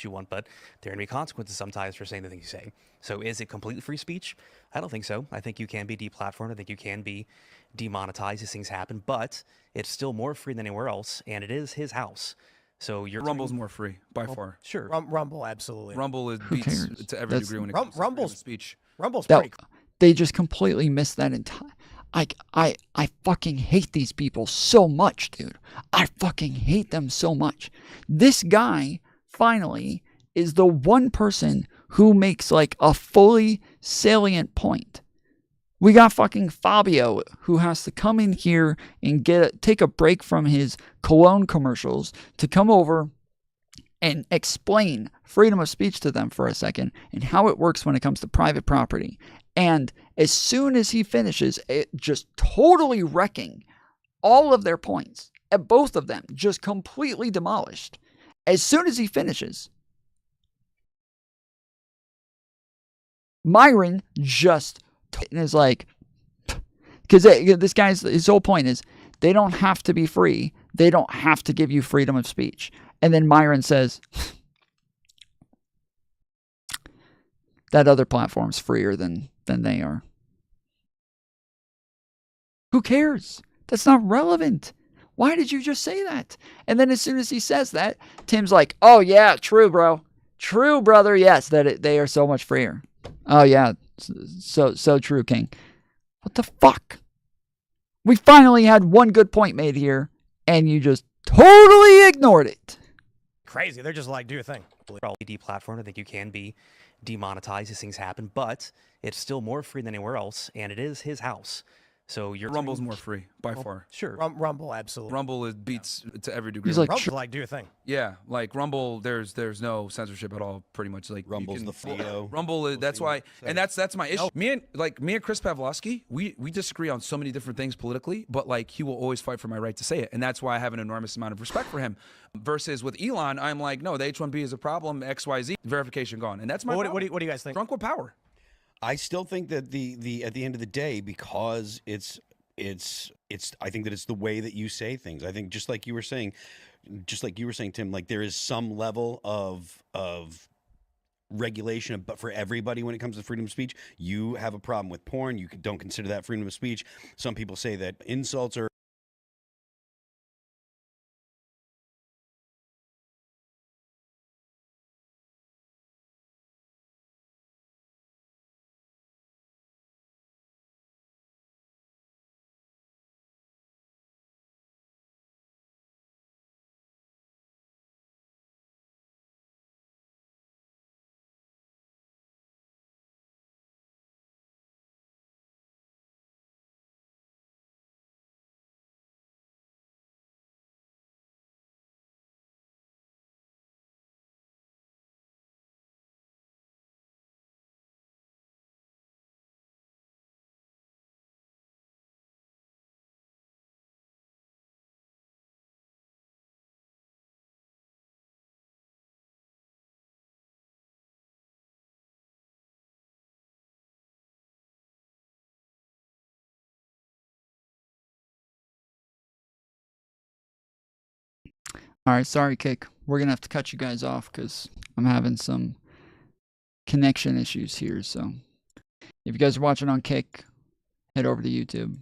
you want, but there are going to be consequences sometimes for saying the things you say. So is it completely free speech? I don't think so. I think you can be deplatformed. I think you can be demonetized. These things happen, but it's still more free than anywhere else, and it is his house. So Rumble's more free by far. Sure. Rumble, absolutely. Rumble is Who beats cares? to every degree when it comes to freedom of speech. Rumble's That, pretty cool. they just completely missed that entire. I fucking hate these people so much, dude. I fucking hate them so much. This guy finally is the one person who makes like a fully salient point. We got fucking Fabio who has to come in here and take a break from his cologne commercials to come over and explain freedom of speech to them for a second and how it works when it comes to private property. And as soon as he finishes, it just totally wrecking all of their points, at both of them, just completely demolished. As soon as he finishes, Myron just is like, because this guy's, his whole point is they don't have to be free. They don't have to give you freedom of speech. And then Myron says, that other platform's freer than they are. Who cares? That's not relevant. Why did you just say that? And then as soon as he says that, Tim's like, oh yeah, true, bro. True, brother. Yes, they are so much freer. Oh yeah, so true, King. What the fuck? We finally had one good point made here, and you just totally ignored it. Crazy. They're just like, do your thing. Probably deplatformed. I think you can be demonetized. These things happen, but it's still more free than anywhere else, and it is his house. So Rumble's more free by far. Sure. Rumble, absolutely. Rumble is beats to every degree. He's like, Rumble's like, do your thing. Yeah, like Rumble, there's no censorship at all. Pretty much, like Rumble's the FIO. Rumble is that's why, and that's my issue. Me and Chris Pavlovsky, we disagree on so many different things politically, but like he will always fight for my right to say it, and that's why I have an enormous amount of respect for him. Versus with Elon, I'm like, no, the H-1B is a problem. XYZ verification gone, and that's my. What do you guys think? Drunk with power. I still think that the at the end of the day, because it's I think that it's the way that you say things. I think just like you were saying, Tim, like there is some level of regulation, but for everybody when it comes to freedom of speech. You have a problem with porn, you don't consider that freedom of speech. Some people say that insults are All right, sorry, Kick. We're going to have to cut you guys off because I'm having some connection issues here. So if you guys are watching on Kick, head over to YouTube.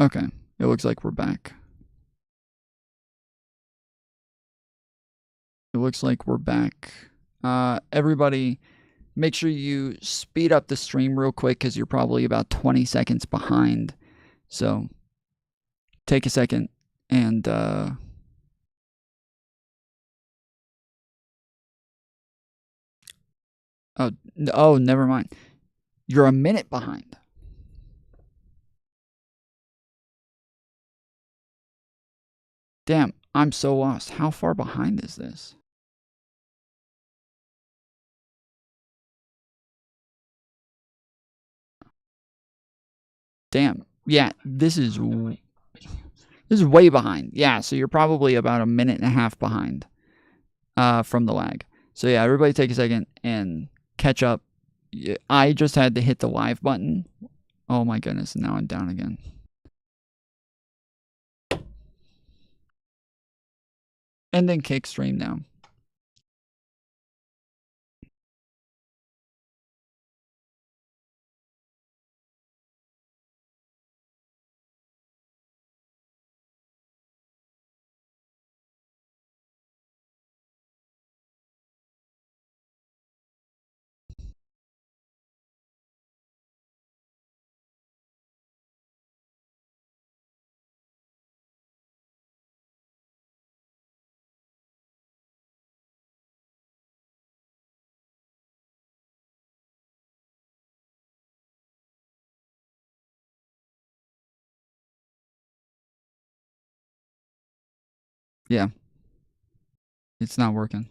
Okay, it looks like we're back. It looks like we're back. Everybody, make sure you speed up the stream real quick because you're probably about 20 seconds behind. So take a second and oh, never mind. You're a minute behind. Damn, I'm so lost. How far behind is this? Damn. Yeah, this is way behind. Yeah, so you're probably about a minute and a half behind from the lag. So yeah, everybody take a second and catch up. I just had to hit the live button Oh my goodness, now I'm down again. And then kick stream now. Yeah. It's not working.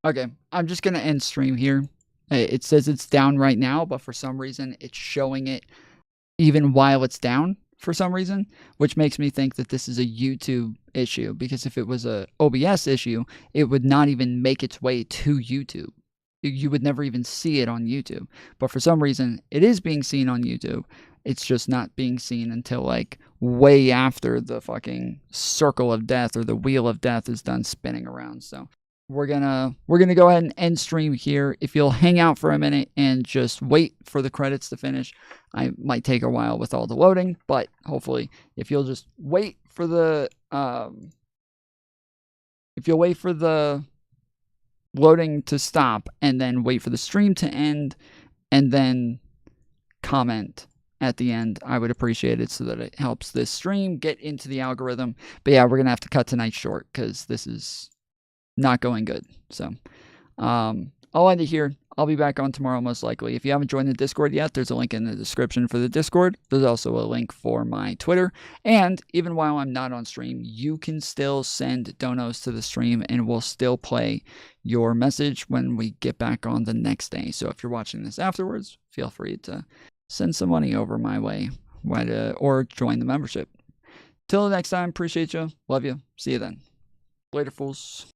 Okay, I'm just going to end stream here. It says it's down right now, but for some reason it's showing it even while it's down for some reason, which makes me think that this is a YouTube issue, because if it was a OBS issue, it would not even make its way to YouTube. You would never even see it on YouTube. But for some reason, it is being seen on YouTube. It's just not being seen until like way after the fucking circle of death or the wheel of death is done spinning around. So we're gonna go ahead and end stream here. If you'll hang out for a minute and just wait for the credits to finish, I might take a while with all the loading, but hopefully if you'll just wait for the loading to stop and then wait for the stream to end and then comment at the end, I would appreciate it so that it helps this stream get into the algorithm. But yeah, we're gonna have to cut tonight short because this is not going good. So I'll end it here. I'll be back on tomorrow most likely. If you haven't joined the Discord yet, there's a link in the description for the Discord. There's also a link for my Twitter. And even while I'm not on stream, you can still send donos to the stream and we'll still play your message when we get back on the next day. So if you're watching this afterwards, feel free to send some money over my way or join the membership. Till the next time, appreciate you. Love you. See you then. Later, fools.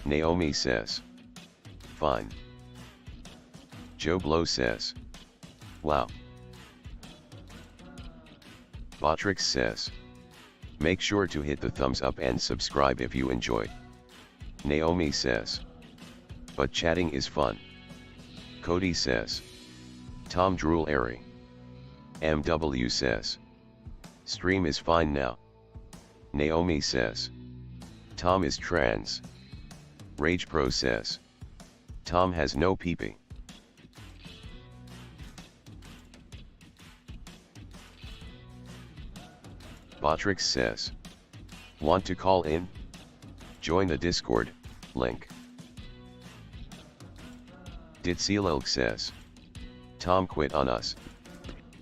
Naomi says, fine. Joe Blow says, wow. Botrix says, make sure to hit the thumbs up and subscribe if you enjoyed. Naomi says, but chatting is fun. Cody says, Tom Drool Airy. MW says, stream is fine now. Naomi says, Tom is trans. Rage Pro says, Tom has no peepee. Botrix says, want to call in? Join the Discord, link. Ditsililg says, Tom quit on us.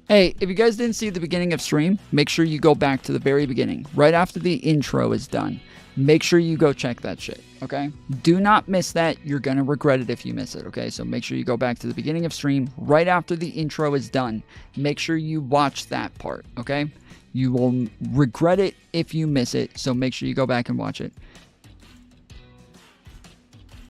Hey, if you guys didn't see the beginning of stream, make sure you go back to the very beginning, right after the intro is done. Make sure you go check that shit, okay? Do not miss that. You're going to regret it if you miss it, okay? So make sure you go back to the beginning of stream, right after the intro is done. Make sure you watch that part, okay? You will regret it if you miss it, so make sure you go back and watch it.